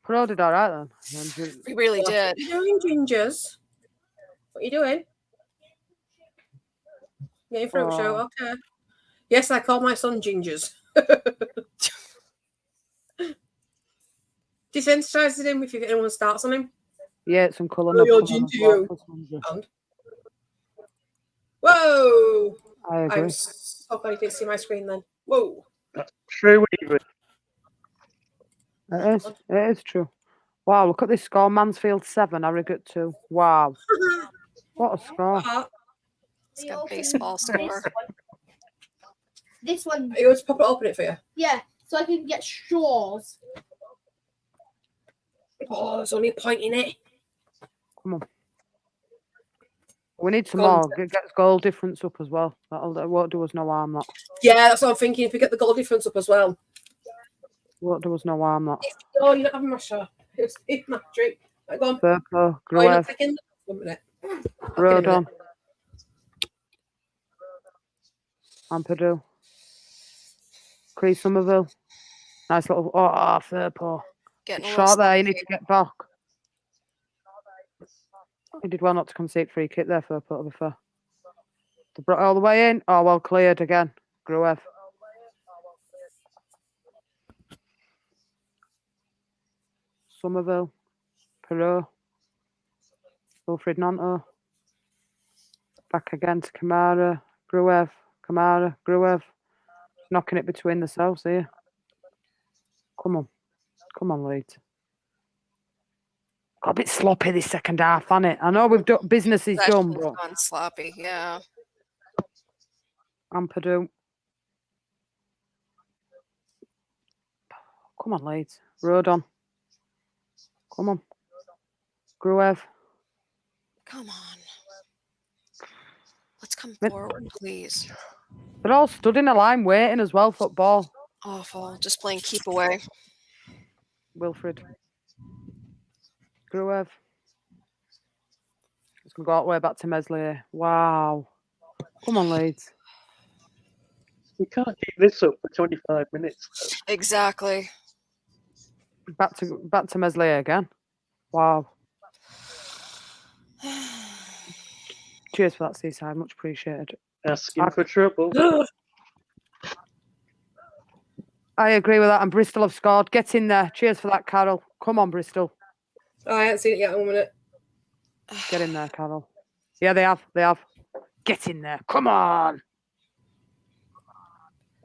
Pro did all right then. he really did. What are you doing, Gingers? What are you doing? Getting fruit show, okay. Yes, I call my son Gingers. Desensitizes him if anyone starts on him. Yeah, some colour. Oh, you're ginger, you. And whoa! I agree. I'm so glad you didn't see my screen then. Whoa! That's true, even. It is true. Wow, look at this score. Mansfield 7, Harrogate 2. Wow. What a score. It's got baseball score. This one. Are you going to pop it open it for you? Yeah, so I can get straws. Oh, there's only a point in it. Come on. We need some more. Get goal difference up as well. That won't do us no harm, that. Yeah, that's what I'm thinking. If we get the goal difference up as well. Won't do us no harm, that. Oh, you're not having my shot. It's my drink. Right, go on. Burpo, Oh, you're not Gruev, taking 1 minute. Rodon, Ampadu, Cree Somerville. Nice little. Oh, Furpo. Getting a Short little there. You need sloppy. to get back. He did well not to concede free kick there, Furpo, to be fair. They brought it all the way in. Oh, well cleared again. Gruev. Somerville. Perot. Wilfred Nanto. Back again to Kamara. Gruev. Kamara. Gruev. Knocking it between themselves here. Come on. Come on, Leeds. Got a bit sloppy this second half, hasn't it? I know we've done business is done, Possession's but gone sloppy. Yeah. Ampadu. Come on, Leeds. Rodon. Come on. Gruev. Come on. Let's come forward, please. They're all stood in a line waiting as well, football. Awful. Just playing keep away. Wilfred. Gruev. It's going to go all the way back to Meslier. Wow. Come on, Leeds. We can't keep this up for 25 minutes. Exactly. Back to Meslier again. Wow. Cheers for that, Seaside. Much appreciated. Asking for trouble. I agree with that. And Bristol have scored. Get in there. Cheers for that, Carol. Come on, Bristol. Oh, I haven't seen it yet. 1 minute. Get in there, Carol. Yeah, they have. They have. Get in there. Come on.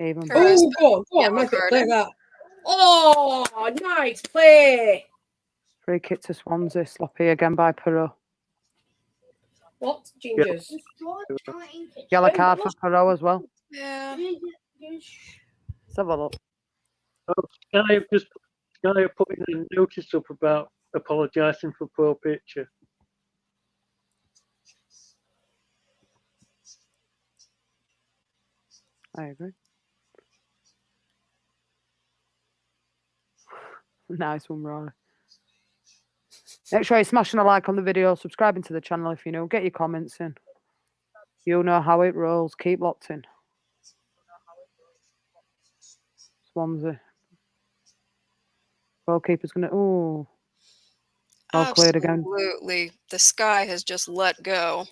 Even. Oh, go on. Nice bit of play that. Oh, nice play. Free kick to Swansea. Sloppy again by Perot. What? Gingers. The straws aren't in it. Yellow card for Perot as well. Yeah. Let's have a look. Oh, Sky have put in a notice up about apologising for poor picture. I agree. Nice one, Rory. Make sure you're smashing a like on the video, subscribing to the channel if you know. Get your comments in. You know how it rolls. Keep locked in. Swansea. Goalkeeper's going to... Oh. All cleared again. Absolutely. The sky has just let go.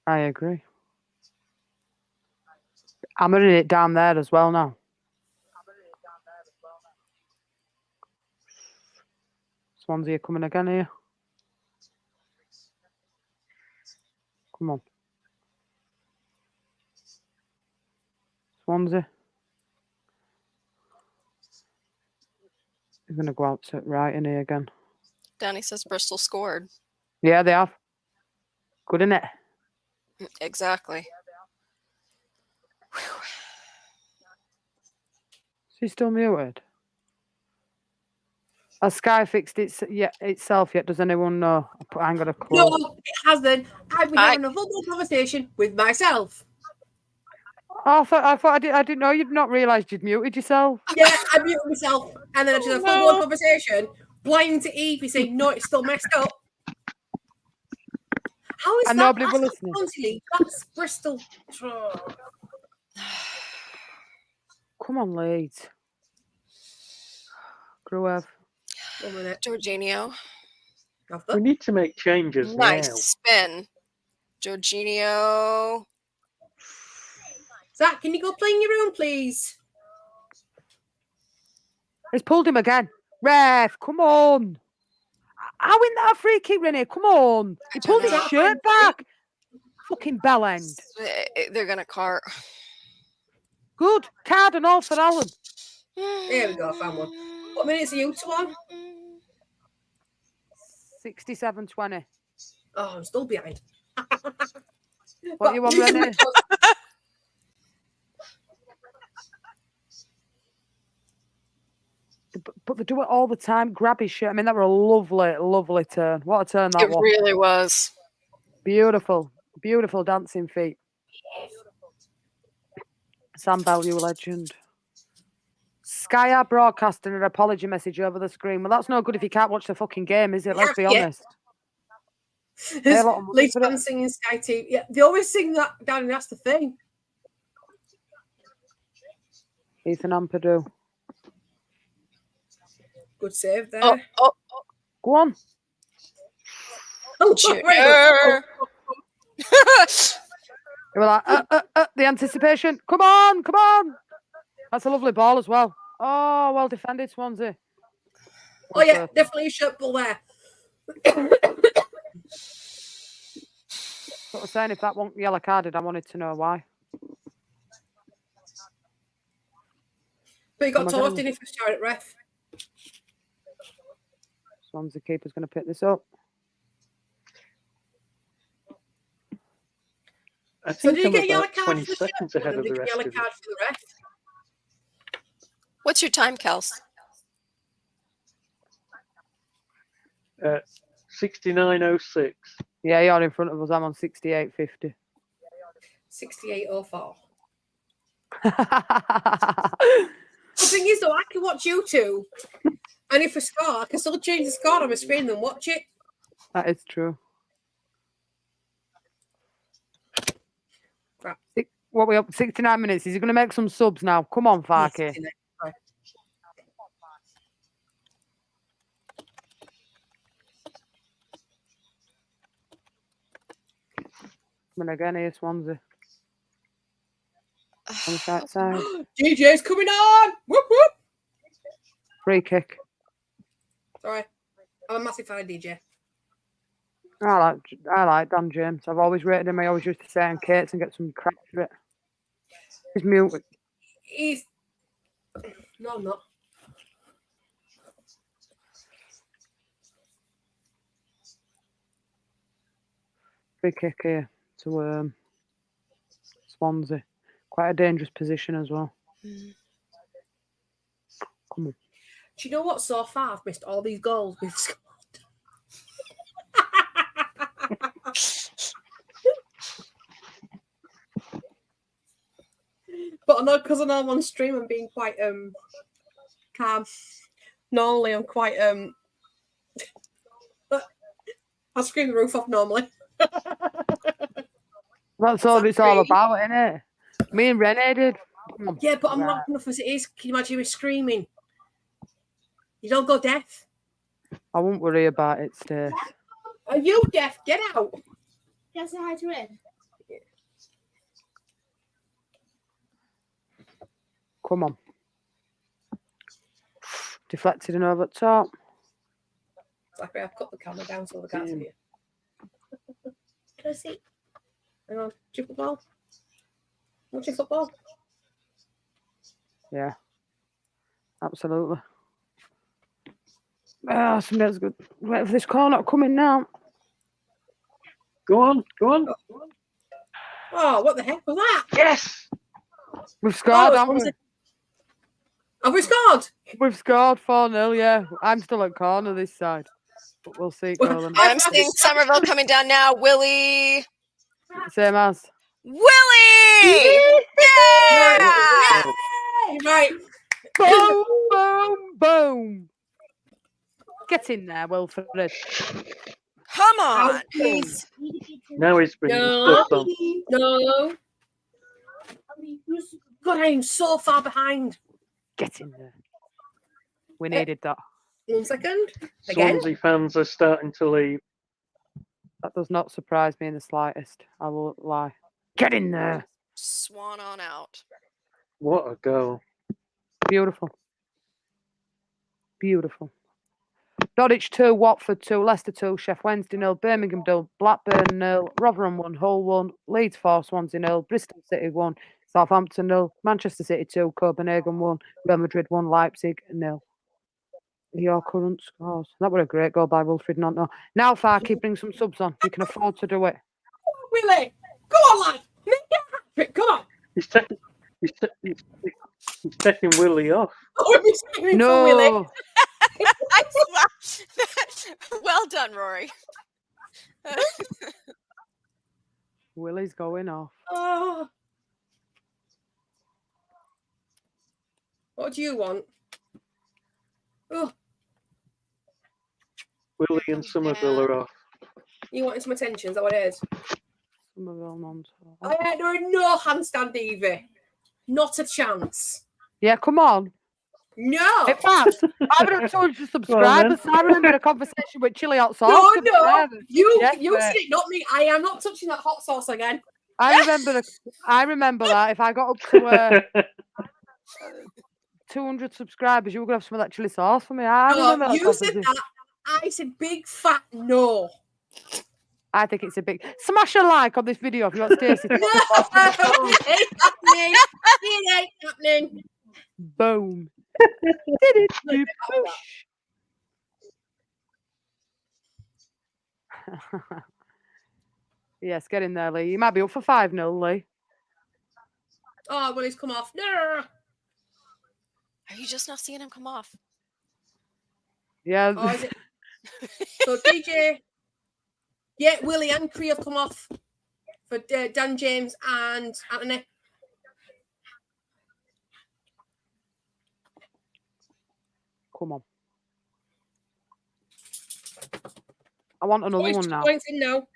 I agree. Hammering it down there as well now. Swansea are coming again here. Come on. Swansea. They're going to go out to right in here again. Danny says Bristol scored. Yeah, they have. Good, isn't it? Exactly. Is he still muted? Has Sky fixed itself yet? Does anyone know? I'm gonna close. No, it hasn't. I've been having a full conversation with myself. Oh, I thought I didn't know you'd not realised you'd muted yourself. Yeah, I muted myself, and then I just had a full conversation, blind to Evie saying, "No, it's still messed up." How is And that? nobody That's will not listen. Swansea, that's Bristol. Come on, Leeds. Gruev. 1 minute. Jorginho. We need to make changes Nice now. spin. Jorginho. Zach, can you go play in your room, please? He's pulled him again. Ref, come on. How in that free kick, Renee? Come on. He pulled his know. shirt back. Fucking bell end. They're going to cart. Good. Card and all for Alan. There we go, I found one. What minutes are you two on? 67-20. Oh, I'm still behind. What you want, Renee? But they do it all the time. Grab his shirt. I mean, that were a lovely, lovely turn. What a turn that It was. really was. Beautiful. Beautiful dancing feet. Sam Bell, you legend. Sky are broadcasting an apology message over the screen. Well, that's no good if you can't watch the fucking game, is it? Let's be honest. Pay a lot of money Leeds for it. fans singing Sky TV. Yeah, they always sing that down, and that's the thing. Ethan Ampadu. Good save there. Oh, Go on. Oh, Junior. You were like, the anticipation. Come on, come on. That's a lovely ball as well. Oh, well defended, Swansea. Oh, yeah, definitely a shirt ball there. Sort of saying if that wasn't yellow carded, I wanted to know why. But you got Oh my told, God. didn't you, for starting at ref? Swansea keeper's going to pick this up. I So think did you I'm get a yellow about card 20 for the seconds shirt ahead ball, of and the did you get a rest yellow of you. card for the ref? What's your time, Kels? 69.06. Yeah, you're in front of us. I'm on 68.50. 68.04. The thing is, though, I can watch you two, and if I score, I can still change the score on my screen and watch it. That is true. Right. What we up? 69 minutes. Is he going to make some subs now? Come on, Farky. Yes, right. Coming again here, Swansea. On the right side. DJ's coming on! Whoop, whoop! Free kick. Sorry. I'm a massive fan of DJ. I like Dan James. I've always rated him. I always used to say on Kate's and get some crap for it. He's mute. He's... No, I'm not. Free kick here to Swansea. Quite a dangerous position as well. Come on. Do you know what? So far, I've missed all these goals we've scored. But I know, because I know I'm on stream, I'm being quite calm. Normally, I'm quite I scream the roof off normally. That's all it's all about, isn't it? Me and Renee did. Yeah, but I'm not enough as it is. Can you imagine me screaming? You don't go deaf. I won't worry about it, Stace. Are you deaf? Get out. Can I say hi to Red? Come on. Deflected and over the top. Like I've cut the camera down so they can't see you. Can I see? Hang on. Do you football? Watching football? Yeah. Absolutely. Ah, something's good. Wait for this call not coming now. Go on, go on. Oh, what the heck was that? Yes! We've scored, Oh, haven't we? Have we scored? We've scored 4-0, yeah. I'm still at corner this side. But we'll see it go then. I'm seeing Somerville coming down now. Willie. Same as. Willie! Yeah! Right. Boom, boom, boom. Get in there, Wilfred. Come on. Out, please. Now he's bringing No. stuff on. No. God, I'm so far behind. Get in there. We needed that. 1 second. Again. Swansea fans are starting to leave. That does not surprise me in the slightest. I will lie. Get in there. Swan on out. What a goal. Beautiful. Beautiful. Dodge 2, Watford 2, Leicester 2, Sheff Wednesday 0, Birmingham 0, Blackburn 0, Rotherham 1, Hull 1, Leeds 4, Swansea 0, Bristol City 1, Southampton 0, Manchester City 2, Copenhagen 1, Real Madrid 1, Leipzig 0. Your current scores. That was a great goal by Wilfred Nonto. Now, Farky, bring some subs on. You can afford to do it. Willie. Go on, lad. Make it a hat-trick. Come on. He's taking Willie off. Oh, we're screaming for Willie. No. Well done, Rory. Willie's going off. Oh. What do you want? Oh, Willie and Somerville are off. you wanting some attention? Is that what it is? Somerville Nonto. There are no handstand, Evie. Not a chance. Yeah, come on. No. In fact, I would have told you to subscribe. then. I remember a conversation with chili hot sauce. No, to be no. fair. You Yes, you mate. said it, not me. I am not touching that hot sauce again. I remember that. If I got up to 200 subscribers, you were going to have some of that chili sauce for me. I remember No, that you said conversation. that. I said big fat no. I think it's a big... Smash a like on this video if you want Stacey to... No, it ain't happening. It ain't happening. Boom. Did it, you push. Yes, get in there, Lee. You might be up for 5-0, Lee. Oh, well, he's come off. No. Are you just not seeing him come off? Yeah. Oh, is it? So DJ, yeah, Willie and Cree have come off for Dan James and Anthony. Come on. I want another Points, one now. points in now.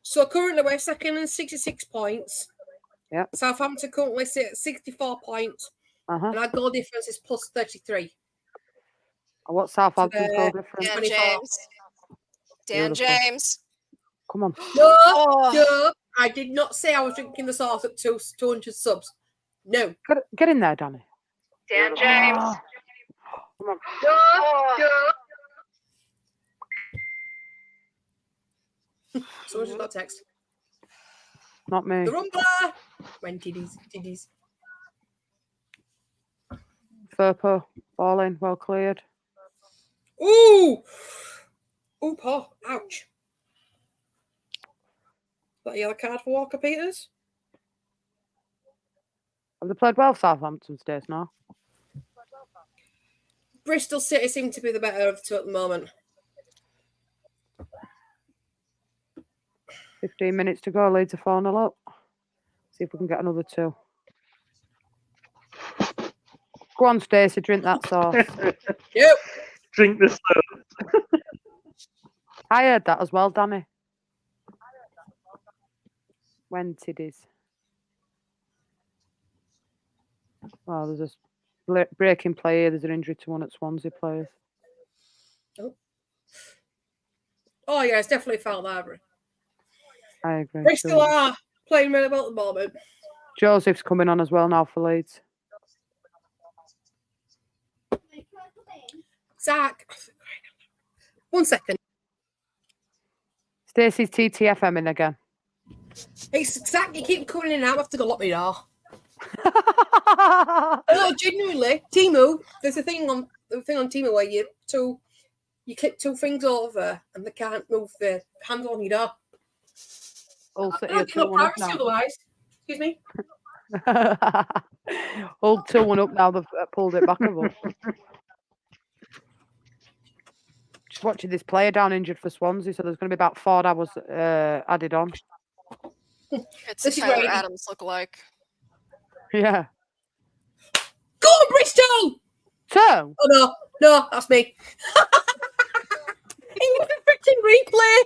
So currently we're second and 66 points. Yep. Southampton currently sit at 64 points, Uh-huh. and our goal difference is plus 33. What's Southampton's goal So, difference? Dan 24. James. Dan Beautiful. James. Come on. No, Oh. no, I did not say I was drinking the sauce at 200 subs. No. Get in there, Danny. Dan James. Oh, come on. Someone just got a text. Not me. The Rumbler. When tiddies. Furpo. Ball in. Well cleared. Ooh! Ooh, Paul. Ouch. That yellow card for Walker Peters? Have they played well, Southampton Stays now? Bristol City seem to be the better of the two at the moment. 15 minutes to go. Leeds are 4-0 up. See if we can get another 2. Go on, Stacey. Drink that sauce. Yep. Drink the sauce. I heard that as well, Danny. When tiddies. Oh, there's a breaking play here. There's an injury to one at Swansea players. Oh, yeah, it's definitely foul there. I agree. Bristol are playing really well at the moment. Joseph's coming on as well now for Leeds. Zach. 1 second. Stacey's TTFM in again. It's Zach, you keep coming in and out. I have to go lock me door. No, genuinely, Timu. There's a thing on Timu where you click 2 things over and they can't move the handle on your door. All I City don't are get no 2-1 up privacy now. otherwise. Excuse me. Hull 2-1 up now. They've pulled it back a bit. Just watching this player down injured for Swansea, so there's going to be about 4 hours added on. It's This is Tyler where- Adams look-alike. Yeah. Go on, Bristol! So, Oh no, that's me. In the freaking replay,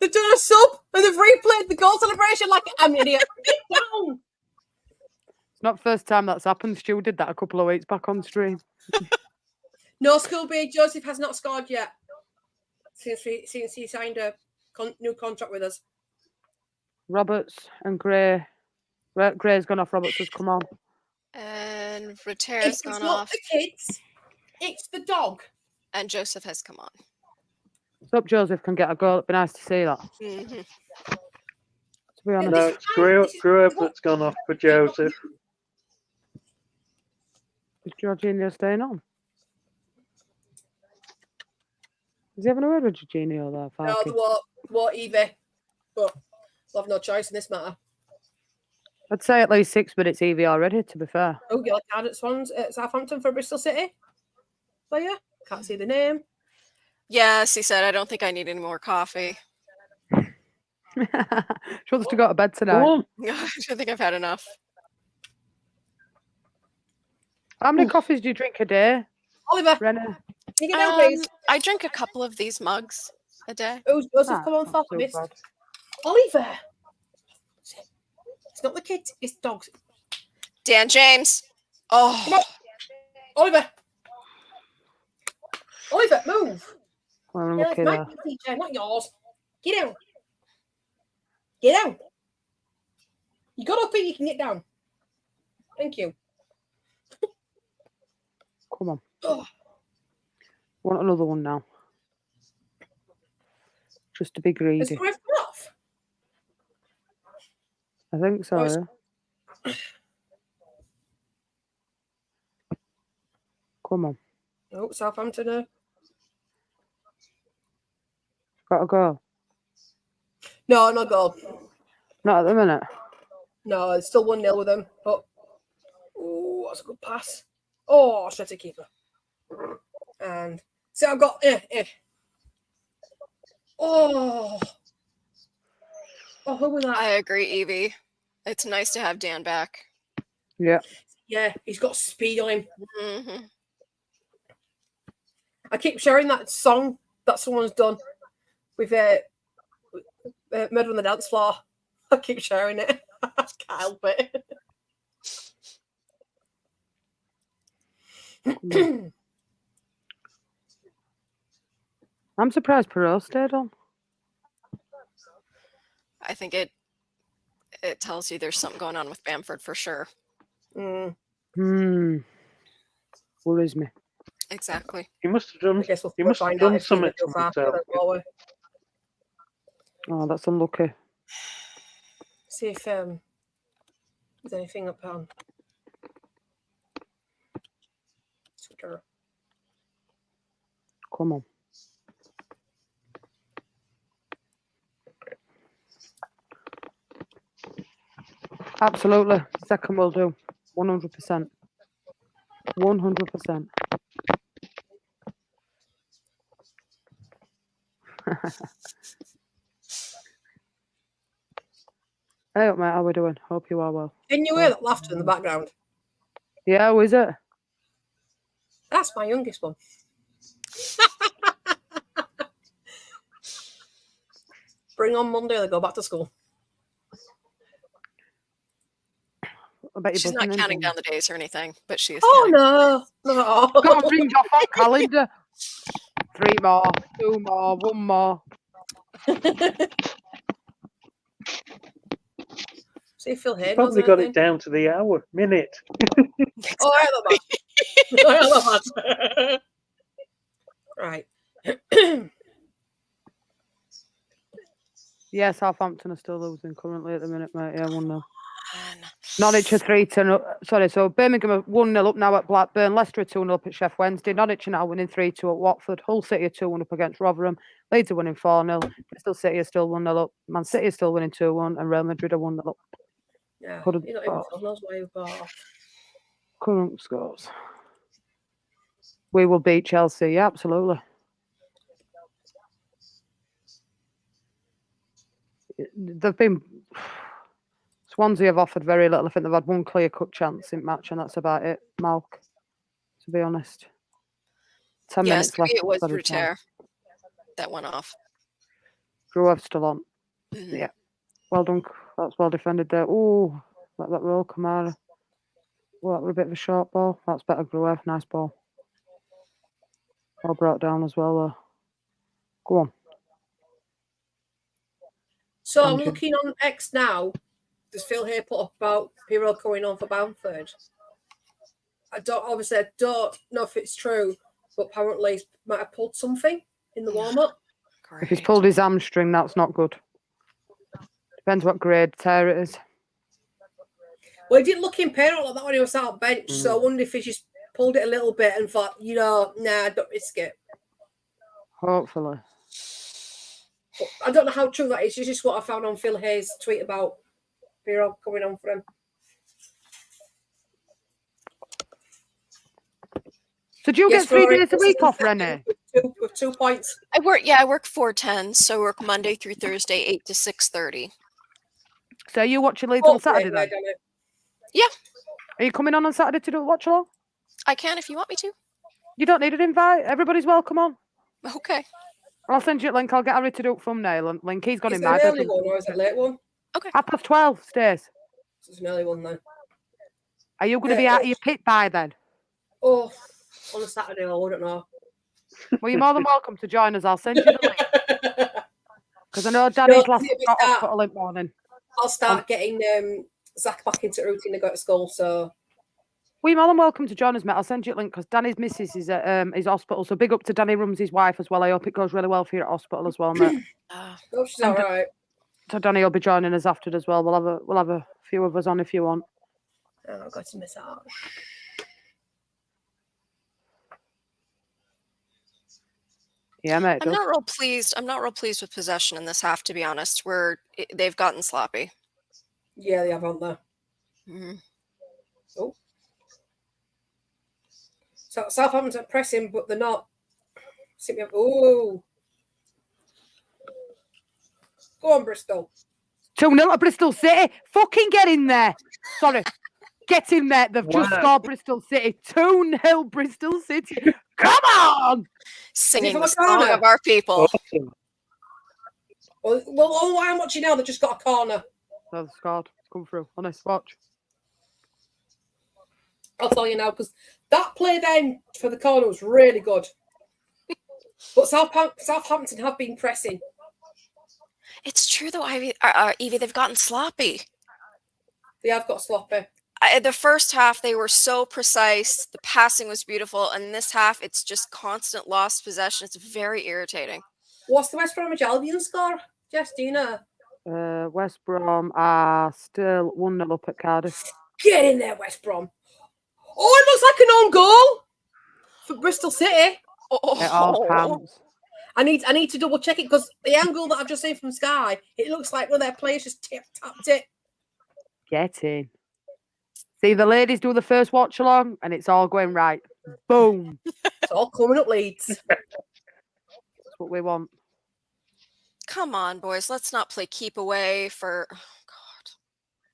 they've done a sub and they've replayed the goal celebration like I'm an idiot. Get down! it's not the first time that's happened. Stu did that a couple of weeks back on stream. No, Schoolboy Joseph has not scored yet since he signed a new contract with us. Roberts and Gray. Gray's gone off. Roberts has come on. And Rotero's It's gone not off. the kids, it's the dog. And Joseph has come on. So hope Joseph can get a goal. It'd be nice to see that. Mhm. To be honest. No, it's Grove that's gone off for Joseph. Is Jorginho staying on? Is he having a word with Jorginho there, No, Farky? they won't either. But they'll have no choice in this matter. I'd say at least 6 minutes EV already, to be fair. Oh, you like card at Southampton for Bristol City? Player? Can't see the name. Yes, he said, I don't think I need any more coffee. She wants to go to bed Go tonight. on. I think I've had enough. How many coffees do you drink a day, Oliver, Renner? can you get down, please? I drink a couple of these mugs a day. Who's Joseph? Ah, Come on, not fast, too miss. bad. Oliver. It's not the kids, it's dogs. Dan James. Oh, Oliver. Oliver, move. Well, I'm Yeah, lucky it's there. my teacher, not yours. Get down. Get down. You got up here, you can get down. Thank you. Come on. Oh, Want another one now. Just to be has greedy. Griff come off? I think so. Oh, it's- Yeah. Come on. Oh, Southampton. Got to go. No, no goal. Not at the minute. No, it's still 1-0 with them. But oh, that's a good pass. Oh, shut it, keeper. And so I've got Oh. Oh, who was that? I agree, Evie. It's nice to have Dan back. Yeah. Yeah, he's got speed on him. Hmm. I keep sharing that song that someone's done with Murder on the Dance Floor. I keep sharing it. I can't help it. I'm surprised Perot stayed on. I think it tells you there's something going on with Bamford for sure. Worries me. Exactly. He must have done. I guess we'll He must have find out done if he's something still to far, himself. won't we? Oh, that's unlucky. See if there's anything up on Twitter. Come on. Absolutely. Second will do. 100%. 100%. Hey up, mate. How we doing? Hope you are well. Can you hear that laughter in the background? Yeah, who is it? That's my youngest one. Bring on Monday, they go back to school. I bet you're She's not buzzing counting in. down the days or anything, but she is Oh counting. no, no. Got to ring off on calendar. 3 more, 2 more, 1 more. See if Phil Hay knows Probably got anything. it down to the hour, minute. Oh, I love that. I love that. Right. Yeah, Southampton are still losing currently at the minute, mate. Yeah, 1-0. Man. Norwich are 3-2. Sorry, so Birmingham are 1-0 up now at Blackburn. Leicester are 2-0 up at Sheffield Wednesday. Norwich are now winning 3-2 at Watford. Hull City are 2-1 up against Rotherham. Leeds are winning 4-0. Bristol City are still 1-0 up. Man City are still winning 2-1. And Real Madrid are 1-0 up. Yeah, Couldn't you're not even scores. telling us where you've got. Current scores. We will beat Chelsea. Yeah, absolutely. They've been. Swansea have offered very little. I think they've had one clear-cut chance in match, and that's about it, Malk, to be honest. 10 Yes, minutes left. it was for the time. Ruter that went off. Gruev's still on. Mhm. Yeah. Well done. That's well defended there. Oh, let that roll, Kamara. Well, that was a bit of a short ball. That's better, Gruev. Nice ball. Well brought down as well, though. Go on. So I'm Tangent. looking on X now. Does Phil here put up about Pirro going on for Bamford? I don't know if it's true, but apparently he might have pulled something in the warm-up. If he's Great. pulled his hamstring, that's not good. Depends what grade tear it is. Well, he didn't look in pain like that when he was out bench, so I wonder if he just pulled it a little bit and thought, nah, don't risk it. Hopefully. But I don't know how true that is. It's just what I found on Phil Hayes' tweet about Pirro coming on for him. So do you get 3 Rory, days a week off, Renee? With 2 points. I work 4/10, so I work Monday through Thursday, 8 to 6:30. So are you watching Leeds on Saturday Hopefully, then? Yeah, Are you coming on Saturday to do a watch along? I can if you want me to. You don't need an invite. Everybody's welcome on. Okay. I'll send you a link. I'll get Harry to do a thumbnail and link. He's got Is in it my an early bedroom. one or is it a late one? 12:30 stays. It's an early one then. Are you going to be out of your pit by then? Oh, on a Saturday, I wouldn't know. Well, you're more than welcome to join us. I'll send you the link. Because I know Danny's last got hospital in the morning. I'll start getting Zach back into routine to go to school, so... Well, you're more than welcome to join us, mate. I'll send you a link because Danny's missus is at his hospital. So big up to Danny Rumsey's wife as well. I hope it goes really well for you at hospital as well, mate. Oh, she's all right. So Danny will be joining us after as well. We'll have a few of us on if you want. Oh, I've got to massage. Yeah, mate. I'm not real pleased with possession in this half, to be honest. They've gotten sloppy. Yeah, they have, haven't they? Mm-hmm. Oh. So Southampton are pressing, but they're not. Oh. Go on, Bristol. 2-0 to Bristol City. Fucking get in there. Sorry. Get in there. They've just scored Bristol City. 2-0 Bristol City. Come on. Singing the song of our people. Awesome. Well, I'm watching now. They've just got a corner. So they've scored. It's come through. Honest, watch. I'll tell you now, because that play then for the corner was really good. But Southampton have been pressing. It's true, though, Evie, they've gotten sloppy. They have got sloppy. The first half, they were so precise. The passing was beautiful. And this half, it's just constant lost possession. It's very irritating. What's the West Bromwich Albion score? Jess, do you know? West Brom are still 1-0 up at Cardiff. Get in there, West Brom. Oh, it looks like an own goal for Bristol City. It all counts. I need to double check it because the angle that I've just seen from Sky, it looks like one of their players just tapped it. Get in. See, the ladies do the first watch along and it's all going right. Boom. It's all coming up, Leeds. That's what we want. Come on, boys. Let's not play keep away for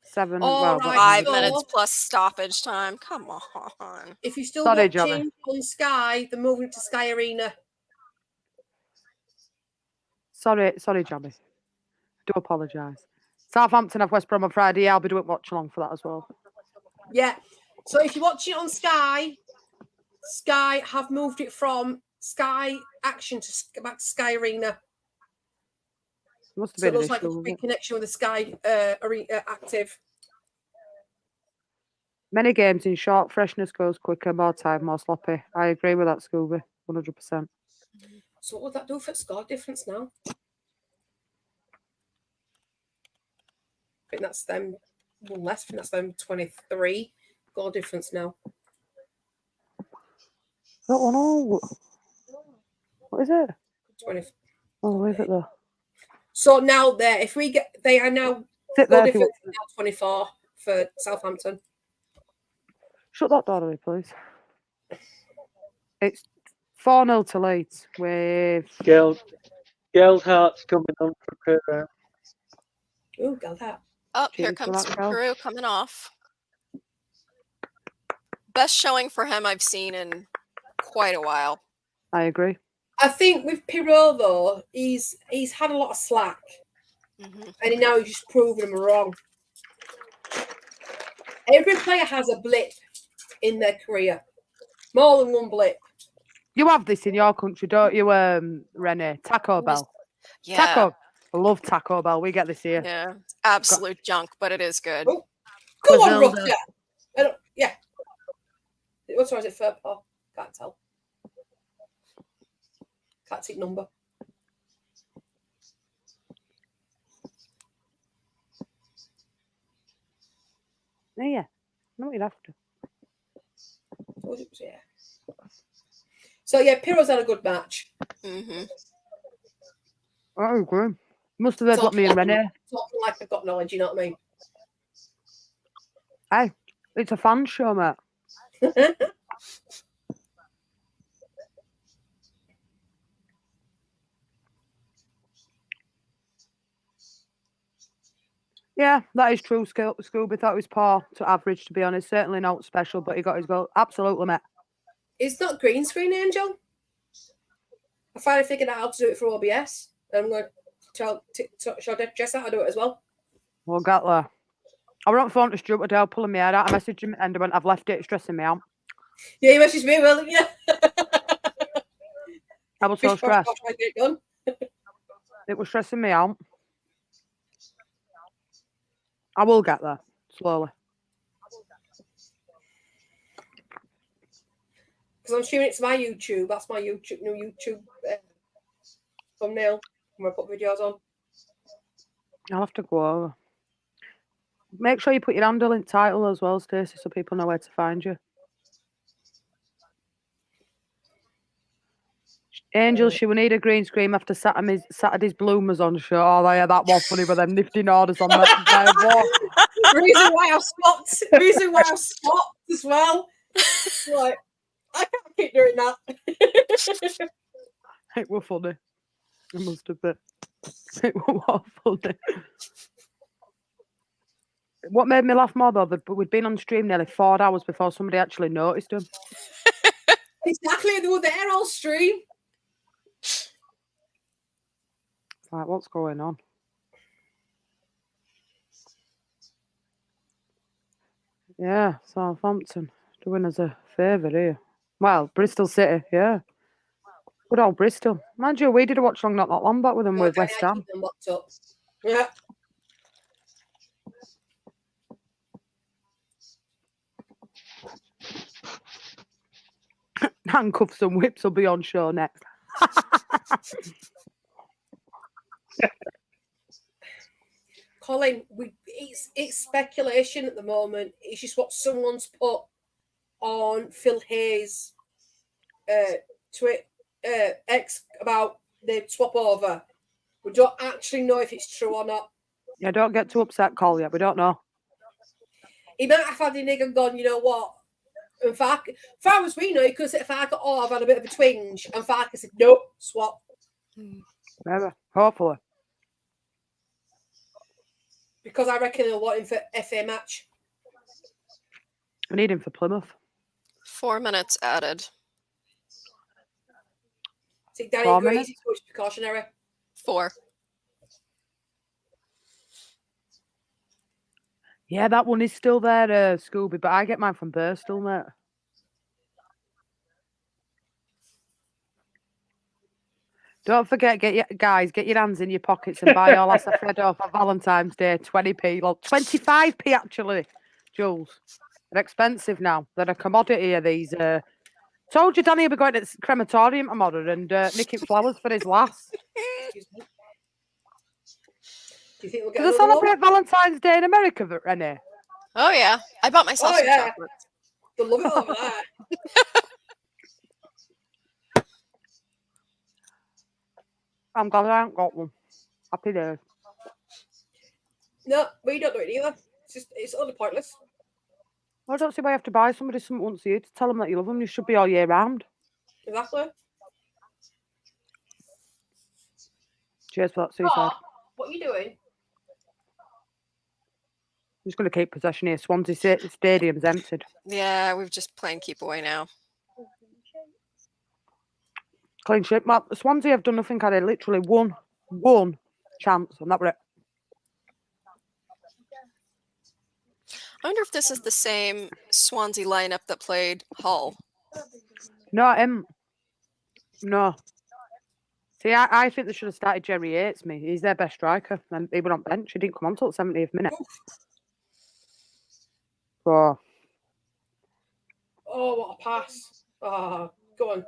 7. All well, right, 5 minutes plus stoppage time. Come on. If you're still Sorry, watching Johnny. on Sky, they're moving to Sky Arena. Sorry, Johnny. Do apologise. Southampton have West Brom on Friday. I'll be doing watch along for that as well. Yeah. So if you watch it on Sky, Sky have moved it from Sky Action to back to Sky Arena. Must have So it been looks an like it's issue. a big connection with the Sky Arena Active. Many games in short, freshness goes quicker, more time, more sloppy. I agree with that, Scooby, 100%. So what would that do for score difference now? I think that's them one less. I think that's them 23 goal difference now. Oh no! What is it? 20. Oh, leave it there. So now they are now Sit goal there if you difference want. is now 24 for Southampton. Shut that door, Ollie, please. It's 4-0 to Leeds with Gail's Heart's coming on for Peru. Ooh, got that. Oh, here Cheers for comes that, Cal. Peru coming off. Best showing for him I've seen in quite a while. I agree. I think with Pirot though, he's had a lot of slack, and now he's just proven him wrong. Every player has a blip in their career, more than one blip. You have this in your country, don't you, Renee? Taco Bell. Yeah. Taco. I love Taco Bell. We get this here. Yeah. Absolute junk, but it is good. Oh, go on, Griselda. Rocker. Yeah. What size is it for? Oh, can't tell. Can't see number. Yeah. No, you'd have to. Yeah. So yeah, Pirot's had a good match. Mm-hmm. I agree. Must have heard what me and Renee. Talking like I've got knowledge, you know what I mean? Hey, it's a fan show, mate. Yeah, that is true. Scooby thought it was poor to average, to be honest. Certainly not special, but he got his goal. Absolutely, mate. It's not green screen, Angel. I finally figured out how to do it for OBS. And I'm going to show Jess how to do it as well. We'll get there. I went on the phone to Stuart today, pulling my head out. I messaged him and I went, I've left it, it's stressing me out. Yeah, you messaged me, well, yeah. I was so stressed. I get it done. It was stressing me out. I will get there, slowly. Because I'm streaming it to my YouTube. That's my new YouTube thumbnail. I'm going to put videos on. I'll have to go over. Make sure you put your handle in title as well, Stacey, so people know where to find you. Angel, she will need a green screen after Saturday's Bloomers on show. Oh, yeah, that was funny with them nifty orders on that. Reason why I've stopped as well. Like, I can't keep doing that. It was funny. It must have been. It was funny. What made me laugh more, though, we'd been on stream nearly 4 hours before somebody actually noticed them. Exactly, they were there all stream. It's like, what's going on? Yeah, Southampton doing us a favour here. Well, Bristol City, yeah. Good old Bristol. Mind you, we did a watch along not that long back with them with West Ham. Yeah. Handcuffs and whips will be on show next. Colin, it's speculation at the moment. It's just what someone's put on Phil Hayes' X about the swap over. We don't actually know if it's true or not. Yeah, don't get too upset, Cole, yet. We don't know. He might have had a nigga and gone, you know what? And far as we know, he could have said, Farker, I've had a bit of a twinge. And Farker said, nope, swap. Maybe. Hopefully. Because I reckon he'll want him for FA match. We need him for Plymouth. 4 minutes added. I think Danny 4 agrees minutes? it's much precautionary. 4. Yeah, that one is still there, Scooby, but I get mine from Birstall, mate. Don't forget, get your hands in your pockets and buy all Asafredo for Valentine's Day, 20p, well, 25p actually, Jules. They're expensive now. They're a commodity of these. Told you Danny would be going to the crematorium tomorrow and nicking flowers for his last. Excuse me. Do you think we'll get Do they another one? celebrate Valentine's Day in America, Renee? Oh, yeah. I bought myself some chocolates. They love it over there. I'm glad I haven't got one. Happy days. No, we don't do it either. It's utterly pointless. I don't see why you have to buy somebody something once a year to tell them that you love them. You should be all year round. Exactly. Cheers for that, Seaside. What are you doing? I'm just going to keep possession here. Swansea Stadium's emptied. Yeah, we've just playing keep away now. Clean sheet. Well, Swansea have done nothing, had they? Literally one chance, and that was it. I wonder if this is the same Swansea lineup that played Hull. No, no. See, I think they should have started Jerry Yates. He's their best striker, and he went on bench. He didn't come on till the 70th minute. Oh, Oh, what a pass. Oh, go on.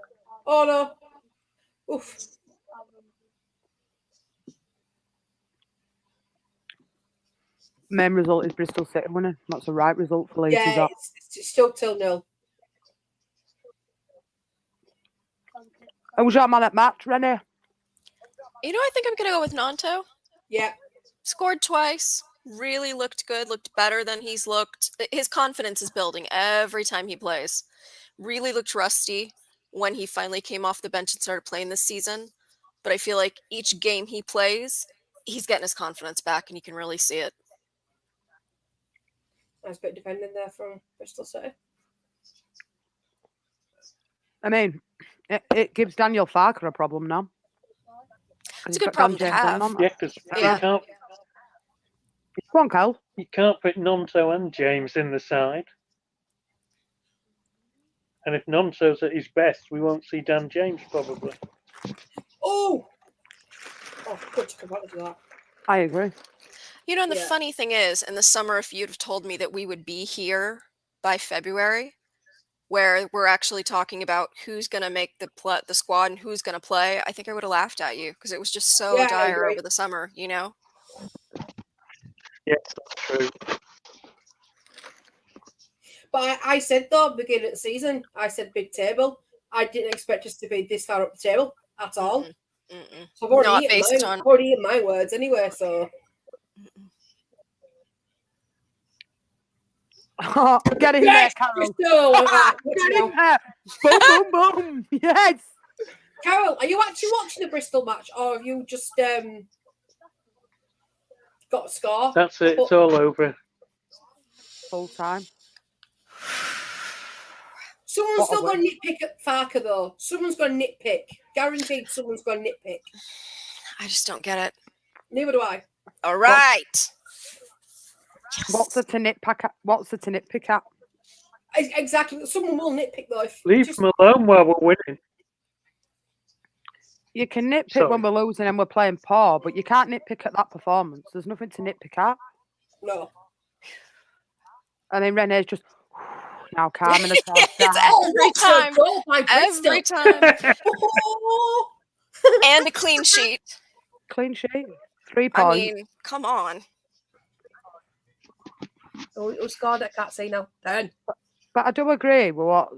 Oh, no. Oof. main result is Bristol City winning. That's the right result for Leeds. Yeah, it's still 2-0. Who's your man at match, Rennie? You know, I think I'm going to go with Nanto. Yeah. Scored twice. Really looked good. Looked better than he's looked. His confidence is building every time he plays. Really looked rusty when he finally came off the bench and started playing this season. But I feel like each game he plays, he's getting his confidence back, and you can really see it. Nice bit of defending there from Bristol City. I mean, it gives Daniel Farker a problem now. It's a good problem to have. Yeah, because Yeah. Go on, Cal. you can't put Nonto and James in the side. And if Nonto's at his best, we won't see Dan James probably. Oh, good to come back to that. I agree. You know, and the Yeah. funny thing is, in the summer, if you'd have told me that we would be here by February, where we're actually talking about who's going to make the squad and who's going to play, I think I would have laughed at you because it was just so Yeah, I dire agree. over the summer, you know? Yes, that's true. But I said, though, beginning of the season, I said big table. I didn't expect us to be this far up the table at all. Mm-mm. So I've already, Not eaten based my, on- I've already eaten my words anyway, so... Get in there, Carol. Bristol! Get in there. Boom, boom, boom. Yes. Carol, are you actually watching the Bristol match, or have you just got a score? That's it. It's all over. Full time. Someone's What a still going win. to nitpick at Farker, though. Someone's going to nitpick. Guaranteed someone's going to nitpick. I just don't get it. Neither do I. All right. What's the to nitpick at? Exactly. Someone will nitpick, though. Leave them alone while we're winning. You can nitpick Sorry. when we're losing and we're playing poor, but you can't nitpick at that performance. There's nothing to nitpick at. No. And then Renee's just now calming herself It's down. every time. Every time. Oh, And a clean sheet. Clean sheet. 3 I points. mean, come on. who scored? I can't see now. 10. But I do agree with what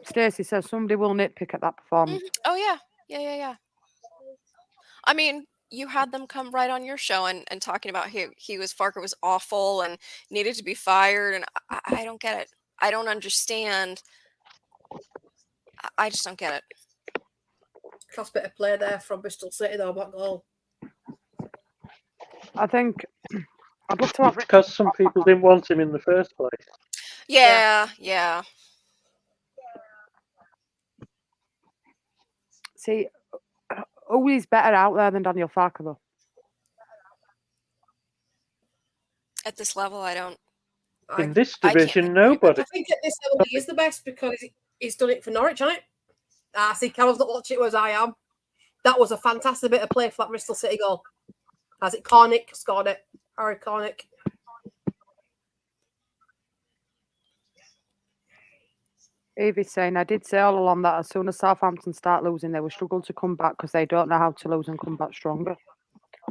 Stacey says. Somebody will nitpick at that performance. Oh, yeah. Yeah. I mean, you had them come right on your show and talking about Farker was awful and needed to be fired. And I don't get it. I don't understand. I just don't get it. Class bit of play there from Bristol City, though, back goal. I think I'd love to have Because some people didn't want him in the first place. Yeah. see who is better out there than Daniel Farker, though. At this level, I don't. In this I can't division, agree, nobody. I think at this level he is the best because he's done it for Norwich, hasn't it? See, Carol's not watching it as I am. That was a fantastic bit of play for that Bristol City goal. Has it Cornick scored it? Harry Cornick. Evie's saying, I did say all along that as soon as Southampton start losing, they will struggle to come back because they don't know how to lose and come back stronger.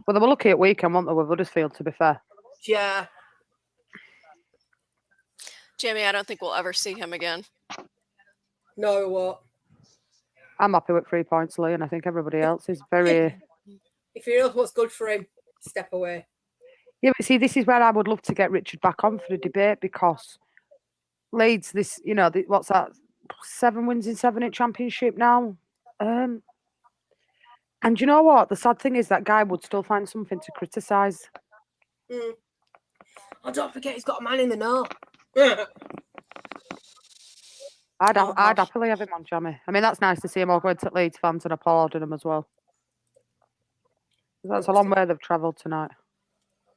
Well, they were lucky at weekend, weren't they, with Huddersfield, to be fair. Yeah. Jamie, I don't think we'll ever see him again. No, what? I'm happy with 3 points, Lee, and I think everybody else is very... If you know what's good for him, step away. Yeah, but see, this is where I would love to get Richard back on for the debate because Leeds, what's that? 7 wins in 7 at Championship now. And you know what? The sad thing is that guy would still find something to criticise. Oh, don't forget, he's got a man in the know. I'd Oh, happily have him on, Jamie. I mean, that's nice to see him all going to Leeds fans and applauding him as well. That's a long way they've travelled tonight.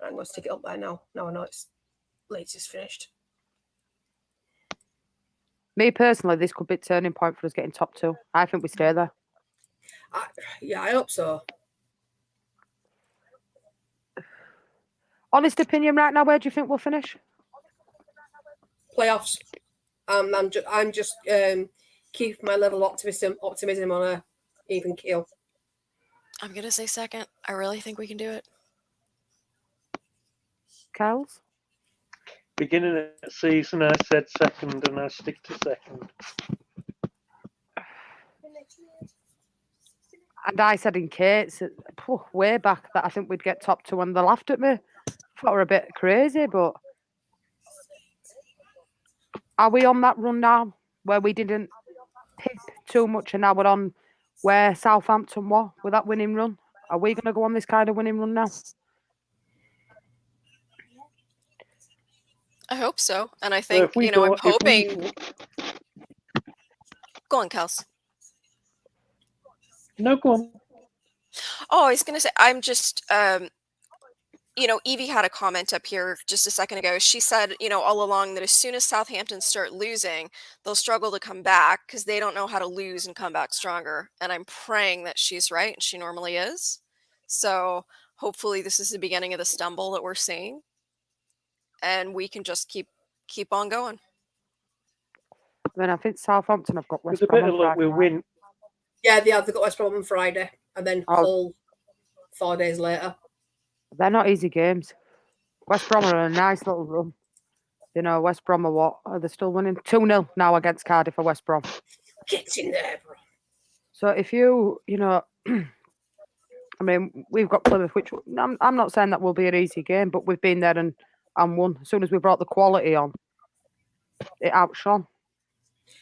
I'm going to stick it up there now. No, I know it's Leeds is finished. Me personally, this could be a turning point for us getting top 2. I think we stay there. I hope so. Honest opinion right now, where do you think we'll finish? Playoffs. I'm just keeping my level of optimism on a even keel. I'm going to say second. I really think we can do it. Kels? Beginning of the season, I said second, and I stick to second. And I said in Kate's way back that I think we'd get top 2 and they laughed at me. I thought we were a bit crazy, but are we on that run now where we didn't pick too much and now we're on where Southampton were with that winning run? Are we going to go on this kind of winning run now? I hope so. And I think, I'm hoping. Go on, Kels. No, go on. Oh, I was going to say, I'm just, Evie had a comment up here just a second ago. She said, all along that as soon as Southampton start losing, they'll struggle to come back because they don't know how to lose and come back stronger. And I'm praying that she's right, and she normally is. So hopefully this is the beginning of the stumble that we're seeing. And we can just keep on going. I mean, I think Southampton have got West With a Brom bit of on luck, Friday we'll night. win. Yeah, they've got West Brom on Friday, and then Hull 4 days later. They're not easy games. West Brom are a nice little run. West Brom are what? Are they still winning? 2-0 now against Cardiff for West Brom. Get in there, bro. So if I mean, we've got Plymouth, which I'm not saying that will be an easy game, but we've been there and won. As soon as we brought the quality on, it outshone.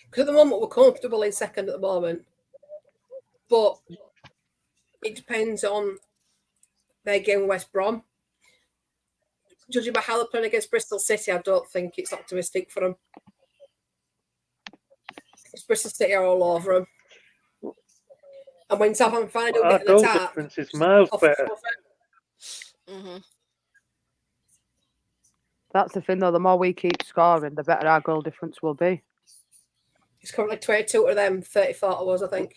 Because at the moment, we're comfortable in second at the moment. But it depends on their game with West Brom. Judging by how they're playing against Bristol City, I don't think it's optimistic for them. Because Bristol City are all over them. And when Southampton finally don't get an goal attack, difference is miles better. Mm-hmm. That's the thing, though. The more we keep scoring, the better our goal difference will be. It's currently 22 to them, 34 to us, I think.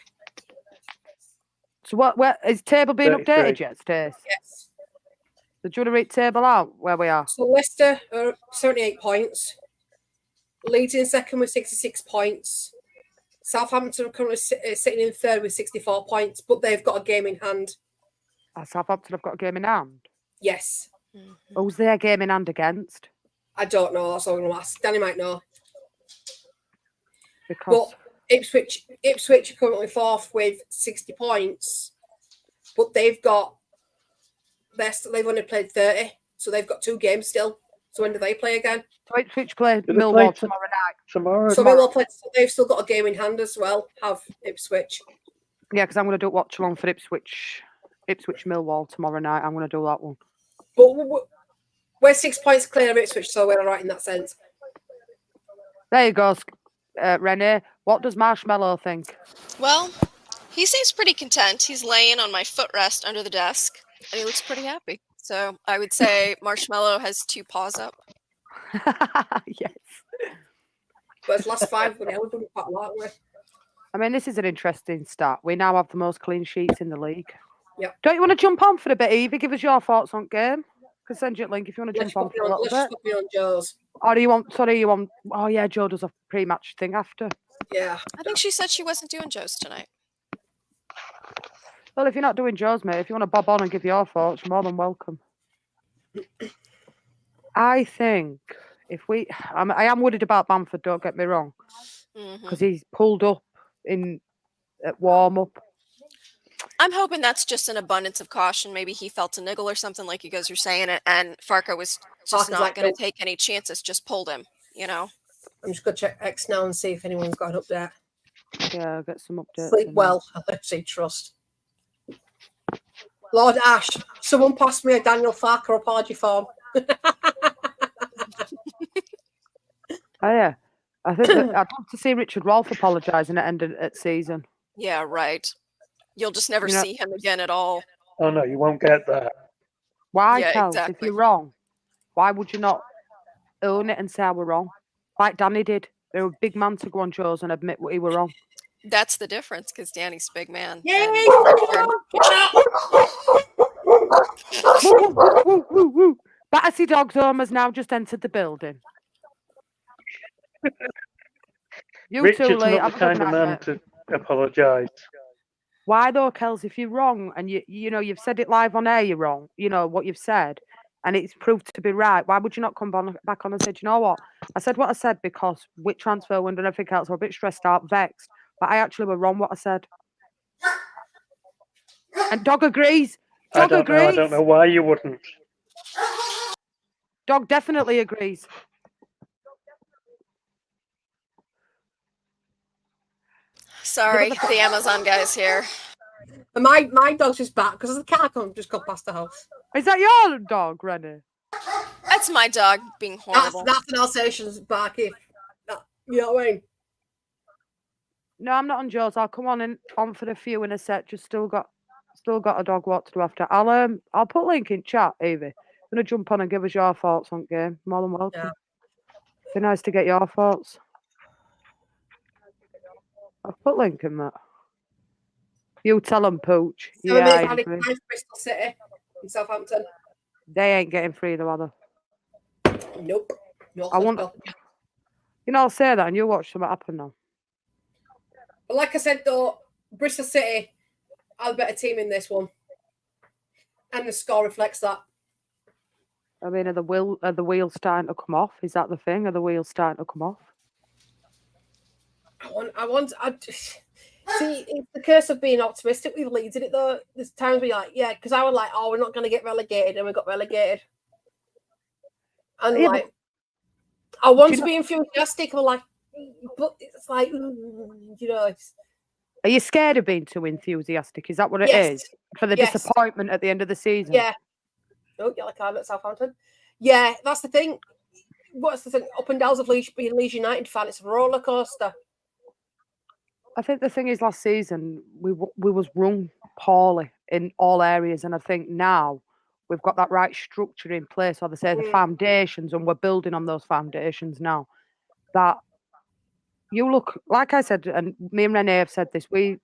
So where is table being 33. updated yet, Stace? Yes. So do you want to read table out where we are? So Leicester are 78 points. Leeds in second with 66 points. Southampton are currently sitting in third with 64 points, but they've got a game in hand. Southampton have got a game in hand. Yes. Mm-hmm. Who's their game in hand against? I don't know. That's all I'm going to ask. Danny might know. Because But Ipswich are currently fourth with 60 points, but they've only played 30, so they've got 2 games still. So when do they play again? Ipswich play Do they Millwall play tomorrow night. Tomorrow. So Millwall play. They've still got a game in hand as well. Have Ipswich? Yeah, because I'm going to do watch along for Ipswich Millwall tomorrow night. I'm going to do that one. But we're 6 points clear of Ipswich, so we're all right in that sense. There you go, Renee. What does Marshmallow think? Well, he seems pretty content. He's laying on my footrest under the desk, and he looks pretty happy. So I would say Marshmallow has 2 paws up. Yes. But it's last 5, we've done quite a lot, haven't we? I mean, this is an interesting stat. We now have the most clean sheets in the league. Yep. Don't you want to jump on for a bit, Evie? Give us your thoughts on game. I can send you a link if you want to Let's jump on put for a little let's bit. put me on Joe's. Or do you want? Oh yeah, Joe does a pre-match thing after. Yeah. I think she said she wasn't doing Joe's tonight. Well, if you're not doing Joe's, mate, if you want to bob on and give your thoughts, you're more than welcome. I think I am worried about Bamford. Don't get me wrong, Mm-hmm. because he's pulled up at warm up. I'm hoping that's just an abundance of caution. Maybe he felt a niggle or something, like you guys are saying, and Farka was just Farka's not like, going to "Nope." take any chances. Just pulled him, I'm just going to check X now and see if anyone's got an update. Yeah, I'll get some updates. Sleep in well, let's say trust. Lord Ash, someone passed me a Daniel Farker apology form. Oh yeah, I think that I'd love to see Richard Rolfe apologising at end of season. Yeah, right. You'll just never You know- see him again at all. Oh no, you won't get that. Why, Yeah, Kels? If exactly. you're wrong, why would you not own it and say I were wrong, like Danny did? They're a big man to go on shows and admit what he were wrong. That's the difference, because Danny's a big man. Yay! and Woo, woo, woo, woo, woo, woo. Battersea Dogs Home has now just entered the building. You too, Richard's Lee. not Have the a good kind of night, man mate. to apologise. Why though, Kels? If you're wrong and you've said it live on air, you're wrong. You know what you've said, and it's proved to be right. Why would you not come back on and say, "Do you know what? I said what I said because with transfer window and everything else, I was a bit stressed out, vexed, but I actually were wrong what I said." And Dog agrees. I Dog don't know. I agrees. don't know why you wouldn't. Dog definitely agrees. Sorry, the Amazon guy's here. And my dog's just back because the cat just got past the house. Is that your dog, Rennie? That's my dog being horrible. That's an Alsatian's barking. You know what I mean? No, I'm not on Joe's. I'll come on for the few in a set. Just still got a dog walk to do after. I'll put link in chat, Evie. Gonna jump on and give us your thoughts on game. More than welcome. Yeah. Be nice to get your thoughts. I'll put link in that. You tell them, Pooch. So Yeah, I had agree. it Bristol City in Southampton. They ain't getting free though, are they? Nope. I want. I'll say that, and you'll watch something happen now. But like I said though, Bristol City are the better team in this one, and the score reflects that. I mean, are the wheels starting to come off? Is that the thing? Are the wheels starting to come off? See, it's the curse of being optimistic with Leeds, isn't it? Though there's times where you're like, yeah, because I was like, oh, we're not going to get relegated, and we got relegated. And Yeah, like, I want you to be enthusiastic, but like, but it's like, Are you scared of being too enthusiastic? Is that what it Yes. is? For the Yes. disappointment at the end of the season? Yeah. Oh, yeah, like I'm at Southampton. Yeah, that's the thing. What's the thing? Up and downs of being a Leeds United fan, it's a roller coaster. I think the thing is, last season we was run poorly in all areas, and I think now we've got that right structure in place, or they say the foundations, and we're building on those foundations now. That you look, like I said, and me and Renee have said this. We've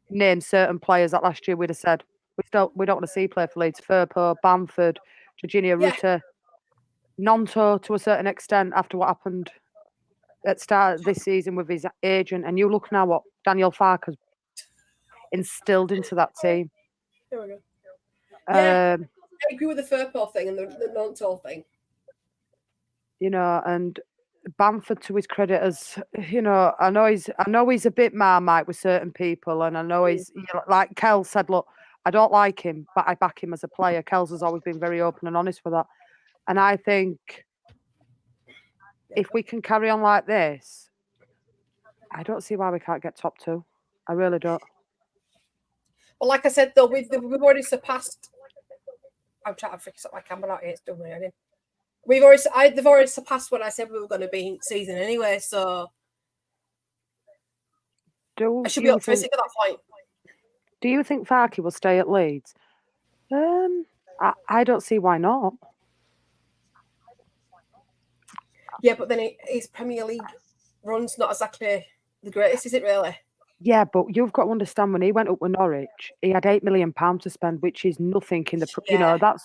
named certain players that last year we'd have said we don't want to see play for Leeds. Firpo, Bamford, Jorginho Rutter, Nonto to a certain extent after what happened at the start of this season with his agent, and you look now what Daniel Farker's instilled into that team. There we go. Yeah, I agree with the Firpo thing and the Nonto thing. And Bamford, to his credit, as I know he's a bit marmite with certain people, and I know he's like Kel said, look, I don't like him, but I back him as a player. Kel's has always been very open and honest with that, and I think if we can carry on like this, I don't see why we can't get top two. I really don't. Well, like I said, though, we've already surpassed. I'm trying to fix up my camera out here. It's doing me. They've already surpassed what I said we were going to be in season anyway. So I should be optimistic at that point. Do you think Farke will stay at Leeds? I don't see why not. Yeah, but then his Premier League run's not exactly the greatest, is it really? Yeah, but you've got to understand, when he went up with Norwich, he had £8 million to spend, which is nothing in the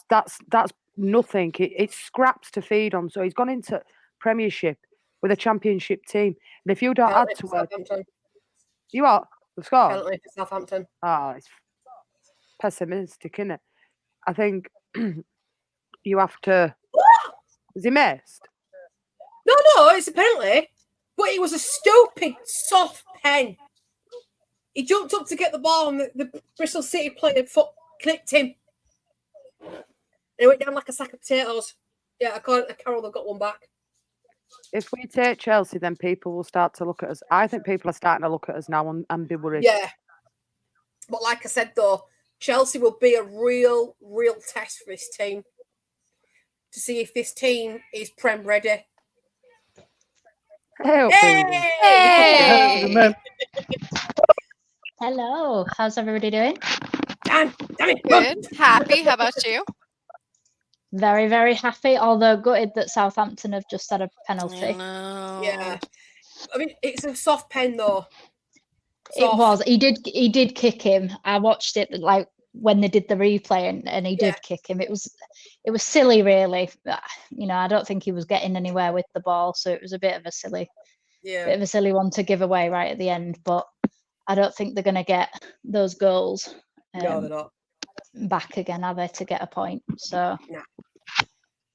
that's nothing. It's scraps to feed on. So he's gone into Premiership with a Championship team, and if you don't add to it, you are the score. Penalty for Southampton. It's pessimistic, isn't it? I think you have to. Was he missed? No, it's a penalty. But it was a stupid soft pen. He jumped up to get the ball, and the Bristol City player foot clipped him. And he went down like a sack of potatoes. Yeah, according to Carol, they've got one back. If we take Chelsea, then people will start to look at us. I think people are starting to look at us now and be worried. Yeah. But like I said, though, Chelsea will be a real test for this team to see if this team is Prem ready. Hey! Hey! Hello, how's everybody doing? Damn it. Good. Happy. How about you? Very, very happy, although gutted that Southampton have just had a penalty. Yeah. I mean, it's a soft pen, though. It was. He did kick him. I watched it like when they did the replay, and he did kick him. It was silly, really. I don't think he was getting anywhere with the ball, so it was a bit of a silly one to give away right at the end. But I don't think they're going to get those goals No, they're not. back again, are they, to get a point? So, No.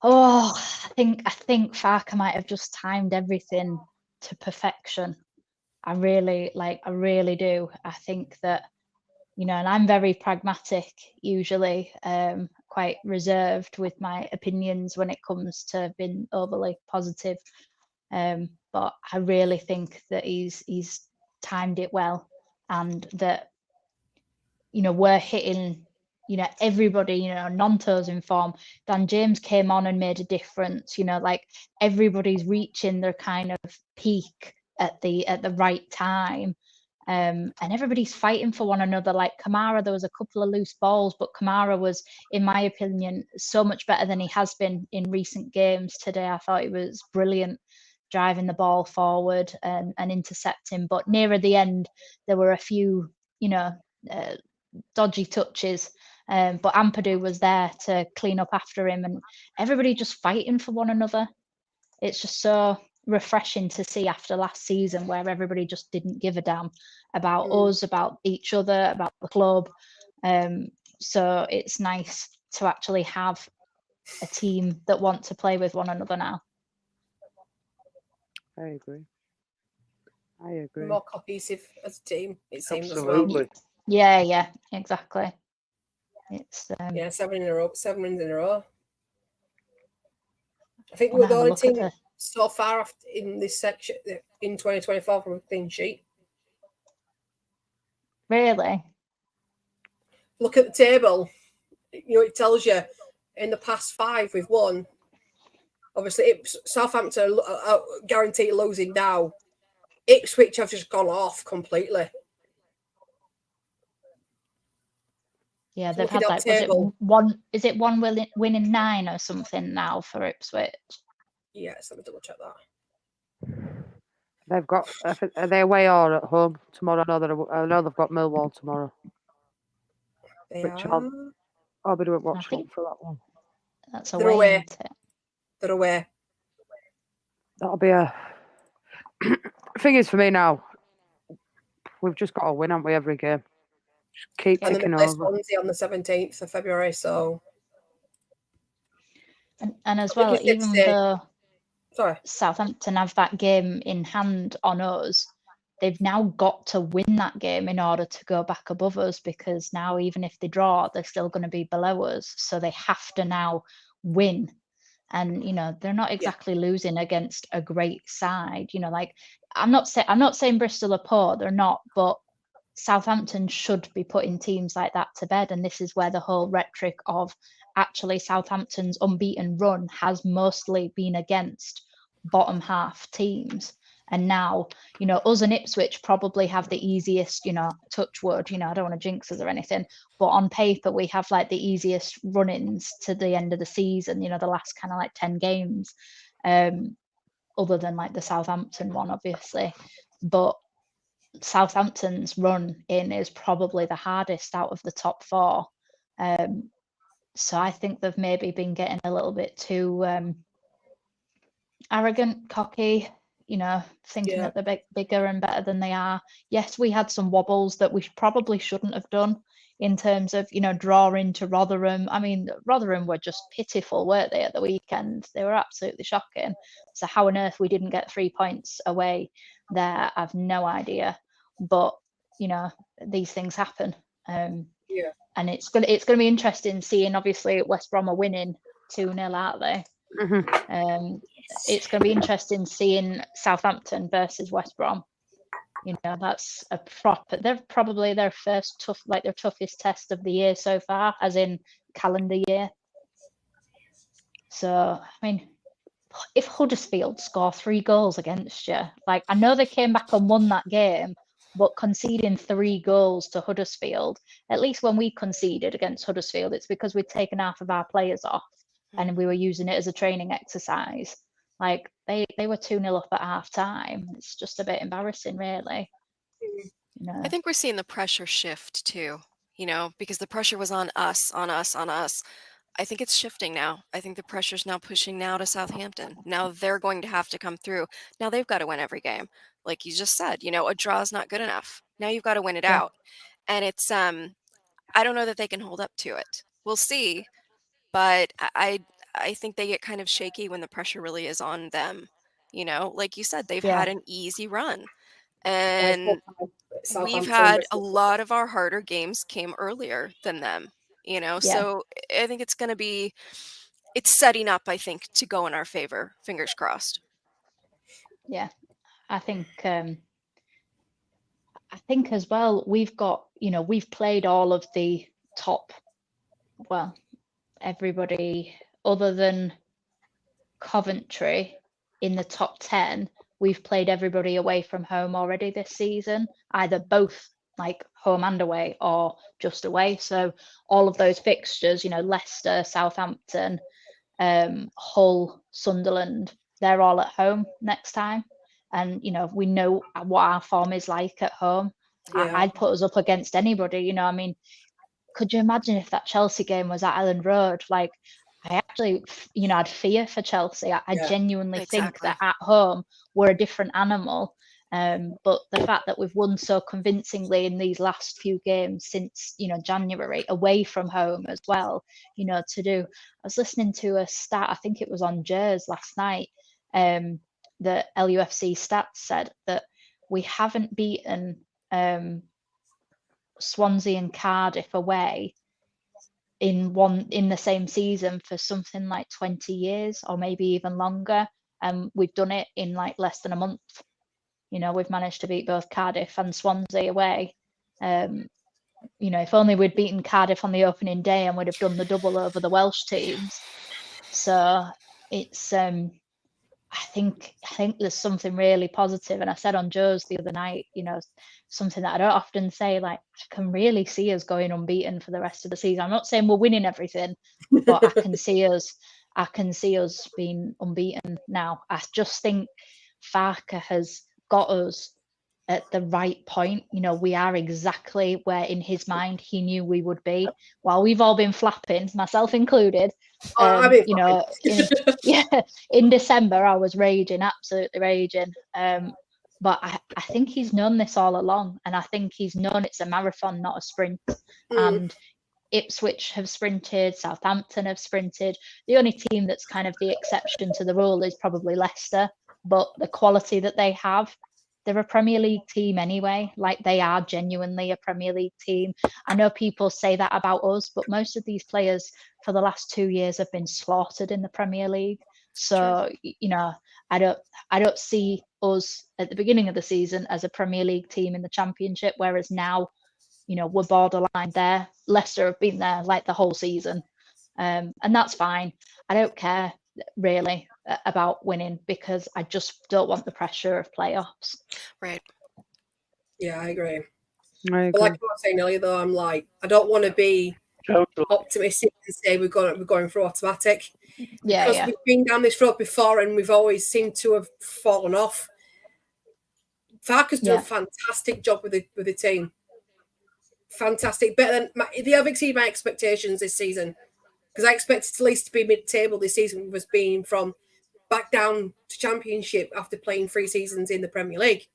Oh, I think Farke might have just timed everything to perfection. I really do. I think that, and I'm very pragmatic usually, quite reserved with my opinions when it comes to being overly positive. But I really think that he's timed it well, and that, we're hitting, everybody, Nonto's in form. Dan James came on and made a difference, like everybody's reaching their kind of peak at the right time. And everybody's fighting for one another. Like Kamara, there was a couple of loose balls, but Kamara was, in my opinion, so much better than he has been in recent games. Today, I thought he was brilliant, driving the ball forward and intercepting. But nearer the end, there were a few, dodgy touches. But Ampadu was there to clean up after him, and everybody just fighting for one another. It's just so refreshing to see after last season, where everybody just didn't give a damn about us, about each other, about the club. So it's nice to actually have a team that want to play with one another now. I agree. More cohesive as a team, it seems. Absolutely. As well. Yeah, exactly. It's 7 wins in a row. I think we're the only team so far in this section in 2024 from a clean sheet. Really? Look at the table. It tells you in the past 5 we've won. Obviously, Southampton are guaranteed losing now. Ipswich have just gone off completely. Yeah, they've had like, is it one winning 9 or something now for Ipswich? Yes, let me double check that. They've got, are they away or at home tomorrow? I know they've got Millwall tomorrow. I'll be doing watchalong for that one. That's away, isn't it? They're away. That'll be a thing. Is for me now, we've just got to win, haven't we, every game? Just keep ticking over. Swansea on the 17th of February, so. And as well, even though Southampton have that game in hand on us, they've now got to win that game in order to go back above us, because now even if they draw, they're still going to be below us. So they have to now win. And they're not exactly losing against a great side. Like I'm not saying Bristol are poor, they're not, but Southampton should be putting teams like that to bed. And this is where the whole rhetoric of actually Southampton's unbeaten run has mostly been against bottom half teams. And now, us and Ipswich probably have the easiest, touch wood, I don't want to jinx us or anything, but on paper, we have like the easiest run-ins to the end of the season, the last kind of like 10 games, other than like the Southampton one, obviously. But Southampton's run in is probably the hardest out of the top 4. So I think they've maybe been getting a little bit too arrogant, cocky, thinking that they're bigger and better than they are. Yes, we had some wobbles that we probably shouldn't have done in terms of, drawing to Rotherham. I mean, Rotherham were just pitiful, weren't they, at the weekend? They were absolutely shocking. So how on earth we didn't get 3 points away there, I've no idea. But you know, these things happen. Yeah. And it's gonna be interesting seeing, obviously, West Brom are winning 2-0, aren't they? It's gonna be interesting seeing Southampton versus West Brom. You know, that's they're probably their first their toughest test of the year so far, as in calendar year. So, I mean, if Huddersfield score 3 goals against you, like, I know they came back and won that game, but conceding 3 goals to Huddersfield, at least when we conceded against Huddersfield, it's because we'd taken half of our players off and we were using it as a training exercise. Like, they were 2-0 up at half time. It's just a bit embarrassing, really. You know? I think we're seeing the pressure shift too, you know, because the pressure was on us. I think it's shifting now. I think the pressure's now pushing now to Southampton. Now they're going to have to come through. Now they've got to win every game. Like you just said, you know, a draw is not good enough. Now you've got to win it out. And it's I don't know that they can hold up to it. We'll see. But I think they get kind of shaky when the pressure really is on them. You know, like you said, they've had an easy run. And we've had a lot of our harder games came earlier than them, you know, so I think it's setting up, I think, to go in our favor. Fingers crossed. Yeah, I think as well, we've got, you know, we've played all of the top, well, everybody other than Coventry in the top 10, we've played everybody away from home already this season, either both like home and away or just away. So all of those fixtures, you know, Leicester, Southampton, Hull, Sunderland, they're all at home next time. And, you know, we know what our form is like at home. I'd put us up against anybody, you know. I mean, could you imagine if that Chelsea game was at Ellen Road? Like, I actually, you know, I'd fear for Chelsea. I genuinely think that at home we're a different animal. But the fact that we've won so convincingly in these last few games since, you know, January, away from home as well, you know, I was listening to a stat, I think it was on Jers last night, that LUFC stats said that we haven't beaten Swansea and Cardiff away in the same season for something like 20 years or maybe even longer, and we've done it in like less than a month. You know, we've managed to beat both Cardiff and Swansea away. You know, if only we'd beaten Cardiff on the opening day and we'd have done the double over the Welsh teams. So it's I think there's something really positive. And I said on Joe's the other night, you know, something that I don't often say, like, I can really see us going unbeaten for the rest of the season. I'm not saying we're winning everything, but I can see us being unbeaten now. I just think Farke has got us at the right point. You know, we are exactly where in his mind he knew we would be. While we've all been flapping, myself included, you know, in December I was raging, absolutely raging. But I think he's known this all along, and I think he's known it's a marathon, not a sprint. And Ipswich have sprinted, Southampton have sprinted. The only team that's kind of the exception to the rule is probably Leicester, but the quality that they have, they're a Premier League team anyway. Like, they are genuinely a Premier League team. I know people say that about us, but most of these players for the last 2 years have been slaughtered in the Premier League. So, you know, I don't see us at the beginning of the season as a Premier League team in the Championship, whereas now, you know, we're borderline there. Leicester have been there like the whole season. And that's fine. I don't care really about winning, because I just don't want the pressure of playoffs. Right. Yeah, I agree. But like I was saying earlier, though, I'm like, I don't want to be optimistic and say we're going through automatic. Because we've been down this road before and we've always seemed to have fallen off. Farke's done a fantastic job with the team. Fantastic. Better than they have exceeded my expectations this season. Because I expected at least to be mid-table this season, was being from back down to Championship after playing 3 seasons in the Premier League.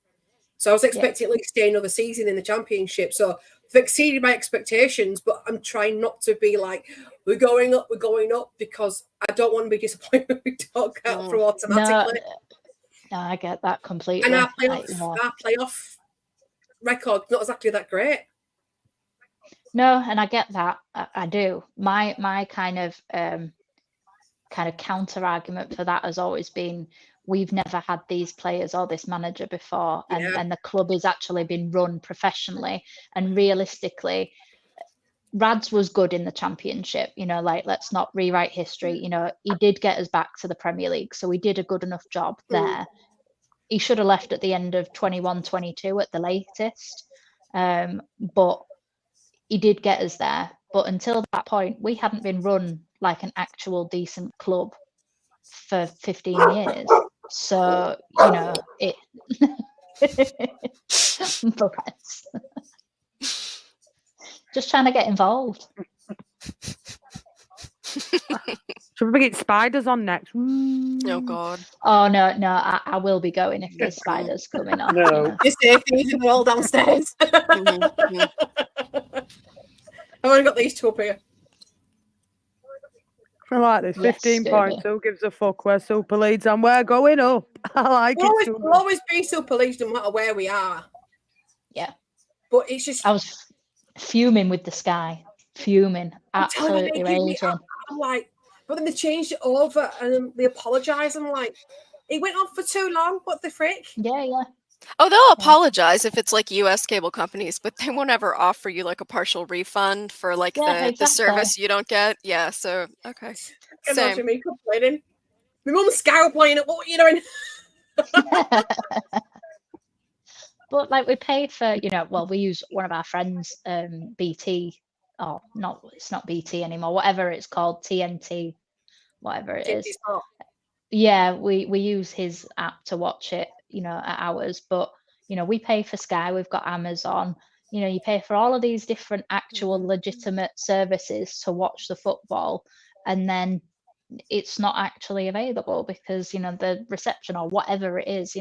So I was expecting at least to stay another season in the Championship. So they've exceeded my expectations, but I'm trying not to be like, we're going up, because I don't want to be disappointed when we don't get through automatically. No, I get that completely. And our playoff record not exactly that great. No, and I get that. I do. My kind of counter argument for that has always been we've never had these players or this manager before, and the club has actually been run professionally and realistically. Rads was good in the Championship, like let's not rewrite history. He did get us back to the Premier League, so he did a good enough job there. He should have left at the end of 21-22 at the latest, but he did get us there. But until that point, we hadn't been run like an actual decent club for 15 years. So, it. Just trying to get involved. Should we get spiders on next? Oh God. Oh no, I will be going if there's spiders coming on. No. Your safety in the wall downstairs. I've only got these two up here. I like this. 15 points. Who gives a fuck? We're Super Leeds and we're going up. I like it. We'll always be Super Leeds no matter where we are. Yeah. But it's just. I was fuming with the Sky. Fuming. Absolutely raging. I'm like, but then they changed it over and they apologise. I'm like, it went on for too long. What the frick? Yeah. Oh, they'll apologize if it's like U.S. cable companies, but they won't ever offer you like a partial refund for like the service you don't get. Yeah, so okay. I can imagine me complaining. My mum's Sky playing it. What are you doing? But like we pay for, we use one of our friends, BT, or not, it's not BT anymore, whatever it's called, TNT, whatever it is. Yeah, we use his app to watch it, at ours, but, we pay for Sky, we've got Amazon, you pay for all of these different actual legitimate services to watch the football, and then it's not actually available because, the reception or whatever it is,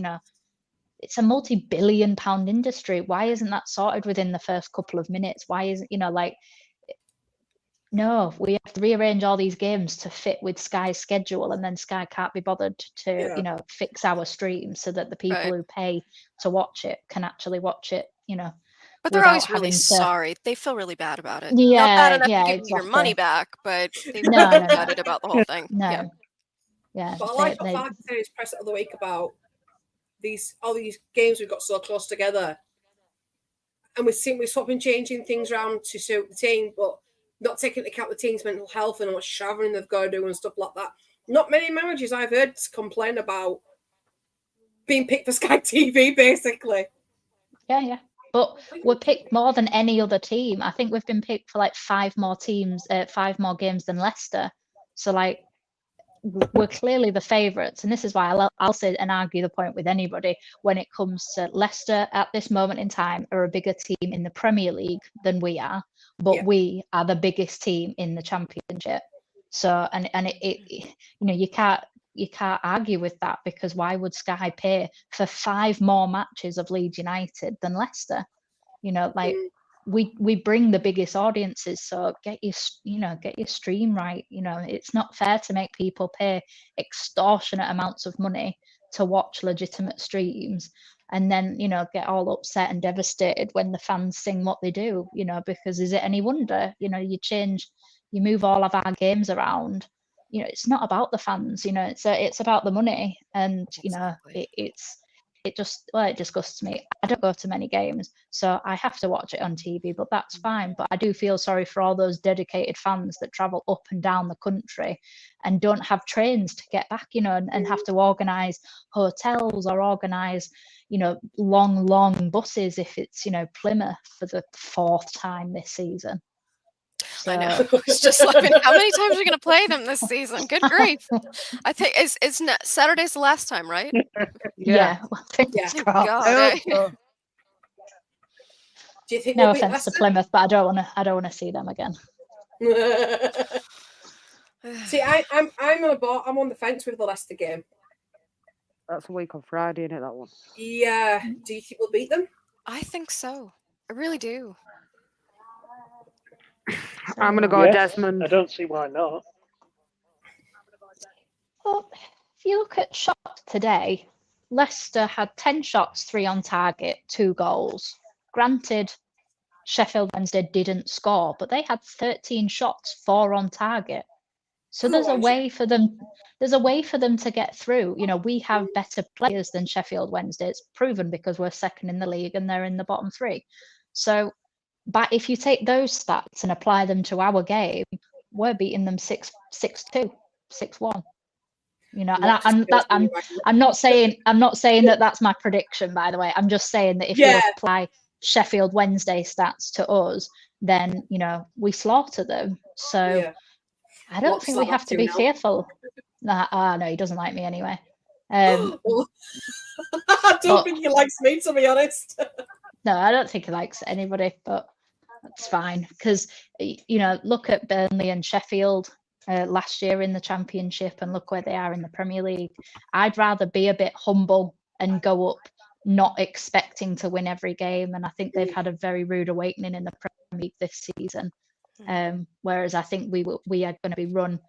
it's a multi-billion pound industry. Why isn't that sorted within the first couple of minutes? Why isn't, no, we have to rearrange all these games to fit with Sky's schedule, and then Sky can't be bothered to, fix our stream so that the people who pay to watch it can actually watch it, But they're always really sorry. They feel really bad about it. Yeah, not bad enough to give exactly. you your money back, but they feel No, really bad about the whole thing. No. Yeah. But I like what Fark said in his press of the week about all these games we've got so close together, and we're swapping, changing things around to suit the team, but not taking into account the team's mental health and how much travelling they've got to do and stuff like that. Not many managers I've heard complain about being picked for Sky TV, basically. Yeah. But we're picked more than any other team. I think we've been picked for like 5 more games than Leicester. So like, we're clearly the favourites, and this is why I'll say and argue the point with anybody when it comes to Leicester at this moment in time are a bigger team in the Premier League than we are, but we are the biggest team in the Championship. So and it you can't argue with that, because why would Sky pay for 5 more matches of Leeds United than Leicester? We bring the biggest audiences, so get your stream right. It's not fair to make people pay extortionate amounts of money to watch legitimate streams and then get all upset and devastated when the fans sing what they do, because is it any wonder, you move all of our games around, it's not about the fans, it's about the money, and it disgusts me. I don't go to many games, so I have to watch it on TV, but that's fine. But I do feel sorry for all those dedicated fans that travel up and down the country and don't have trains to get back, and have to organise hotels or organise, long buses if it's, Plymouth for the 4th time this season. So, I know. It's just like, how many times are we going to play them this season? Good grief. I think it's Saturday's the last time, right? Yeah. Thank God. Do you think no offense to Plymouth, but I don't want to see them again. See, I'm on the fence with the Leicester game. That's a week on Friday, isn't it, that one? Yeah. Do you think we'll beat them? I think so. I really do. I'm going to go Desmond. I don't see why not. Well, if you look at shots today, Leicester had 10 shots, 3 on target, 2 goals. granted, Sheffield Wednesday didn't score, but they had 13 shots, 4 on target. So there's a way for them. There's a way for them to get through. You know, we have better players than Sheffield Wednesday. It's proven because we're second in the league and they're in the bottom 3. So, but if you take those stats and apply them to our game, we're beating them 6-2, 6-1. You know, and I'm not saying that that's my prediction, by the way. I'm just saying that if you apply Sheffield Wednesday stats to us, then you know we slaughter them. So I don't think we have to be fearful. No, he doesn't like me anyway. I don't think he likes me, to be honest. No, I don't think he likes anybody, but that's fine because you know, look at Burnley and Sheffield. Last year in the Championship and look where they are in the Premier League. I'd rather be a bit humble and go up not expecting to win every game, and I think they've had a very rude awakening in the Premier League this season, whereas I think we are going to be run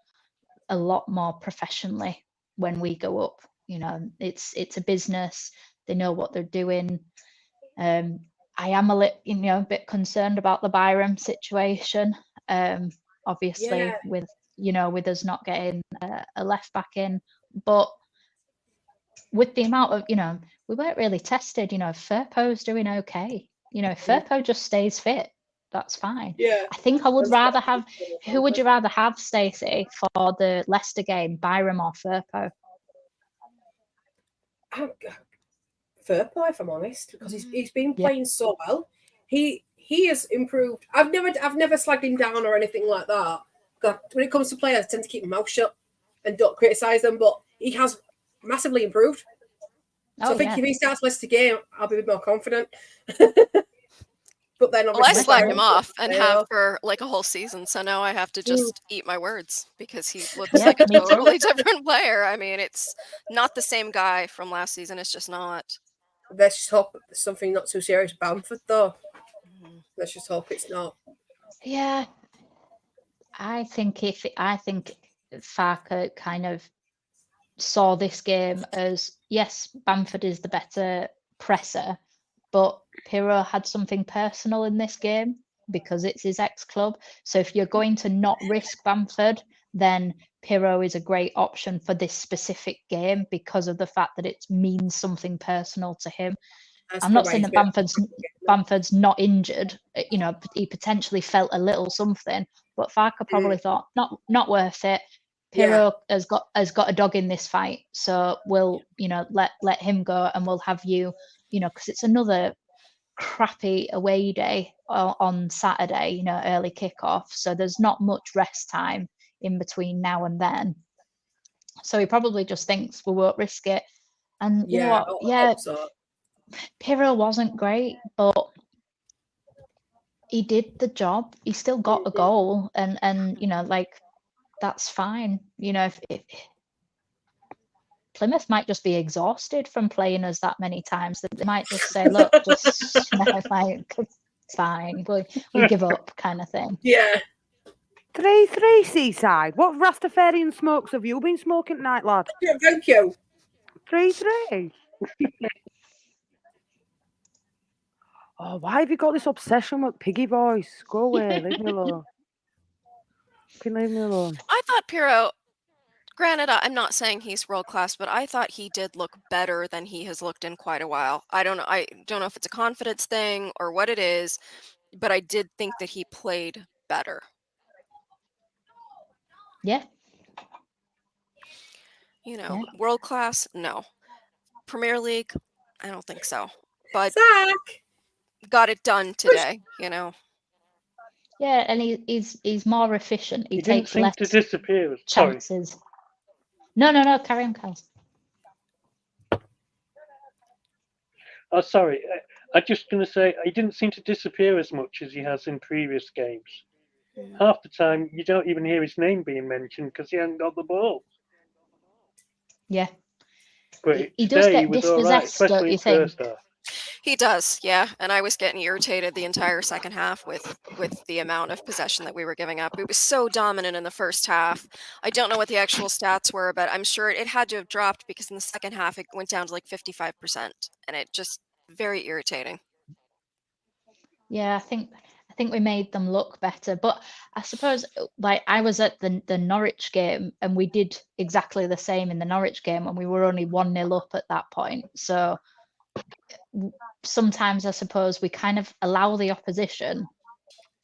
a lot more professionally when we go up. You know, it's a business, they know what they're doing. I am a bit concerned about the Byram situation, obviously with us not getting a left back in, but with the amount of, we weren't really tested. Firpo's doing okay. If Firpo just stays fit, that's fine. I think I would rather have, who would you rather have, Stacey, for the Leicester game, Byram or Firpo? Firpo, if I'm honest, because he's been playing so well. He has improved. I've never slagged him down or anything like that. God, when it comes to players, I tend to keep my mouth shut and don't criticise them, but he has massively improved. So I think if he starts Leicester game, I'll be a bit more confident. But then obviously, I slagged him off and have for like a whole season, so now I have to just eat my words because he looks like a totally different player. I mean, it's not the same guy from last season. It's just not. Let's just hope there's something not too serious Bamford, though. Let's just hope it's not. Yeah. I think Farke kind of saw this game as, yes, Bamford is the better presser, but Pirro had something personal in this game because it's his ex-club. So if you're going to not risk Bamford, then Pirro is a great option for this specific game because of the fact that it means something personal to him. I'm not saying that Bamford's not injured. He potentially felt a little something, but Farke probably thought not worth it. Pirro has got a dog in this fight, so we'll let him go, and we'll have you, because it's another crappy away day on Saturday, early kickoff. So there's not much rest time in between now and then. So he probably just thinks we won't risk it. And you know what? I hope so. Pirro wasn't great, but he did the job. He still got a goal, and that's fine. If Plymouth might just be exhausted from playing us that many times, that they might just say, "Look, just it's fine. We give up," kind of thing. Yeah. 3-3 Seaside. What Rastafarian smokes have you been smoking tonight, lad? Yeah, thank you. 3-3. Oh, why have you got this obsession with Piggy voice? Go away, leave me alone. Can you leave me alone? I thought Pirro, granted, I'm not saying he's world class, but I thought he did look better than he has looked in quite a while. I don't know if it's a confidence thing or what it is, but I did think that he played better. Yeah. World class, no. Premier League, I don't think so. But Zach got it done today, Yeah, and he's more efficient. He takes didn't less seem to disappear. chances. Sorry. No, carry on, Carl. Oh, sorry. I'm just going to say he didn't seem to disappear as much as he has in previous games. Half the time, you don't even hear his name being mentioned because he hasn't got the ball. Yeah. But he does get was all right, dispossessed, don't especially you in think? first half. He does, yeah. And I was getting irritated the entire second half with the amount of possession that we were giving up. It was so dominant in the first half. I don't know what the actual stats were, but I'm sure it had to have dropped because in the second half it went down to like 55%. And it just very irritating. Yeah, I think we made them look better. But I suppose, like, I was at the Norwich game, and we did exactly the same in the Norwich game, and we were only 1-0 up at that point. So sometimes I suppose we kind of allow the opposition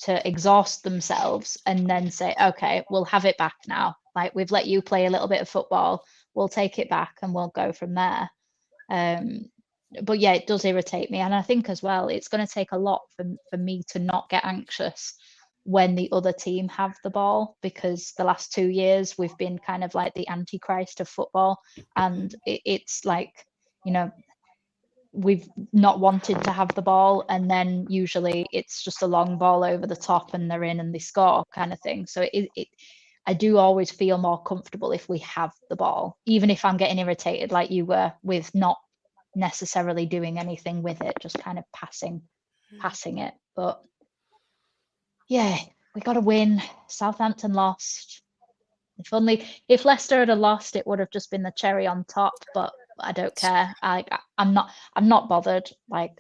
to exhaust themselves and then say, okay, we'll have it back now. Like, we've let you play a little bit of football, we'll take it back and we'll go from there. But yeah, it does irritate me. And I think as well, it's going to take a lot for me to not get anxious when the other team have the ball, because the last 2 years we've been kind of like the antichrist of football. And it's like, you know, we've not wanted to have the ball, and then usually it's just a long ball over the top and they're in and they score kind of thing. So I do always feel more comfortable if we have the ball, even if I'm getting irritated like you were with not necessarily doing anything with it, just kind of passing it. But yeah, we got to win. Southampton lost. If Leicester had lost, it would have just been the cherry on top, but I don't care. I'm not bothered. Like,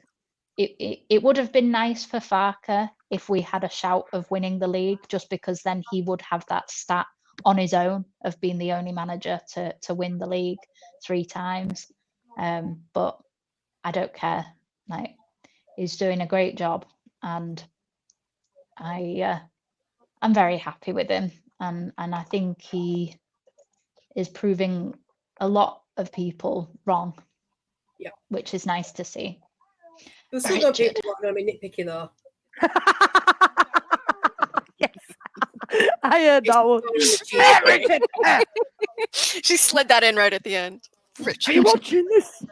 it would have been nice for Farke if we had a shout of winning the league, just because then he would have that stat on his own of being the only manager to win the league 3 times. But I don't care. Like, he's doing a great job, and I'm very happy with him, and I think he is proving a lot of people wrong. Yeah, which is nice to see. There's some good people that are going to be nitpicking though. Yes, I heard that one. She slid that in right at the end. Richard. Are you watching this?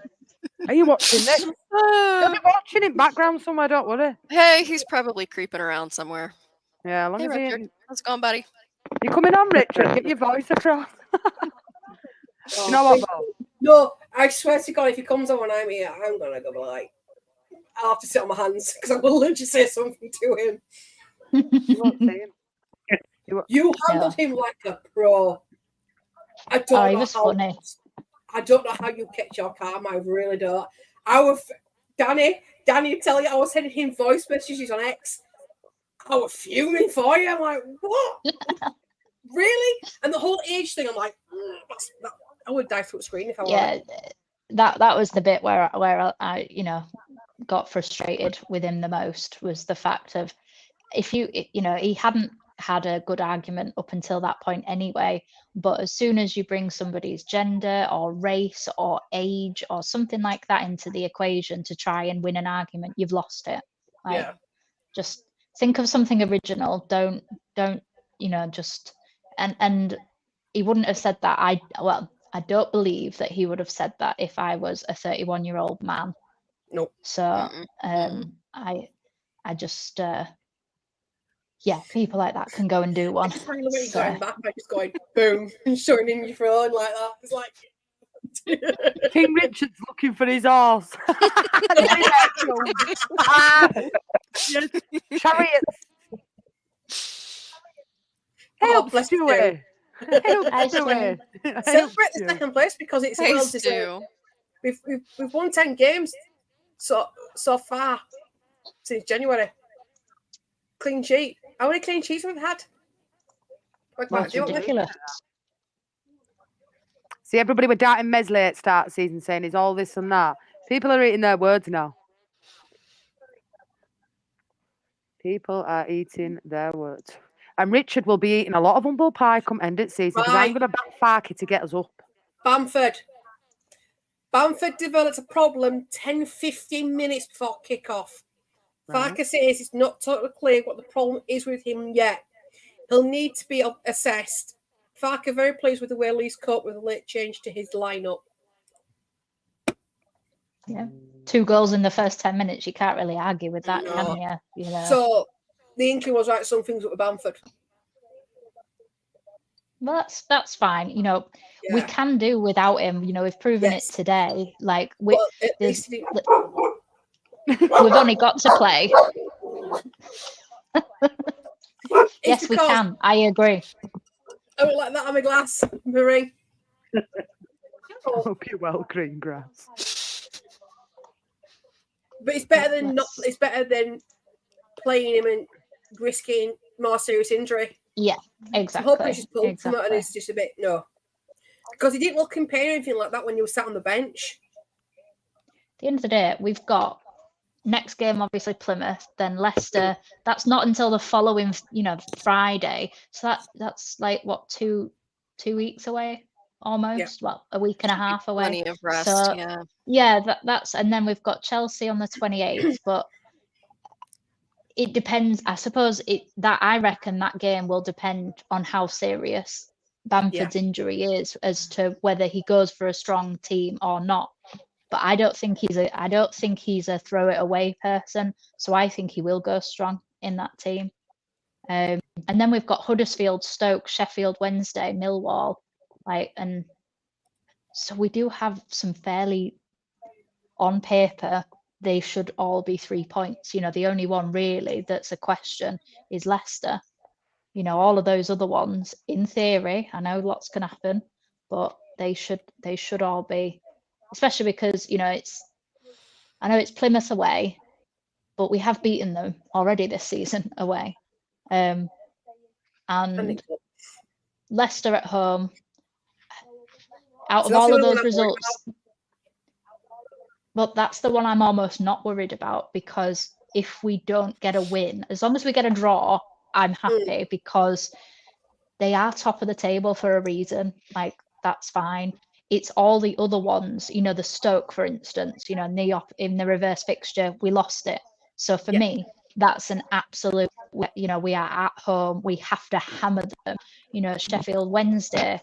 Are you watching this? They'll be watching in background somewhere, don't worry. Hey, he's probably creeping around somewhere. Yeah, as long Hey, as Richard. How's it going, buddy? You coming on, Richard? Get your voice across. You know what, Bo? No, I swear to God, if he comes on when I'm here, I'm going to go like, I'll have to sit on my hands because I will literally say something to him. You won't see him. You handled him like a pro. I don't know how you kept your calm. I really don't. Danny, tell you, I was sending him voice messages on X. I was fuming for you. I'm like, what? Really? And the whole age thing, I'm like, I would die through a screen if I wanted. Yeah, that was the bit where I got frustrated with him the most, was the fact of, if he hadn't had a good argument up until that point anyway, but as soon as you bring somebody's gender or race or age or something like that into the equation to try and win an argument, you've lost it. Like, just think of something original. Don't just and he wouldn't have said that. I don't believe that he would have said that if I was a 31-year-old man. Nope. So I just people like that can go and do one. Going back, I just going boom and showing in your phone like that. It's like King Richard's looking for his horse. Yes, chariots. Help, Stewie. Celebrate the second place because it's well deserved. We've won 10 games so far since January. Clean sheet. How many clean sheets have we had? That's ridiculous. See, everybody were doubting Mesley at start of season, saying he's all this and that. People are eating their words now. People are eating their words. And Richard will be eating a lot of humble pie come end of season, because I'm going to back Farke to get us up. Bamford developed a problem 10-15 minutes before kick-off. Farke says it's not totally clear what the problem is with him yet. He'll need to be assessed. Farke very pleased with the way Leeds coped with a late change to his lineup. Yeah, 2 goals in the first 10 minutes. You can't really argue with that, can you? So the inkling was right. Something's up with Bamford. Well, that's fine. We can do without him. We've proven it today. Like we've only got to play. Yes, we can. I agree. I would like that on my glass, Marie. Hope you're well, green grass. But it's better than not. It's better than playing him and risking more serious injury. Yeah, So exactly. hopefully she's pulled from it and Exactly. it's just a bit because he didn't look in pain or anything like that when you were sat on the bench. At the end of the day, we've got next game, obviously Plymouth, then Leicester. That's not until the following, Friday. So that's like what 2 weeks away, almost. Well, a week and a half away. Plenty of rest. So yeah, that's and then we've got Chelsea on the 28th, but it depends. I suppose I reckon that game will depend on how serious Bamford's injury is as to whether he goes for a strong team or not. But I don't think he's a throw it away person. So I think he will go strong in that team. And then we've got Huddersfield, Stoke, Sheffield Wednesday, Millwall, and so we do have some fairly, on paper, they should all be 3 points. The only one really that's a question is Leicester. All of those other ones, in theory, I know lots can happen, but they should all be, especially because I know it's Plymouth away, but we have beaten them already this season away, and Leicester at home. Out of all of those results, but that's the one I'm almost not worried about, because if we don't get a win, as long as we get a draw, I'm happy, because they are top of the table for a reason. That's fine. It's all the other ones, the Stoke, for instance, in the reverse fixture, we lost it. So for me, that's an absolute, we are at home. We have to hammer them. Sheffield Wednesday,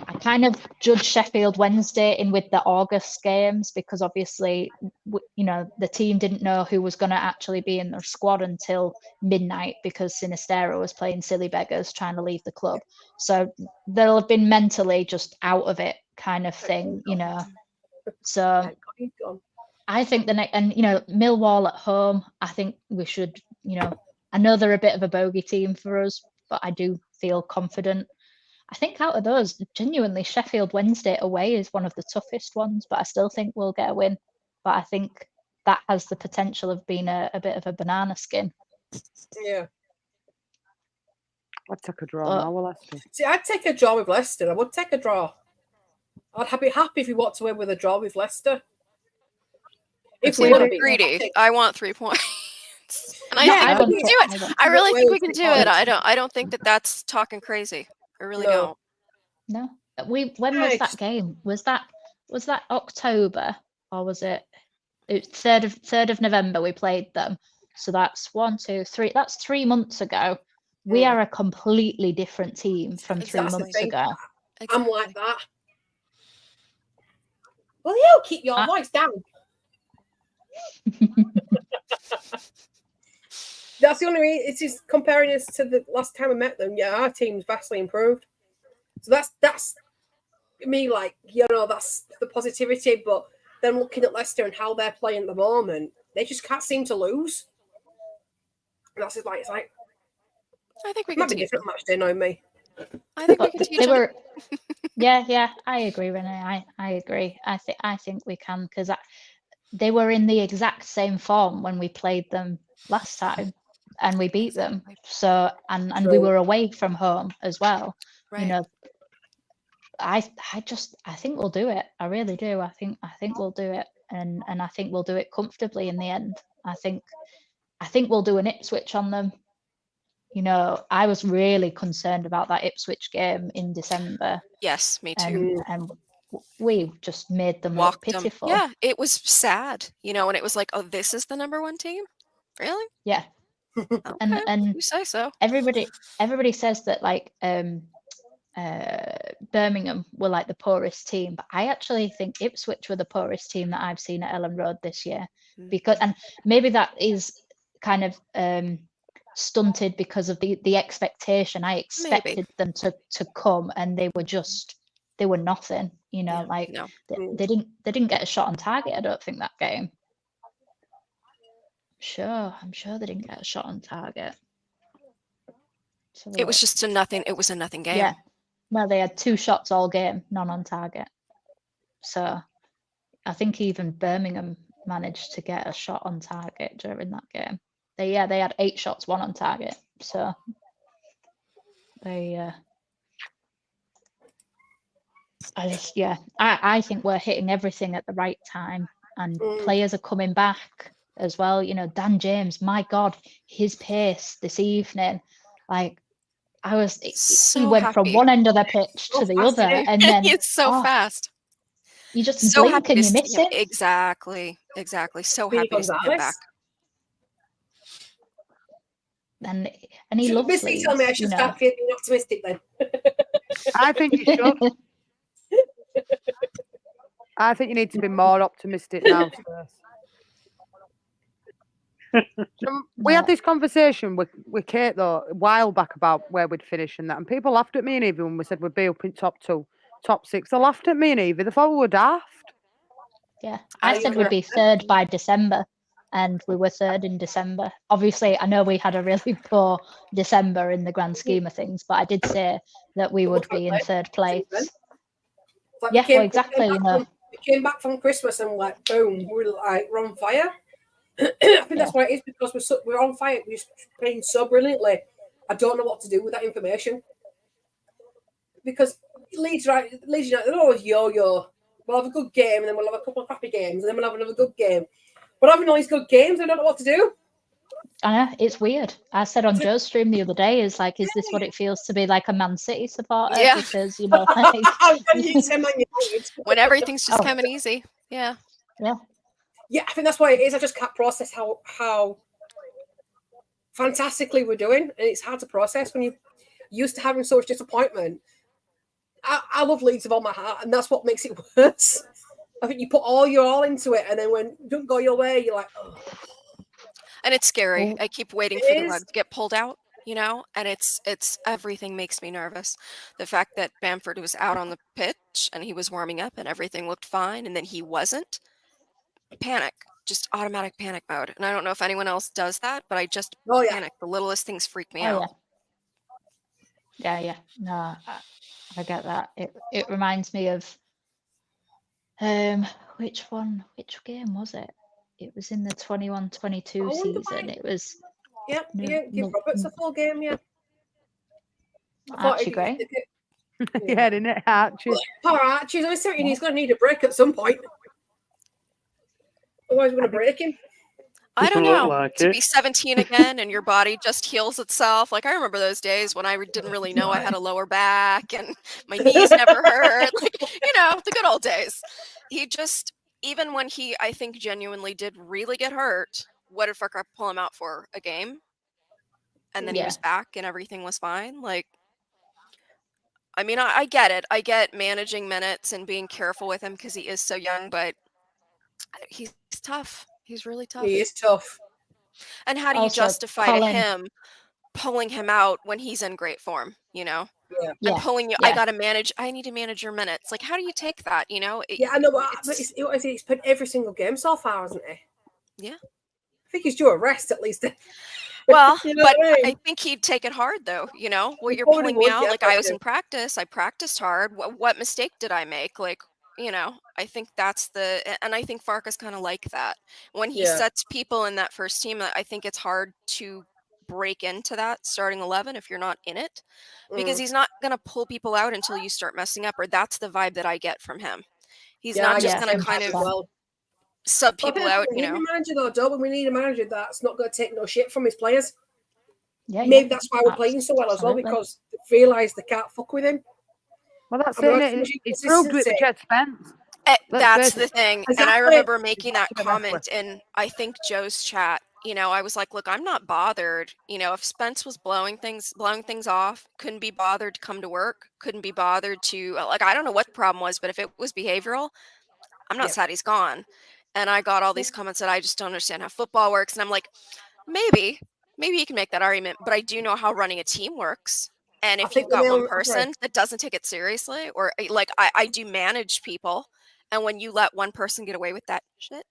I kind of judge Sheffield Wednesday in with the August games, because obviously, the team didn't know who was going to actually be in their squad until midnight, because Sinistero was playing silly beggars trying to leave the club. So they'll have been mentally just out of it, kind of thing, So I think Millwall at home, I think we should, I know they're a bit of a bogey team for us, but I do feel confident. I think out of those, genuinely, Sheffield Wednesday away is one of the toughest ones, but I still think we'll get a win. But I think that has the potential of being a bit of a banana skin. Yeah. I'd take a draw now with Leicester. See, I'd take a draw with Leicester. I would take a draw. I'd be happy if we walked away with a draw with Leicester. If we want to be greedy, I want 3 points. And I think we can do it. I really think we can do it. I don't think that's talking crazy. I really don't. No. When was that game? Was that October, or was it? It's 3rd of November we played them. So that's 1, 2, 3. That's 3 months ago. We are a completely different team from 3 months ago. I'm like that. Will you keep your voice down? That's the only reason. It's just comparing us to the last time I met them. Yeah, our team's vastly improved. So that's me, that's the positivity. But then looking at Leicester and how they're playing at the moment, they just can't seem to lose. And that's just it's like I think we can. Might be different match day, knowing me. I think we can teach them. Yeah, I agree, Renee. I agree. I think we can, because they were in the exact same form when we played them last time, and we beat them. So and we were away from home as well. Right. I think we'll do it. I really do. I think we'll do it, and I think we'll do it comfortably in the end. I think we'll do an Ipswich on them. I was really concerned about that Ipswich game in December. Yes, me too. And we just made them look pitiful. Yeah, it was sad, and it was like, oh, this is the number 1 team? Really? Yeah. Okay, and you say so. Everybody says that Birmingham were like the poorest team, but I actually think Ipswich were the poorest team that I've seen at Ellen Road this year, because, and maybe that is kind of stunted because of the expectation. I expected them to come, and they were nothing. They didn't get a shot on target. I don't think that game. I'm sure they didn't get a shot on target. It was just a nothing. It was a nothing game. Yeah. Well, they had 2 shots all game, none on target. So I think even Birmingham managed to get a shot on target during that game. They had 8 shots, 1 on target. So they I think we're hitting everything at the right time, and players are coming back as well. You know, Dan James, my God, his pace this evening, like he went happy. from one end of the pitch to the other, and then it's so fast. You just so blink and you miss him. Exactly. So happy to see him back. And he loves Leeds. Basically, tell me I should start feeling optimistic then. I think you should. I think you need to be more optimistic now. We had this conversation with Kate though a while back about where we'd finish and that, and people laughed at me and Evie when we said we'd be up in top 2, top 6. They laughed at me and Evie. They thought we were daft. Yeah, I said we'd be 3rd by December, and we were 3rd in December. Obviously, I know we had a really poor December in the grand scheme of things, but I did say that we would be in 3rd place. Like exactly. We came back from Christmas and like boom, we're on fire. I think that's what it is, because we're on fire. We're playing so brilliantly. I don't know what to do with that information, because Leeds United, they're always yo-yo. We'll have a good game, and then we'll have a couple of crappy games, and then we'll have another good game. But having all these good games, I don't know what to do. I know, it's weird. I said on Joe's stream the other day, is this what it feels to be like a Man City supporter? Yeah. Because, when everything's just coming easy. Yeah. Yeah. Yeah, I think that's what it is. I just can't process how fantastically we're doing. And it's hard to process when you're used to having so much disappointment. I love Leeds with all my heart, and that's what makes it worse. I think you put all your all into it, and then when it don't go your way, you're like, oh. And it's scary. I keep waiting for the rug to get pulled out, and it's everything makes me nervous. The fact that Bamford was out on the pitch and he was warming up and everything looked fine, and then he wasn't. Panic, just automatic panic mode. And I don't know if anyone else does that, but I just panic. The littlest things freak me out. Yeah. No, I get that. It reminds me of which game was it? It was in the 21-22 season. It was give Roberts a full game, Archie Gray. Yeah, didn't it, Archie? Poor Archie. He's going to need a break at some point. Otherwise, we're going to break him. I don't know. To be 17 again and your body just heals itself. Like, I remember those days when I didn't really know I had a lower back and my knees never hurt. Like, the good old days. He just, even when he, I think, genuinely did really get hurt, what did Farker pull him out for? A game? And then he was back and everything was fine. Like, I mean, I get it. I get managing minutes and being careful with him because he is so young, but he's tough. He's really tough. He is tough. And how do you justify to him pulling him out when he's in great form, Yeah. I'm pulling you. I need to manage your minutes. Like, how do you take that, I know, but he's played every single game so far, hasn't he? Yeah. I think he's due a rest at least. Well, but I think he'd take it hard though, well, you're pulling me out. Like, I was in practice. I practiced hard. What mistake did I make? Like, I think and I think Farkas kind of like that. When he sets people in that first team, I think it's hard to break into that starting 11 if you're not in it, because he's not going to pull people out until you start messing up, or that's the vibe that I get from him. He's not just going to kind of sub people out, We need a manager though, don't we? We need a manager that's not going to take no shit from his players. Maybe that's why we're playing so well as well, because they realise they can't fuck with him. Well, that's it. It's proved with Jed Spence. That's the thing. Exactly. And I remember making that comment in, I think, Joe's chat. I was like, look, I'm not bothered. If Spence was blowing things off, couldn't be bothered to come to work, couldn't be bothered to, I don't know what the problem was, but if it was behavioral, I'm not sad he's gone. And I got all these comments that I just don't understand how football works. And I'm like, maybe you can make that argument, but I do know how running a team works. And if you've got one person that doesn't take it seriously, or like I do manage people, and when you let one person get away with that shit,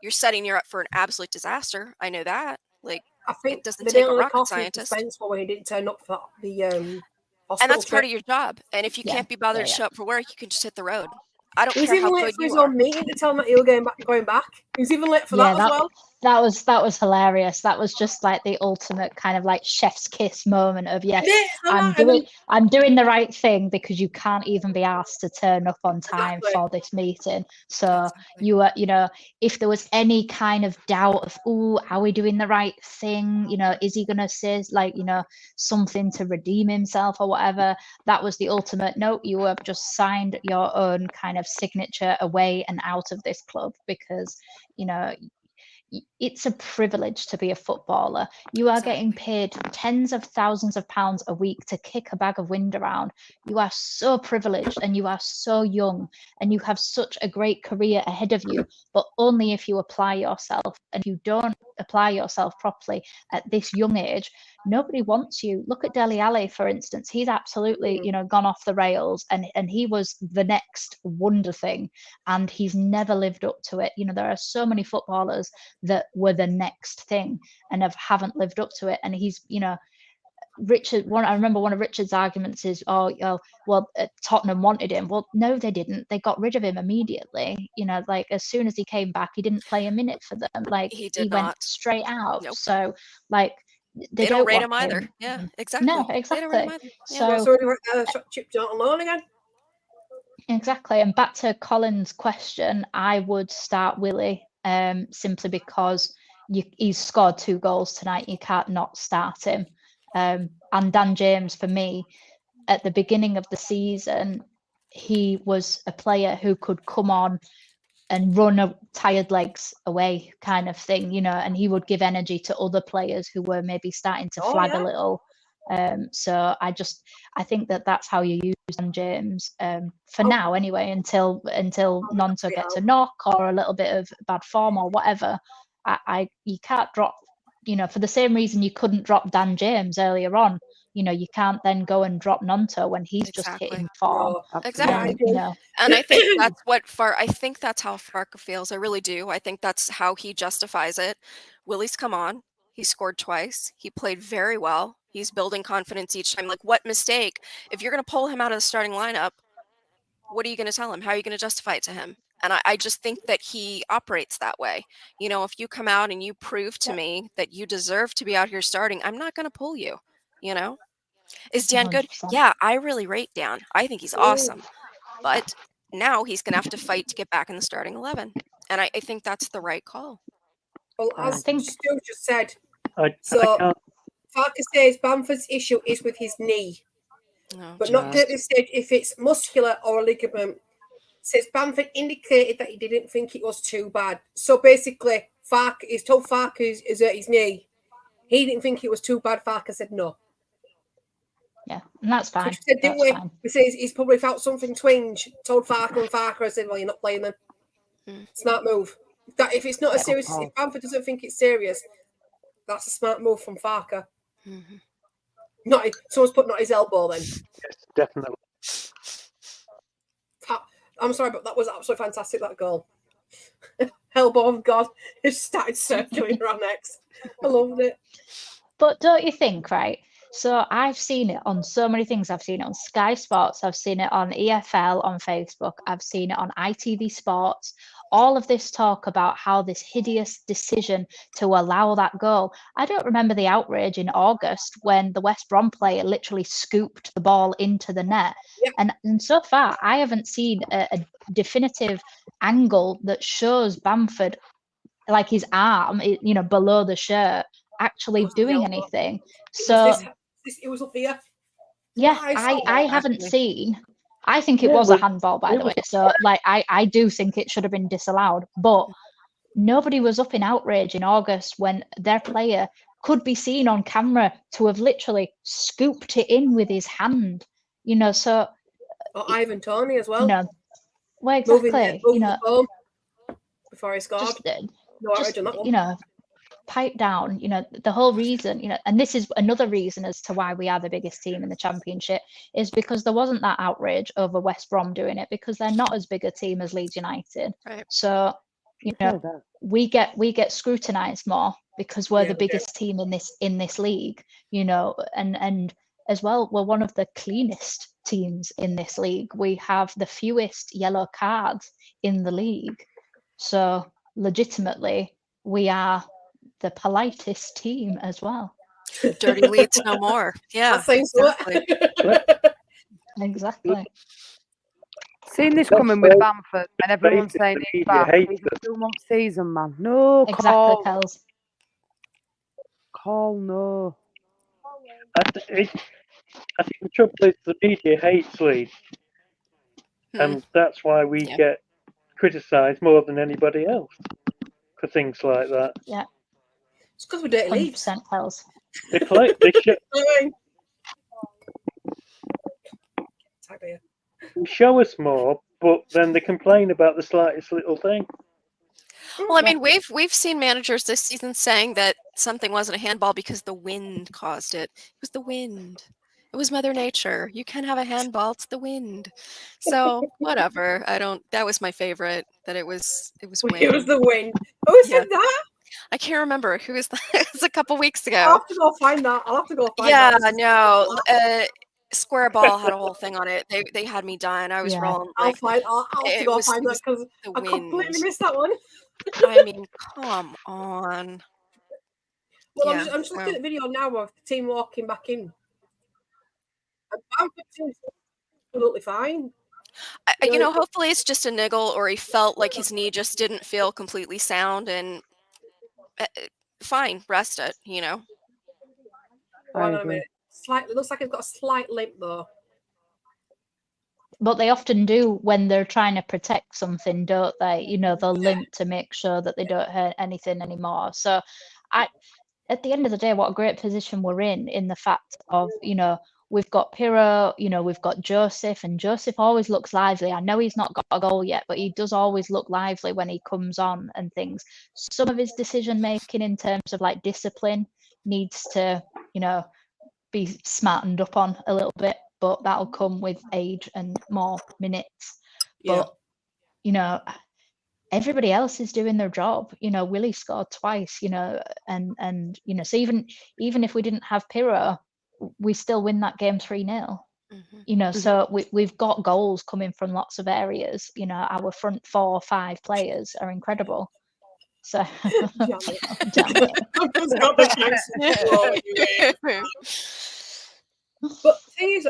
you're setting you up for an absolute disaster. I know that. Like, I think it doesn't take a rocket scientist. When he didn't turn up for the and that's part of your job. And if you can't be bothered to show up for work, you can just hit the road. I don't care how good you are. He was even late for his own meeting to tell him that he was going back. He was even late for that as well. That was hilarious. That was just like the ultimate kind of like chef's kiss moment of yes, I'm doing the right thing because you can't even be asked to turn up on time for this meeting. So you were, if there was any kind of doubt of, are we doing the right thing? Is he gonna say like, something to redeem himself or whatever? That was the ultimate. No, you have just signed your own kind of signature away and out of this club because, it's a privilege to be a footballer. You are getting paid tens of thousands of pounds a week to kick a bag of wind around. You are so privileged and you are so young and you have such a great career ahead of you, but only if you apply yourself. And if you don't apply yourself properly at this young age, nobody wants you. Look at Dele Alli, for instance. He's absolutely, gone off the rails and he was the next wonder thing and he's never lived up to it. There are so many footballers that were the next thing and haven't lived up to it. And he's, Richard, I remember one of Richard's arguments is, Tottenham wanted him. Well, no, they didn't. They got rid of him immediately. Like as soon as he came back, he didn't play a minute for them. Like he went straight out. Nope. So like they don't rate him either. Yeah, exactly. No, exactly. They don't rate him either. Yeah. So chipped out on loan again. Exactly. And back to Colin's question, I would start Willie. Simply because he's scored 2 goals tonight. You can't not start him. And Dan James, for me, at the beginning of the season, he was a player who could come on and run tired legs away kind of thing, and he would give energy to other players who were maybe starting to flag a little. So I think that's how you use Dan James for now anyway, until Nonto gets a knock or a little bit of bad form or whatever. You can't drop, for the same reason you couldn't drop Dan James earlier on. You can't then go and drop Nonto when he's just hitting form. Exactly. And I think that's how Farke feels. I really do. I think that's how he justifies it. Willie's come on. He scored twice. He played very well. He's building confidence each time. Like, what mistake? If you're going to pull him out of the starting lineup, what are you going to tell him? How are you going to justify it to him? And I just think that he operates that way. If you come out and you prove to me that you deserve to be out here starting, I'm not going to pull you, Is Dan good? 100%. Yeah, I really rate Dan. I think he's awesome. But now he's going to have to fight to get back in the starting 11. And I think that's the right call. Well, as Stu just said, Farke says Bamford's issue is with his knee, but not at this stage if it's muscular or a ligament. Says Bamford indicated that he didn't think it was too bad. So basically, he's told Farke is at his knee. He didn't think it was too bad. Farke said no. Yeah, and that's fine. Said, didn't we? Fine. We say he's probably felt something twinge. Told Farke, and Farke said, "Well, you're not playing then." Smart move. If it's not as serious, if Bamford doesn't think it's serious, that's a smart move from Farke. Someone's put not his elbow then. Yes, definitely. I'm sorry, but that was absolutely fantastic, that goal. Elbow of God. It started circling around next. I loved it. But don't you think, right? So I've seen it on so many things. I've seen it on Sky Sports. I've seen it on EFL on Facebook. I've seen it on ITV Sports. All of this talk about how this hideous decision to allow that goal. I don't remember the outrage in August when the West Brom player literally scooped the ball into the net. Yeah. And so far, I haven't seen a definitive angle that shows Bamford, like his arm, below the shirt, actually doing anything. So it was up here. Yeah, I haven't seen. I think it was a handball, by the way. So, I do think it should have been disallowed. But nobody was up in outrage in August when their player could be seen on camera to have literally scooped it in with his hand. So. Or Ivan Toney as well. Well, exactly. Moving home before he scored. Pipe down, the whole reason, and this is another reason as to why we are the biggest team in the Championship, is because there wasn't that outrage over West Brom doing it, because they're not as big a team as Leeds United. Right. So, we get scrutinised more because we're the biggest team in this league, and as well, we're one of the cleanest teams in this league. We have the fewest yellow cards in the league. So legitimately, we are the politest team as well. Dirty Leeds no more. Yeah, That seems exactly. Exactly. Seen this That's coming with so Bamford, and everyone's basic, saying the he's media back. hates He's a us. 2-month season, man. No, Exactly, call. Kels. Call, no. I think the trouble is the media hates Leeds, and that's why we Yeah. get criticised more than anybody else for things like that. Yeah, It's because we're dirty Leeds. 100% Kels. They play, they show us more, but then they complain about the slightest little thing. Well, I mean, we've seen managers this season saying that something wasn't a handball because the wind caused it. It was the wind. It was Mother Nature. You can't have a handball. It's the wind. So whatever. That was my favorite. That it was wind. It was the wind. Who said that? I can't remember. Who was that? It was a couple weeks ago. I'll have to go find that. Yeah, no. Square Ball had a whole thing on it. They had me dying. I was rolling. I'll have to go find that because I completely missed that one. I mean, come on. Well, I'm just looking at the video now of the team walking back in. Bamford seems absolutely fine. Hopefully it's just a niggle, or he felt like his knee just didn't feel completely sound, and fine, rest it. Hang on a minute. It looks like he's got a slight limp though. But they often do when they're trying to protect something, don't they? They'll limp to make sure that they don't hurt anything anymore. So at the end of the day, what a great position we're in the fact of, we've got Pirro, we've got Joseph, and Joseph always looks lively. I know he's not got a goal yet, but he does always look lively when he comes on and things. Some of his decision making in terms of like discipline needs to, be smartened up on a little bit, but that'll come with age and more minutes. Yeah. But everybody else is doing their job. Willie scored twice, and so even if we didn't have Pirro, we still win that game 3-0. So we've got goals coming from lots of areas. Our front 4 or 5 players are incredible. So damn it. But the thing is,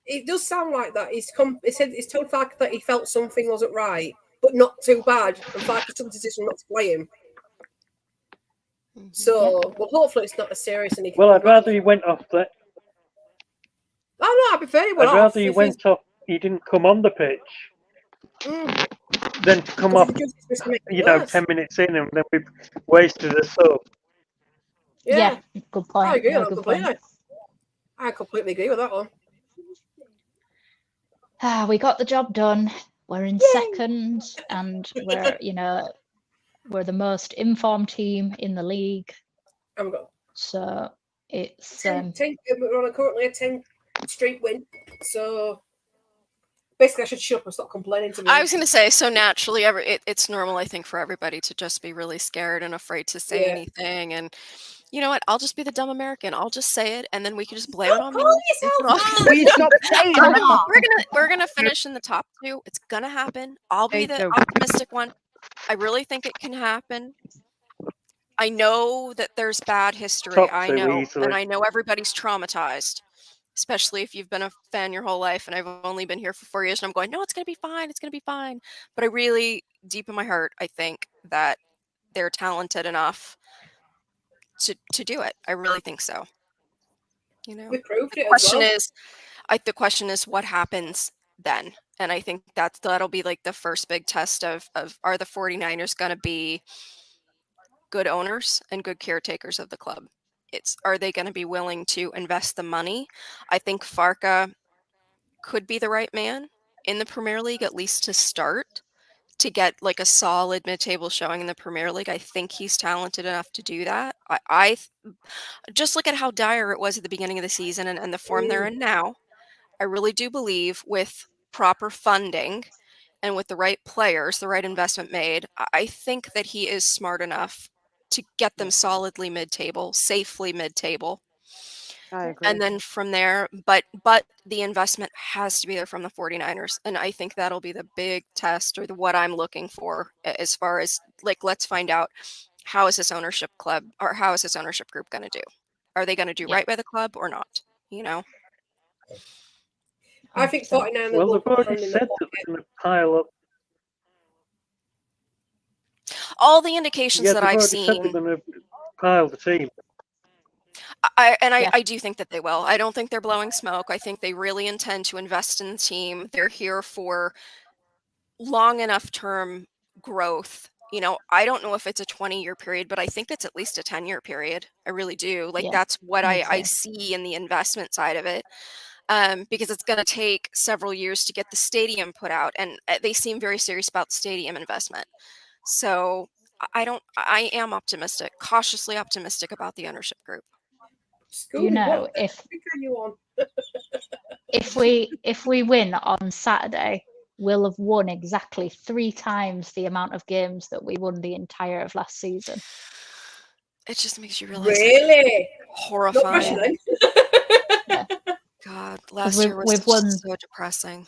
it does sound like that. He said he's told Farke that he felt something wasn't right, but not too bad. And Farke took the decision not to play him. So, well, hopefully it's not as serious. And I'd rather he went off that. Oh no, I prefer he went off. I'd rather he went off. He didn't come on the pitch. Than to come off, 10 minutes in, and then we've wasted a sub. Yeah, good point. I agree. Point. I completely agree with that one. We got the job done. We're in second, and we're the most informed team in the league. So it's we're on currently a 10 straight win. So basically, I should shut up and stop complaining to me. I was going to say, so naturally, it's normal, I think, for everybody to just be really scared and afraid to say anything. And you know what? I'll just be the dumb American. I'll just say it, and then we can just blame it on me. We're gonna finish in the top 2. It's gonna happen. I'll be the optimistic one. I really think it can happen. I know that there's bad history. I know, and I know everybody's traumatized. Especially if you've been a fan your whole life, and I've only been here for 4 years, and I'm going, no, it's going to be fine. It's going to be fine. But I really, deep in my heart, I think that they're talented enough to do it. I really think so. We proved it. The question is what happens then? And I think that'll be like the first big test of are the 49ers going to be good owners and good caretakers of the club? Are they going to be willing to invest the money? I think Farke could be the right man in the Premier League, at least to start, to get like a solid mid-table showing in the Premier League. I think he's talented enough to do that. I just look at how dire it was at the beginning of the season and the form they're in now. I really do believe with proper funding and with the right players, the right investment made, I think that he is smart enough to get them solidly mid-table, safely mid-table. I agree. And then from there, but the investment has to be there from the 49ers. And I think that'll be the big test, or what I'm looking for as far as like, let's find out, how is this ownership club or how is this ownership group going to do? Are they going to do right by the club or not? You know? I think 49 Well, will they've put already them in the said that pocket. they're going to pile up. All the indications Yeah, that they've I've already said they're seen, going to pile the team. I do think that they will. I don't think they're blowing smoke. I think they really intend to invest in the team. They're here for long enough term growth. You know, I don't know if it's a 20-year period, but I think it's at least a 10-year period. I really do. Like, Yeah, that's what me I too. see in the investment side of it. Because it's going to take several years to get the stadium put out, and they seem very serious about stadium investment. So I am optimistic, cautiously optimistic about the ownership group. Do you Scooby, know what topic are you on? if we win on Saturday, we'll have won exactly 3 times the amount of games that we won the entire of last season. It just makes you realize Really? horrifying. Not pressure then. Yeah. God, last year was we've won so depressing.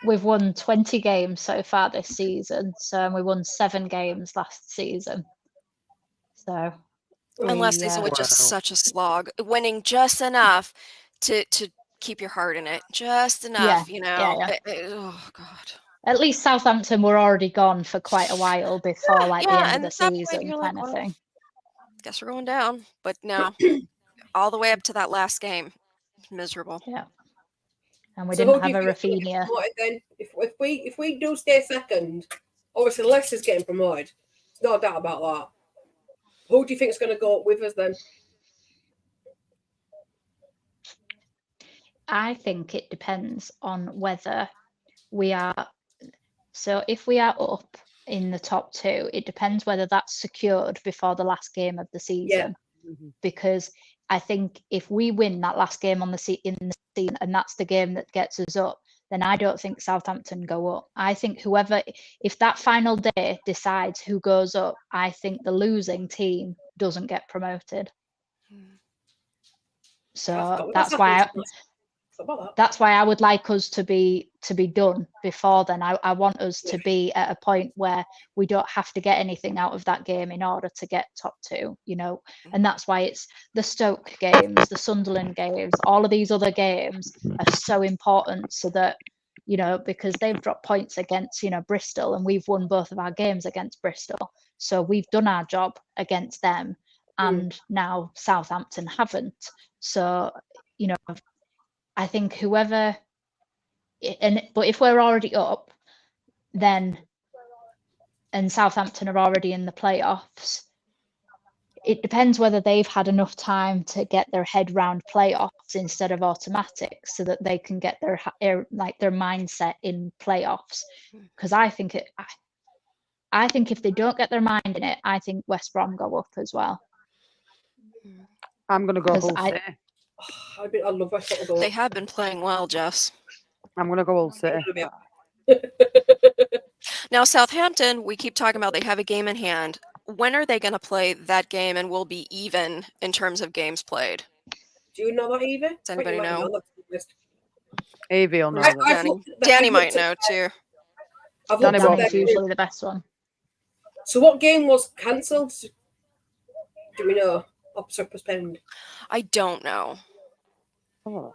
We've won 20 games so far this season, so we won 7 games last season. So And last season was just such a slog. Winning just enough to keep your heart in it, just enough, you know. Oh God. At least Southampton were already gone for quite a while before the end of the season, kind of thing. Guess we're going down, but no, all the way up to that last game, miserable. Yeah. And we didn't have a Rafinha. Then, if we do stay second, obviously Leicester's getting promoted. There's no doubt about that. Who do you think is going to go up with us then? I think it depends on whether we are. So if we are up in the top 2, it depends whether that's secured before the last game of the season. Yeah. Because I think if we win that last game in the season, and that's the game that gets us up, then I don't think Southampton go up. I think if that final day decides who goes up, I think the losing team doesn't get promoted. So that's why I would like us to be done before then. I want us to be at a point where we don't have to get anything out of that game in order to get top 2, you know. And that's why it's the Stoke games, the Sunderland games, all of these other games are so important, so that, you know, because they've dropped points against, you know, Bristol, and we've won both of our games against Bristol. So we've done our job against them, and now Southampton haven't. So, you know, I think but if we're already up, then, and Southampton are already in the playoffs, it depends whether they've had enough time to get their head round playoffs instead of automatic, so that they can get their mindset in playoffs. Because I think if they don't get their mind in it, I think West Brom go up as well. I'm going to go Hull City. I love West Brom. They have been playing well, Jess. I'm going to go Hull City. Now, Southampton, we keep talking about they have a game in hand. When are they going to play that game and will be even in terms of games played? Do you know that, Evie? Does anybody know? Evie will know. Danny might know too. Danny's usually the best one. So what game was cancelled? Do we know? Or postponed? I don't know. Oh.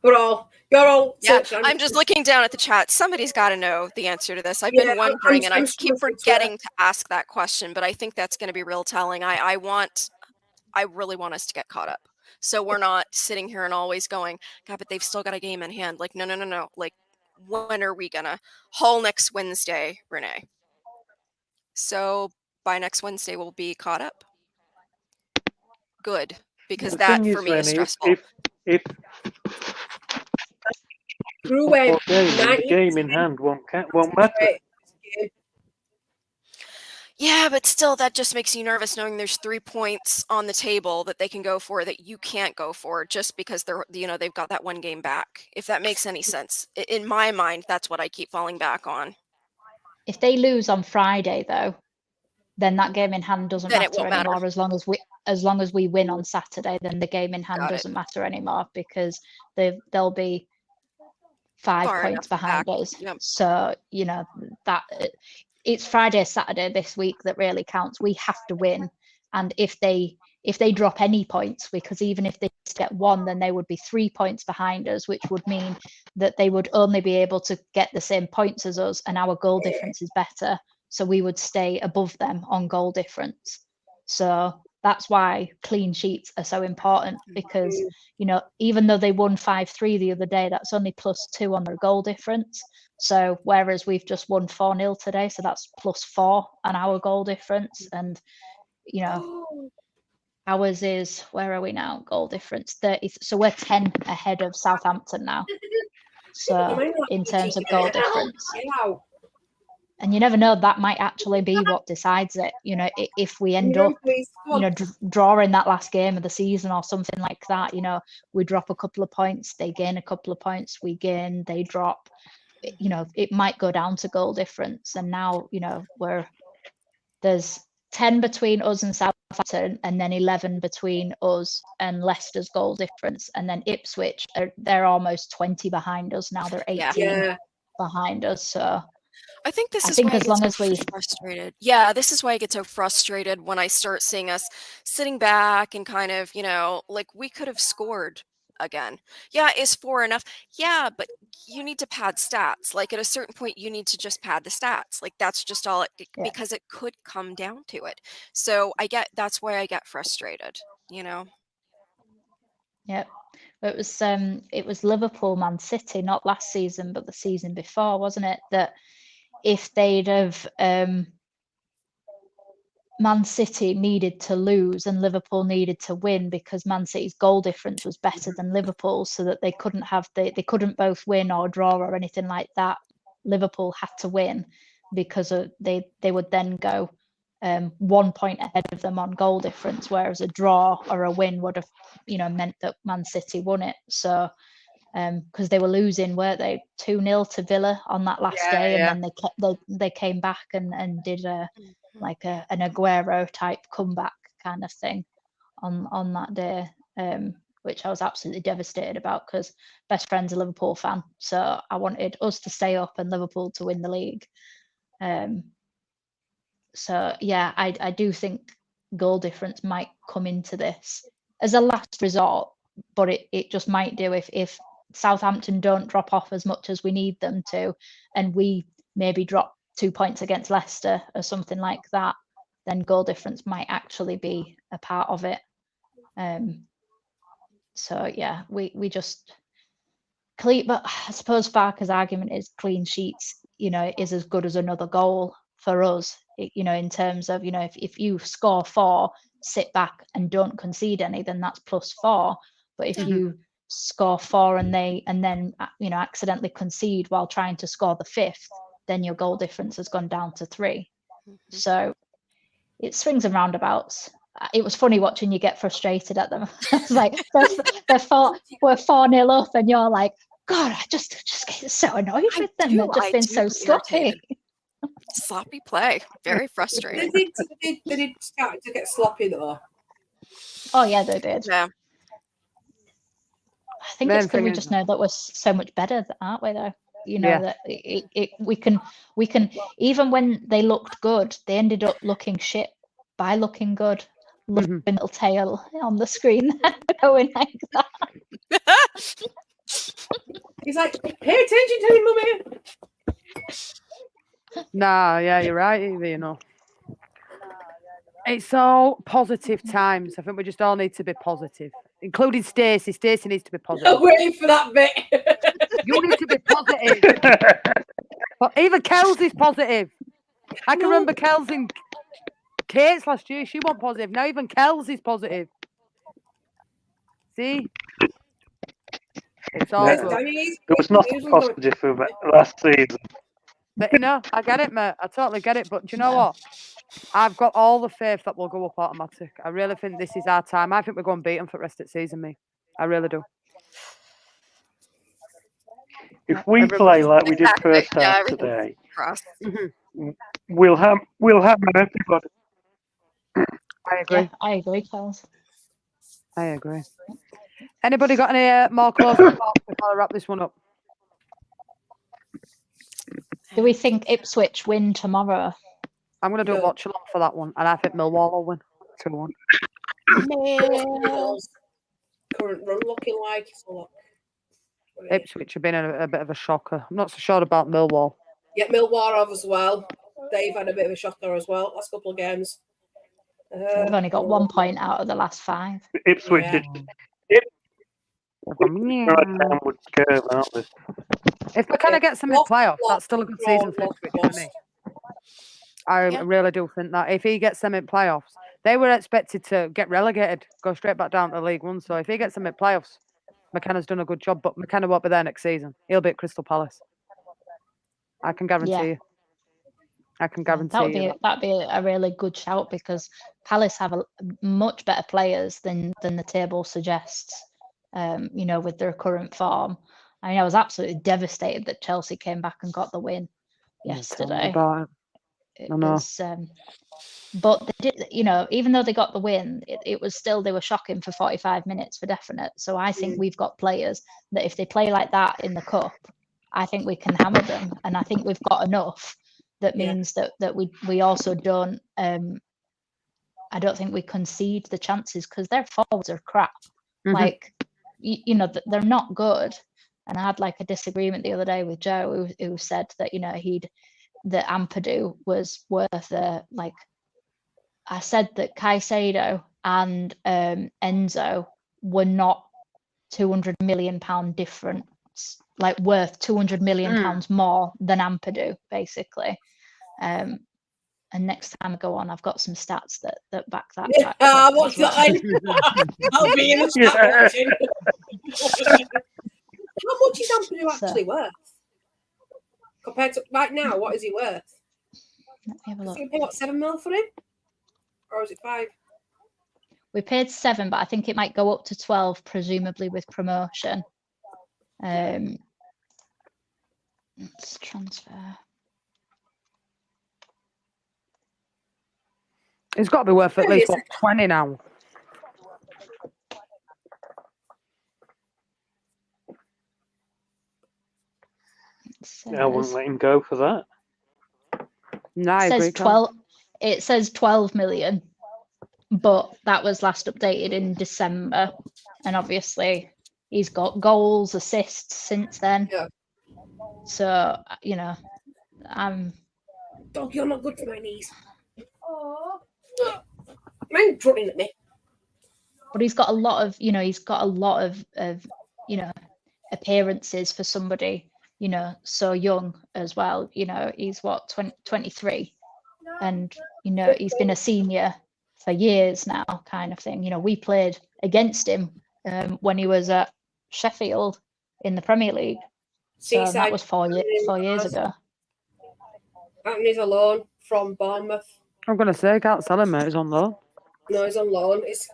You're all. Yeah, I'm just looking down at the chat. Somebody's got to know the answer to this. I've been wondering, and I keep forgetting to ask that question, but I think that's going to be real telling. I really want us to get caught up, so we're not sitting here and always going, God, but they've still got a game in hand. Like, no. Like, when are we gonna? Hull next Wednesday, Renee. So by next Wednesday, we'll be caught up. Good, because that for me is stressful. If the game in hand won't matter. Yeah, but still, that just makes you nervous knowing there's 3 points on the table that they can go for that you can't go for just because they've got that one game back. If that makes any sense, in my mind, that's what I keep falling back on. If they lose on Friday, though, then that game in hand doesn't matter anymore. As long as we win on Saturday, then the game in hand doesn't matter anymore, because they'll be 5 points behind us. Yep. So, you know, that it's Friday, Saturday this week that really counts. We have to win, and if they drop any points, because even if they get one, then they would be 3 points behind us, which would mean that they would only be able to get the same points as us, and our goal difference is better, so we would stay above them on goal difference. So that's why clean sheets are so important, because even though they won 5-3 the other day, that's only +2 on their goal difference. So whereas we've just won 4-0 today, so that's +4 on our goal difference. And ours is, where are we now? Goal difference 30. So we're 10 ahead of Southampton now. So in terms of goal difference. And you never know, that might actually be what decides it. If we end up, drawing that last game of the season or something like that, we drop a couple of points, they gain a couple of points, we gain, they drop. It might go down to goal difference. And now, there's 10 between us and Southampton, and then 11 between us and Leicester's goal difference. And then Ipswich, they're almost 20 behind us now. They're 18 behind us. So I think this is think why as long as we frustrated. Yeah, this is why I get so frustrated when I start seeing us sitting back and kind of, like we could have scored again. Yeah, is 4 enough? Yeah, but you need to pad stats. Like at a certain point, you need to just pad the stats. Like that's just all because it could come down to it. So that's why I get frustrated, Yep. It was Liverpool, Man City, not last season, but the season before, wasn't it? That if they'd have Man City needed to lose and Liverpool needed to win, because Man City's goal difference was better than Liverpool, so that they couldn't both win or draw or anything like that. Liverpool had to win because they would then go 1 point ahead of them on goal difference, whereas a draw or a win would have meant that Man City won it. So because they were losing, weren't they, 2-0 to Villa on that last day, and then they came back and did like an Aguero type comeback kind of thing on that day, which I was absolutely devastated about, because best friend's a Liverpool fan, so I wanted us to stay up and Liverpool to win the league. So yeah, I do think goal difference might come into this as a last resort, but it just might do if Southampton don't drop off as much as we need them to, and we maybe drop 2 points against Leicester or something like that, then goal difference might actually be a part of it. So yeah, we just clean. But I suppose Farker's argument is clean sheets, is as good as another goal for us. In terms of, if you score 4, sit back and don't concede any, then that's +4. But if you score 4 and then accidentally concede while trying to score the 5th, then your goal difference has gone down to 3. So it swings and roundabouts. It was funny watching you get frustrated at them. It's like we're 4-0 up, and you're like, God, I just get so annoyed with them. They've just been so sloppy. Sloppy play, very frustrating. They did start to get sloppy though. Oh yeah, they did. Yeah. I think it's because we just know that we're so much better, aren't we? Though that we can even when they looked good, they ended up looking shit by looking good. Looking little tail on the screen, going like that. He's like, pay attention to him, mummy. Nah, yeah, you're right, Evie, It's all positive times. I think we just all need to be positive, including Stacey. Stacey needs to be positive. I'm waiting for that bit. You need to be positive. But even Kelsey's positive. I can remember Kelsey and Kate's last year. She wasn't positive. Now even Kelsey's positive. See? It's all good. There was nothing positive for last season. But I get it, mate. I totally get it. But do you know what? I've got all the faith that we'll go up automatic. I really think this is our time. I think we're going to beat them for the rest of the season, me. I really do. If we play like we did first half today, we'll hammer everybody. I agree. Yeah, I agree, Charles. I agree. Anybody got any more closing thoughts before I wrap this one up? Do we think Ipswich win tomorrow? I'm going to do a watch along for that one, and I think Millwall will win 2-1. Millwall's current run looking like? Ipswich have been a bit of a shocker. I'm not so sure about Millwall. Yeah, Millwall have as well. They've had a bit of a shocker as well last couple of games. They've only got 1 point out of the last 5. Ipswich Yeah. downward curve, aren't they? If we kind of get some in playoffs, that's still a good season for Ipswich for me. I really do think that if he gets them in playoffs, they were expected to get relegated, go straight back down to League One. So if he gets them in playoffs, McKenna's done a good job, but McKenna won't be there next season. He'll be at Crystal Palace. I can guarantee you. I can guarantee you. That'd be a really good shout, because Palace have much better players than the table suggests. With their current form. I mean, I was absolutely devastated that Chelsea came back and got the win yesterday. It was, but they did, even though they got the win, it was still, they were shocking for 45 minutes for definite. So I think we've got players that if they play like that in the cup, I think we can hammer them, and I think we've got enough. That means that we also don't. I don't think we concede the chances, because their forwards are crap. Mm-hmm. Like, they're not good. And I had like a disagreement the other day with Joe, who said that that Ampadu was worth I said that Caicedo and Enzo were not £200 million difference, like worth £200 million more than Ampadu, basically. And next time I go on, I've got some stats that back that. What's that? I'll be in the chat watching. How much is Ampadu actually worth? Compared to right now, what is he worth? Let me have a look. Did you pay what, 7 mil for him? Or was it 5? We paid 7, but I think it might go up to 12, presumably with promotion. Let's transfer. It's got to be worth at least 20 now. I wouldn't let him go for that. No, it says 12. It says 12 million, but that was last updated in December, and obviously he's got goals, assists since then. Yeah. So Dog, you're not good for my knees. Oh, man's running at me. But he's got a lot of appearances for somebody so young as well. He's 23, and he's been a senior for years now, kind of thing. We played against him when he was at Sheffield in the Premier League. So that was 4 years ago. And he's on loan from Bournemouth. I'm going to say, I can't sell him, mate. He's on loan. No, he's on loan. It's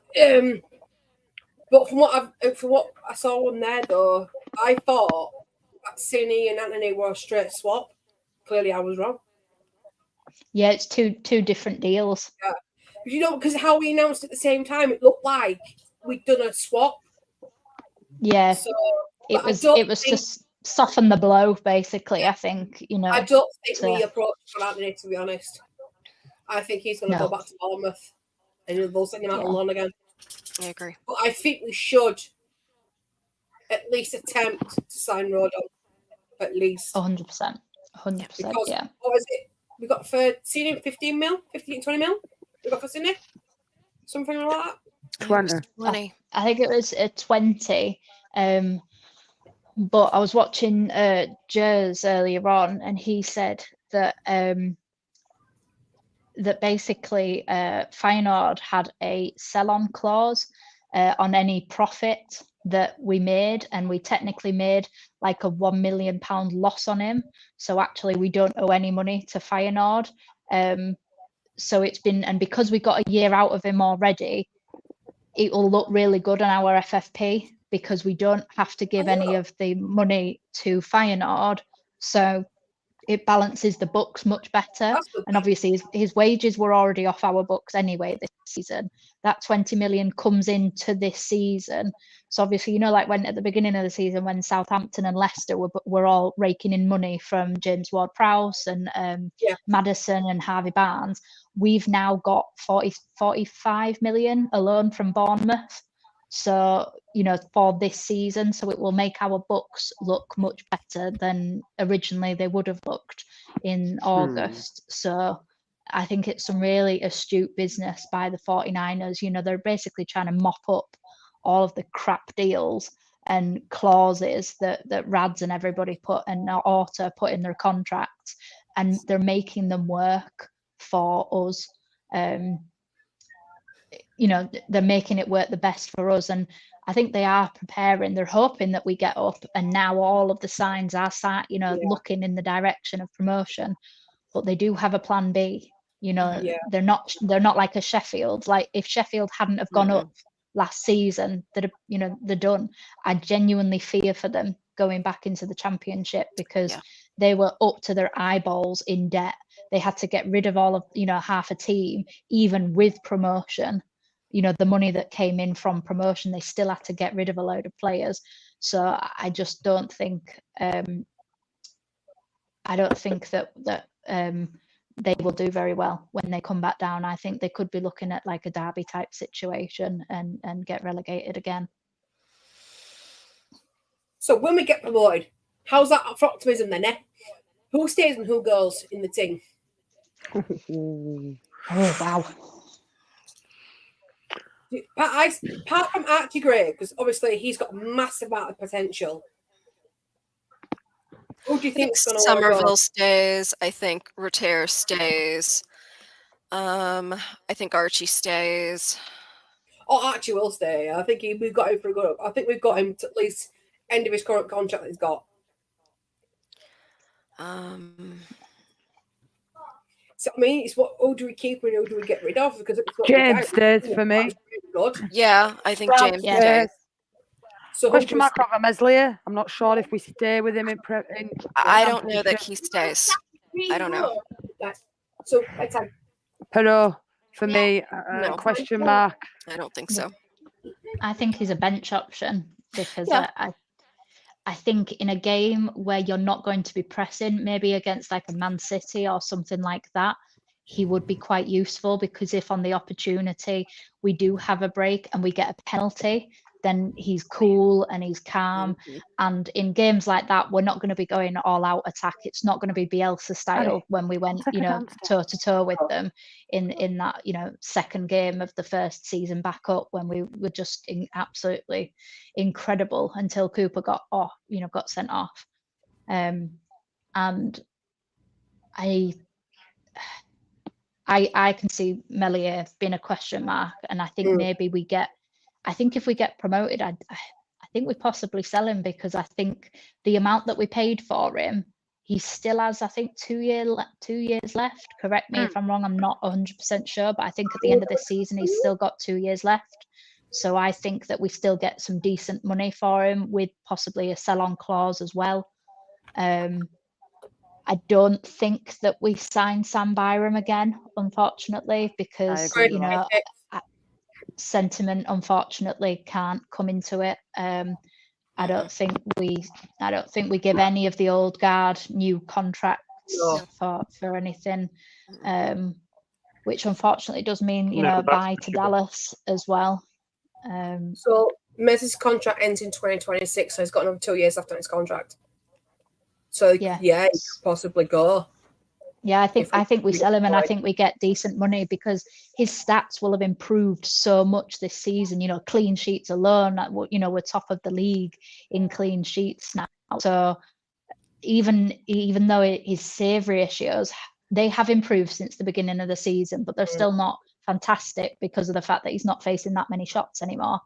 but from what I saw on there, though, I thought that Cini and Anthony were a straight swap. Clearly, I was wrong. Yeah, it's two different deals. Yeah. Because how we announced at the same time, it looked like we'd done a swap. Yeah, so, it was to soften the blow, basically. I think I don't think we approached for Anthony, to be honest. I think he's going to go back to Bournemouth, and they'll send him out on loan again. I agree. But I think we should at least attempt to sign Rodon. At least 100%. 100%. Yeah. What is it? We got for Sydney 15 mil, 15, 20 mil. We got for Sydney, something like that. 20. I think it was 20. But I was watching Jers earlier on, and he said that that basically Feyenoord had a sell-on clause on any profit that we made, and we technically made like a £1 million loss on him. So actually we don't owe any money to Feyenoord. So it's been, and because we got a year out of him already, it will look really good on our FFP, because we don't have to give any of the money to Feyenoord. So it balances the books much better. That's good. And obviously his wages were already off our books anyway this season. That 20 million comes into this season. So obviously, you know, like when at the beginning of the season, when Southampton and Leicester were all raking in money from James Ward-Prowse and Maddison and Harvey Barnes, we've now got 45 million alone from Bournemouth. So, you know, for this season, so it will make our books look much better than originally they would have looked in August. So I think it's some really astute business by the 49ers. You know, they're basically trying to mop up all of the crap deals and clauses that Rads and everybody put and Orta put in their contracts, and they're making them work for us. You know, they're making it work the best for us, and I think they are preparing. They're hoping that we get up, and now all of the signs are you know, looking in the direction of promotion. But they do have a plan B. You know, they're not like a Sheffield. Like if Sheffield hadn't have gone up last season, they're done. I genuinely fear for them going back into the Championship because they were up to their eyeballs in debt. They had to get rid of all of, you know, half a team, even with promotion. You know, the money that came in from promotion, they still had to get rid of a load of players. So I just don't think that they will do very well when they come back down. I think they could be looking at like a Derby type situation and get relegated again. So when we get promoted, how's that for optimism then, eh? Who stays and who goes in the team? Oh, wow. Apart from Archie Gray, because obviously he's got a massive amount of potential. Who do you think Somerville stays? I think Rotere stays. I think Archie stays. Oh, Archie will stay. I think we've got him for a good. I think we've got him to at least end of his current contract that he's got. So I mean, it's who do we keep and who do we get rid of? Because James stays for me. Good. Yeah, I think James stays. So question mark over Meslier. I'm not sure if we stay with him in I don't know that he stays. I don't know. So it's like Pero for me, No. question mark. I don't think so. I think he's a bench option because I think in a game where you're not going to be pressing, maybe against like a Man City or something like that, he would be quite useful, because if on the opportunity we do have a break and we get a penalty, then he's cool and he's calm. And in games like that, we're not going to be going all out attack. It's not going to be Bielsa style when we went, you know, toe to toe with them in that, you know, second game of the first season back up, when we were just absolutely incredible until Cooper got sent off. And I can see Meslier being a question mark, and I think maybe I think if we get promoted, I think we possibly sell him, because I think the amount that we paid for him, he still has, I think, 2 years left. Correct me if I'm wrong. I'm not 100% sure, but I think at the end of this season, he's still got 2 years left. So I think that we still get some decent money for him, with possibly a sell-on clause as well. I don't think that we sign Sam Byram again, unfortunately, because you know, sentiment unfortunately can't come into it. I don't think we give any of the old guard new contracts for anything, which unfortunately does mean, you know, bye to Dallas as well. So Mez's contract ends in 2026, so he's got another 2 years left on his contract. So he could possibly go. Yeah, I think we sell him, and I think we get decent money, because his stats will have improved so much this season. You know, clean sheets alone, you know, we're top of the league in clean sheets now. So even though his save ratios, they have improved since the beginning of the season, but they're still not fantastic because of the fact that he's not facing that many shots anymore.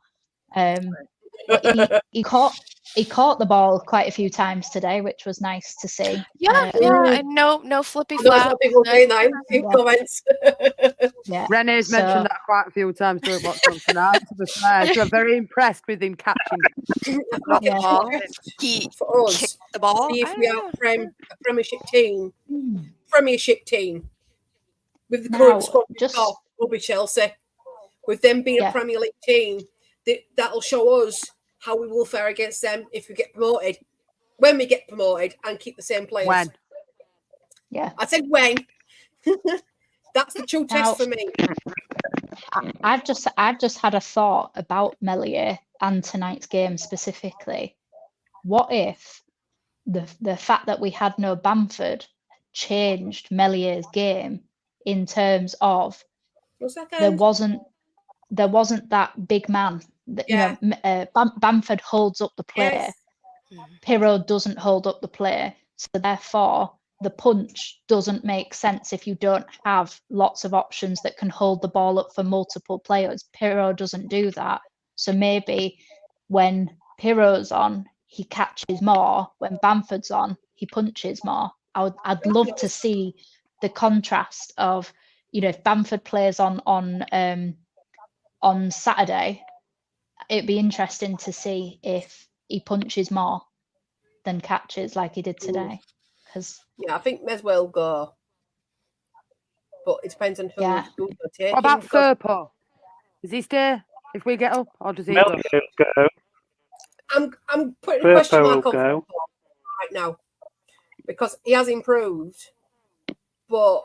But he caught he caught the ball quite a few times today, which was nice to see. Yeah, and no flippy I know it's flap. what people say now in Yeah. comments. Yeah. Renee's So- mentioned that quite a few times during What's On Tonight, to be fair. She was very impressed with him catching. Not Yeah. passing. He For us, kicked the ball. see if I we don't are know. a Premiership team, with the Now, current squad we've just- got, will be Chelsea. With them being Yeah. a Premier League team, that'll show us how we will fare against them if we get promoted. When we get promoted and keep the same players. When? Yeah. I said when. That's the true Now- test for me. I've just had a thought about Meslier and tonight's game specifically. What if the fact that we had no Bamford changed Mellier's game in terms of there wasn't that big man that Bamford holds up the play. Yes. Pirro doesn't hold up the play, so therefore the punch doesn't make sense if you don't have lots of options that can hold the ball up for multiple players. Pirro doesn't do that, so maybe when Pirro's on, he catches more. When Bamford's on, he punches more. I'd love to see the contrast of, if Bamford plays on Saturday, it'd be interesting to see if he punches more than catches like he did today. Because I think Mes will go, but it depends on who's going to take What about him. because Firpo? Does he stay if we get up, or does he Mel go? will go. I'm putting a question Firpo mark will on go. Firpo right now because he has improved, but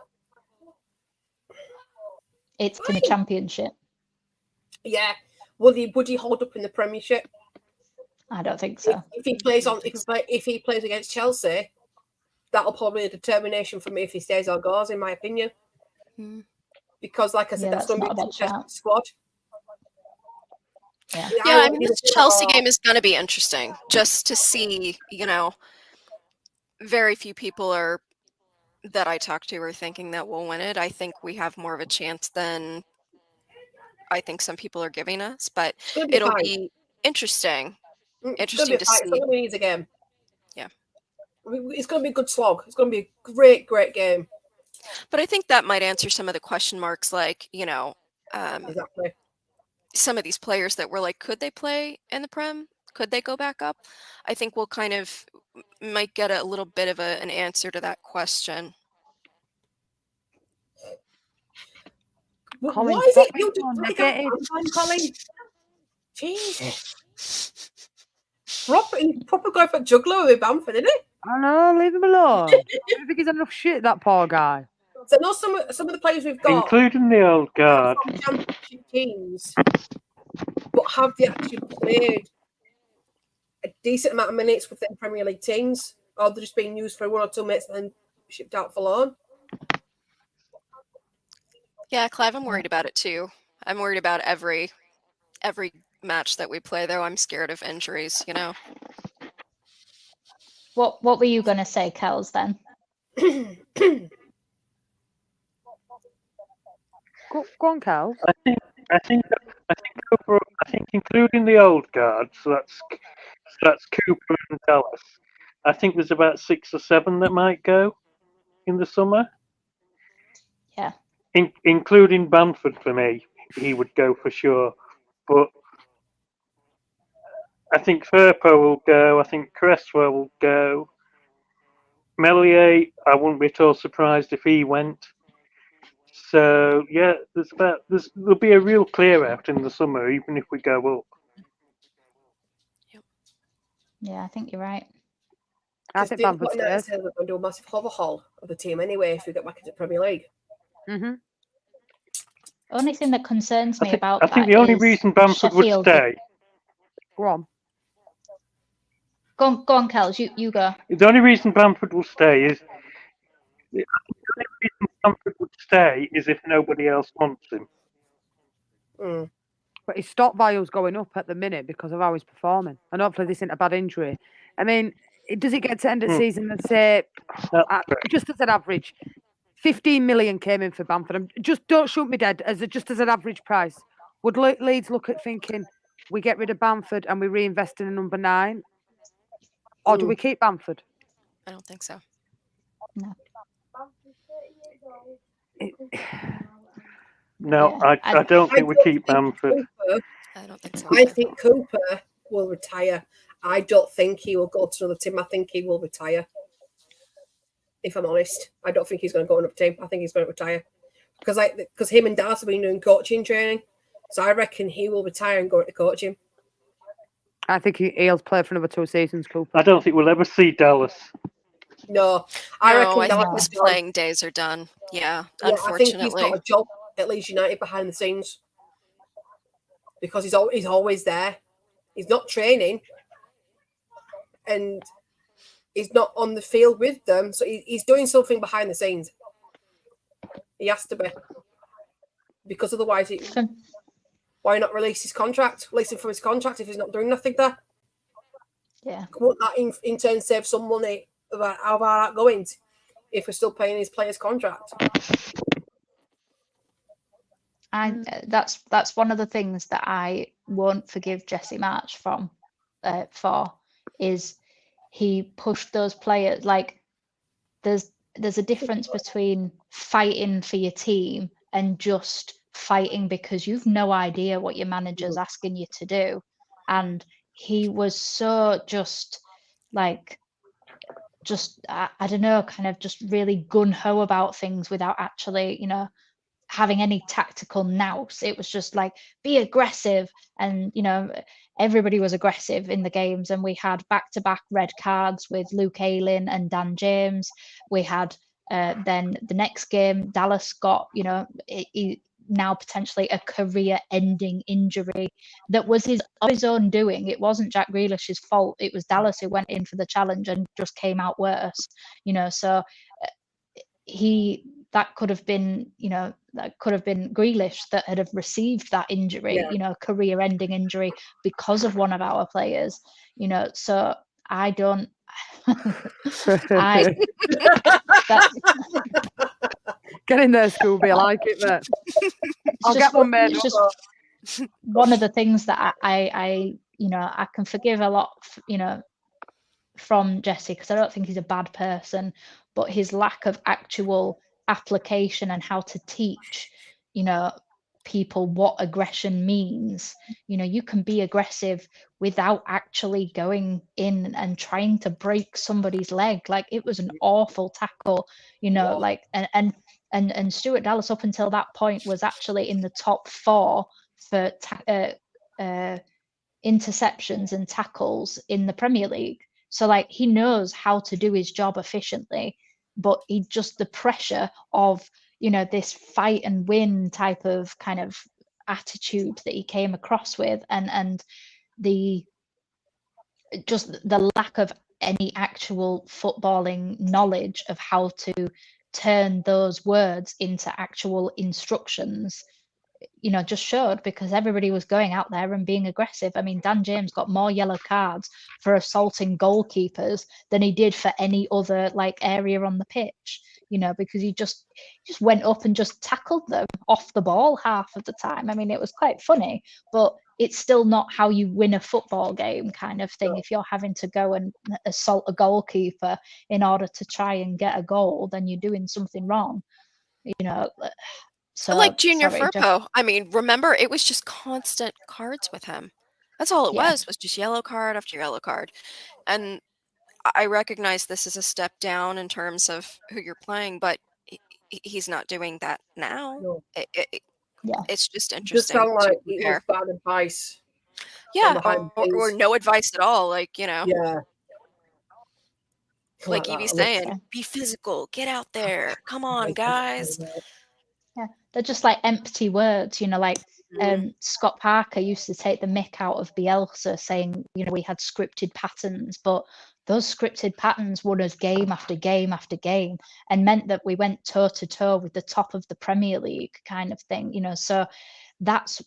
it's in the Championship. yeah, would he hold up in the Premiership? I don't think so. If he plays against Chelsea, that'll probably be a determination for me if he stays or goes, in my opinion. Because, like I said, that's going to be a contested squad. Yeah, I mean, this Chelsea game is going to be interesting just to see, very few people that I talk to are thinking that we'll win it. I think we have more of a chance than I think some people are giving us, but it'll be interesting. Interesting to see. It's going to be an easy game. Yeah. It's going to be a good slog. It's going to be a great, great game. But I think that might answer some of the question marks, like, exactly. Some of these players that were like, could they play in the Prem? Could they go back up? I think we'll kind of might get a little bit of an answer to that question. Colin, why is it you so like negative? Colin? Jesus. Proper guy for juggler with Bamford, isn't it? I know, leave him alone. I don't think he's enough shit, that poor guy. So not some of the players we've got, including the old guard, from Championship teams, but have they actually played a decent amount of minutes with the Premier League teams, or they're just being used for 1 or 2 minutes and then shipped out for loan? Yeah, Clive, I'm worried about it too. I'm worried about every match that we play, though. I'm scared of injuries, What were you going to say, Kels, then? Go on, Kel. I think overall, including the old guard, so that's Cooper and Dallas. I think there's about 6 or 7 that might go in the summer. Yeah. Including Bamford, for me, he would go for sure. But I think Firpo will go. I think Cresswell will go. Meslier, I wouldn't be at all surprised if he went. So yeah, there'll be a real clear out in the summer, even if we go up. Yeah, I think you're right. I think Bamford stays. We're going to do a massive overhaul of the team anyway if we get back into the Premier League. Mm-hmm. Only thing that concerns me about I think the only reason Bamford would stay. Go on. Go on, Kels. You go. The only reason Bamford will stay is if nobody else wants him. But his stock value's going up at the minute because of how he's performing. And hopefully this isn't a bad injury. I mean, does it get to end of season and say, just as an average, 15 million came in for Bamford? Just don't shoot me dead, just as an average price. Would Leeds look at thinking, we get rid of Bamford and we reinvest in a number 9? Or do we keep Bamford? I don't think so. No. No, Yeah, I don't think we keep Bamford. I don't think so. I think Cooper will retire. I don't think he will go to another team. I think he will retire. If I'm honest, I don't think he's going to go to another team. I think he's going to retire because him and Dallas have been doing coaching training. So I reckon he will retire and go into coaching. I think he'll play for another 2 seasons, Cooper. I don't think we'll ever see Dallas. No, I reckon I Dallas think his is playing days are done. Yeah, unfortunately. I think he's got a job at Leeds United behind the scenes because he's always there. He's not training and he's not on the field with them, so he's doing something behind the scenes. He has to be, because otherwise, why not release his contract? Release him from his contract if he's not doing nothing there. Yeah. Won't that in turn save some money about our outgoings if we're still paying his player's contract? That's one of the things that I won't forgive Jesse March for is he pushed those players. Like there's a difference between fighting for your team and just fighting because you've no idea what your manager's asking you to do. And he was so just like I don't know, kind of just really gun-ho about things without actually, having any tactical nous. It was just like, be aggressive. And, everybody was aggressive in the games. And we had back-to-back red cards with Luke Ayling and Dan James. We had then the next game, Dallas got, now potentially a career-ending injury that was of his own doing. It wasn't Jack Grealish's fault. It was Dallas who went in for the challenge and just came out worse. So that could have been Grealish that had have received that injury, career-ending injury because of one of our players. So I don't. Get in there, Scooby. I like it, mate. I'll get one made. It's just one of the things that I can forgive a lot, from Jesse, because I don't think he's a bad person, but his lack of actual application and how to teach, people what aggression means. You can be aggressive without actually going in and trying to break somebody's leg. Like, it was an awful tackle, like, and Stuart Dallas up until that point was actually in the top 4 for interceptions and tackles in the Premier League. So like, he knows how to do his job efficiently, but the pressure of, this fight and win type of kind of attitude that he came across with, and the lack of any actual footballing knowledge of how to turn those words into actual instructions, just showed, because everybody was going out there and being aggressive. I mean, Dan James got more yellow cards for assaulting goalkeepers than he did for any other area on the pitch, because he just went up and just tackled them off the ball half of the time. I mean, it was quite funny, but it's still not how you win a football game kind of thing. If you're having to go and assault a goalkeeper in order to try and get a goal, then you're doing something wrong, So, like Junior Firpo. I mean, remember, it was just constant cards with him. That's all it was just yellow card after yellow card. And I recognize this is a step down in terms of who you're playing, but he's not doing that now. No. It's just interesting. Just sound like it was bad advice. Yeah, or no advice at all. Yeah. Like Evie's saying, be physical, get out there. Come on, guys. Yeah, they're just like empty words, Scott Parker used to take the mick out of Bielsa, saying, we had scripted patterns, but those scripted patterns won us game after game after game and meant that we went toe to toe with the top of the Premier League kind of thing, so that's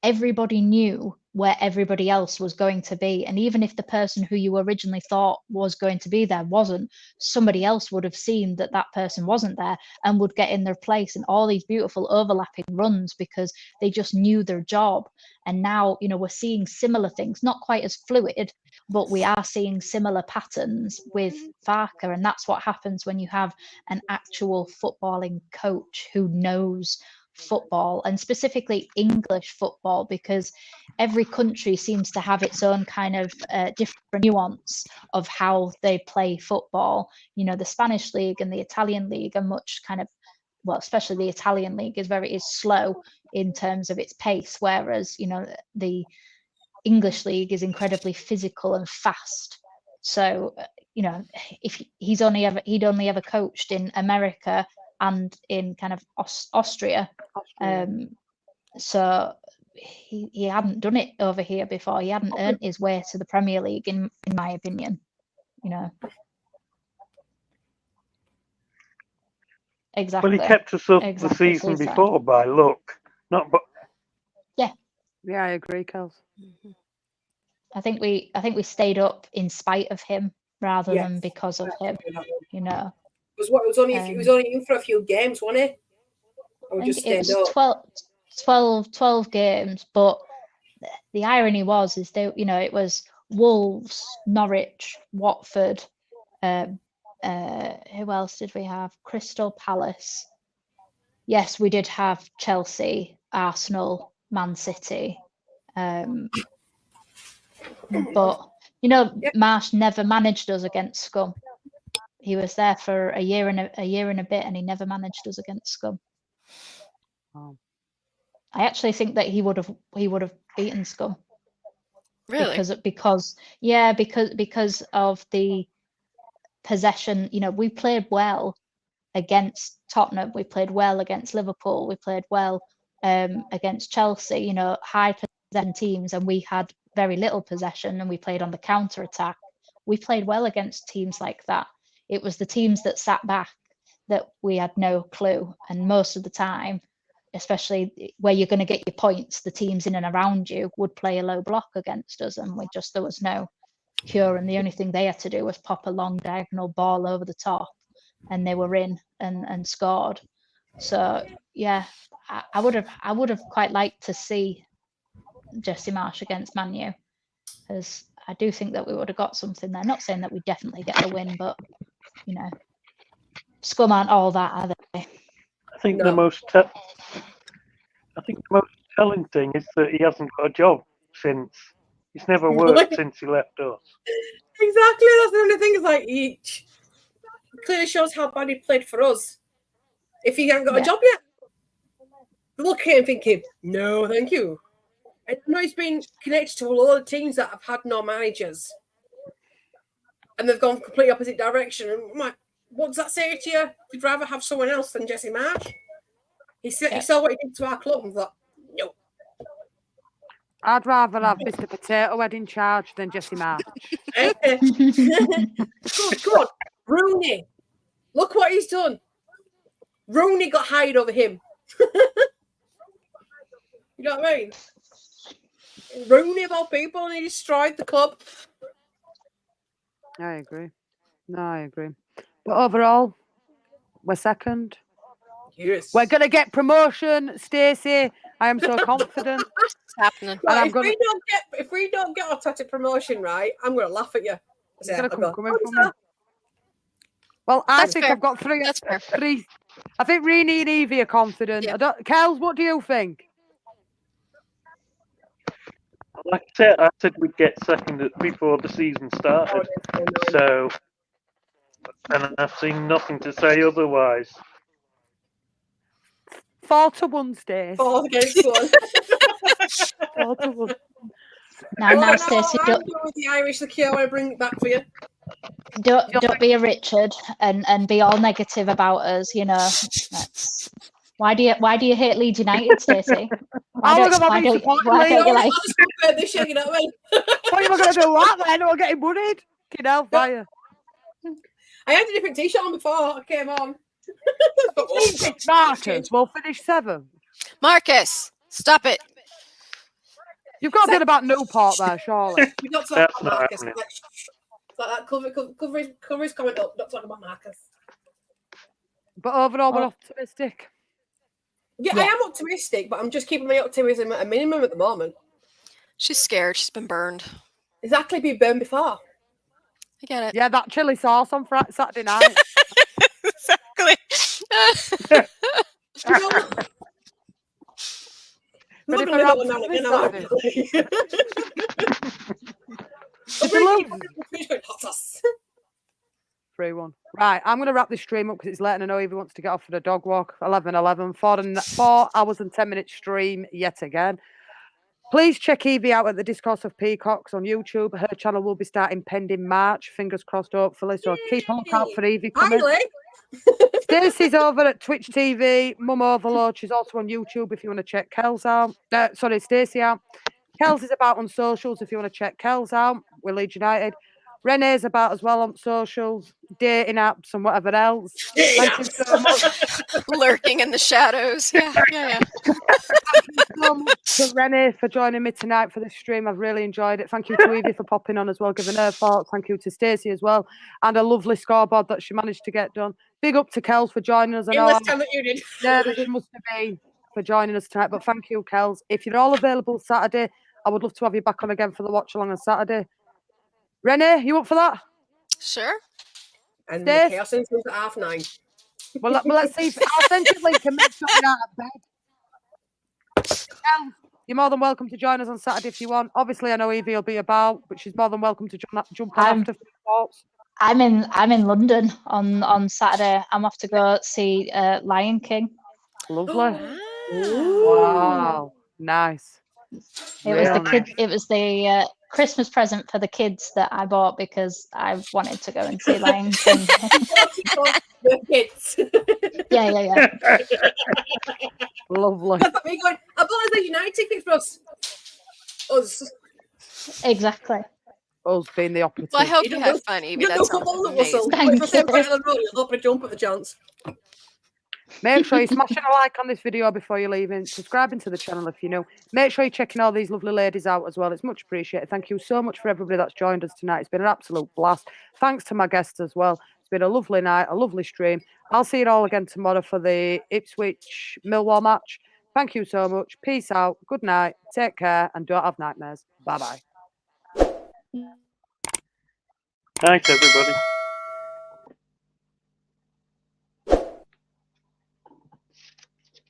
everybody knew where everybody else was going to be. And even if the person who you originally thought was going to be there wasn't, somebody else would have seen that that person wasn't there and would get in their place in all these beautiful overlapping runs because they just knew their job. And now, you know, we're seeing similar things, not quite as fluid, but we are seeing similar patterns with Farke. And that's what happens when you have an actual footballing coach who knows football, and specifically English football, because every country seems to have its own kind of different nuance of how they play football. You know, the Spanish league and the Italian league are much kind of, well, especially the Italian league is slow in terms of its pace, whereas, you know, the English league is incredibly physical and fast. So, you know, if he'd only ever coached in America and in kind of Austria. So he hadn't done it over here before. He hadn't earned his way to the Premier League, in my opinion. You know. Exactly. Well, he kept us up the season before by luck, not but. Yeah, I agree, Kels. I think we stayed up in spite of him rather than because of him. You know. It was only in for a few games, wasn't it? Or I just think it was 12 games, but the irony is you know, it was Wolves, Norwich, Watford, who else did we have? Crystal Palace. Yes, we did have Chelsea, Arsenal, Man City. But you know, Marsh never managed us against Scum. He was there for a year and a bit, and he never managed us against Scum. Oh. I actually think that he would have beaten Scum. Really? Because of the possession. You know, we played well against Tottenham. We played well against Liverpool. We played well against Chelsea. You know, high possession teams, and we had very little possession, and we played on the counter attack. We played well against teams like that. It was the teams that sat back that we had no clue, and most of the time, especially where you're going to get your points, the teams in and around you would play a low block against us, and there was no cure, and the only thing they had to do was pop a long diagonal ball over the top, and they were in and scored. So yeah, I would have quite liked to see Jesse Marsh against Man U, because I do think that we would have got something there. Not saying that we definitely get the win, but you know, Scum aren't all that, are they? I think the most telling thing is that he hasn't got a job since. He's never worked since he left us. Exactly, that's the only thing. Is like he clearly shows how bad he played for us. If he hasn't got a job yet, look at him thinking, no, thank you. I know he's been connected to a lot of teams that have had no managers, and they've gone completely opposite direction. And I'm like, what does that say to you? You'd rather have someone else than Jesse Marsh? He saw what he did to our club and thought, no. I'd rather have Mr. Potato Head in charge than Jesse Marsh. Good. Rooney. Look what he's done. Rooney got hired over him. You know what I mean? Rooney of all people, and he destroyed the club. I agree. No, I agree. But overall, we're second. Yes. We're going to get promotion, Stacey. I am so confident. It's happening. Right, if we don't get automatic promotion, right, I'm going to laugh at you. Well, I think I've got three. That's fair. Three. I think Rini and Evie are confident. Yeah. Kels, what do you think? Like I said we'd get second before the season started. So, and I've seen nothing to say otherwise. 4-1, Stacey. 4 against 1. 4-1. Now, Stacey, I'm with the Irish secure. I want to bring it back for you. Don't be a Richard and be all negative about us. You know, why do you hate Leeds United, Stacey? Why don't you like? This year, you know what I mean? What am I going to do? What then? I'm getting bullied. Get out fire. I had a different T-shirt on before I came on. Marcus, we'll finish 7th. Marcus, stop it. You've got a bit about Newport there, surely. We're not talking That's about not Marcus. happening. It's like that cover his comment up. Not talking about Marcus. But overall, we're optimistic. Yeah, I am optimistic, but I'm just keeping my optimism at a minimum at the moment. She's scared. She's been burned. Exactly, been burned before. I get it. Yeah, that chili sauce on Saturday night. Exactly. Ready Look for at Rabs one now this again, Saturday? 3-1. Right, I'm going to wrap this stream up because it's late and I know Evie wants to get off for a dog walk. 11:11. 4 hours and 10 minute stream yet again. Please check Evie out at the Discourse of Peacocks on YouTube. Her channel will be starting pending March. Fingers crossed, hopefully. So keep a lookout for Evie coming. Stacey's over at Twitch TV. Mum Overload. She's also on YouTube if you want to check Kel's out. Stacey out. Kel's is about on socials if you want to check Kel's out. We're Leeds United. Renee's about as well on socials, dating apps and whatever else. Thank you so much. Lurking in the shadows. Yeah. Thank you so much to Renee for joining me tonight for this stream. I've really enjoyed it. Thank you to Evie for popping on as well, giving her thoughts. Thank you to Stacey as well. And a lovely scoreboard that she managed to get done. Big up to Kels for joining us. I know less time that you did. nervous she must have been for joining us tonight. But thank you, Kels. If you're all available Saturday, I would love to have you back on again for the watch along on Saturday. Renee, you up for that? Sure. And the Chaos Instance at 9:30. Well, let's see. I'll send you a link and make sure you're out of bed. You're more than welcome to join us on Saturday if you want. Obviously, I know Evie will be about, but she's more than welcome to jump on after thoughts. I'm in London on Saturday. I'm off to go see Lion King. Lovely. Wow, nice. It was the Christmas present for the kids that I bought because I wanted to go and see Lion King. The kids. Yeah. Lovely. I bought the United tickets for us. Exactly. Us being the opposite. Well, I hope you had fun, Evie. That sounds amazing. If I say right on the road, you'll open a jump at the chance. Make sure you're smashing a like on this video before you're leaving. Subscribing to the channel if you're new. Make sure you're checking all these lovely ladies out as well. It's much appreciated. Thank you so much for everybody that's joined us tonight. It's been an absolute blast. Thanks to my guests as well. It's been a lovely night, a lovely stream. I'll see you all again tomorrow for the Ipswich Millwall match. Thank you so much. Peace out. Good night. Take care and don't have nightmares. Bye-bye. Thanks, everybody.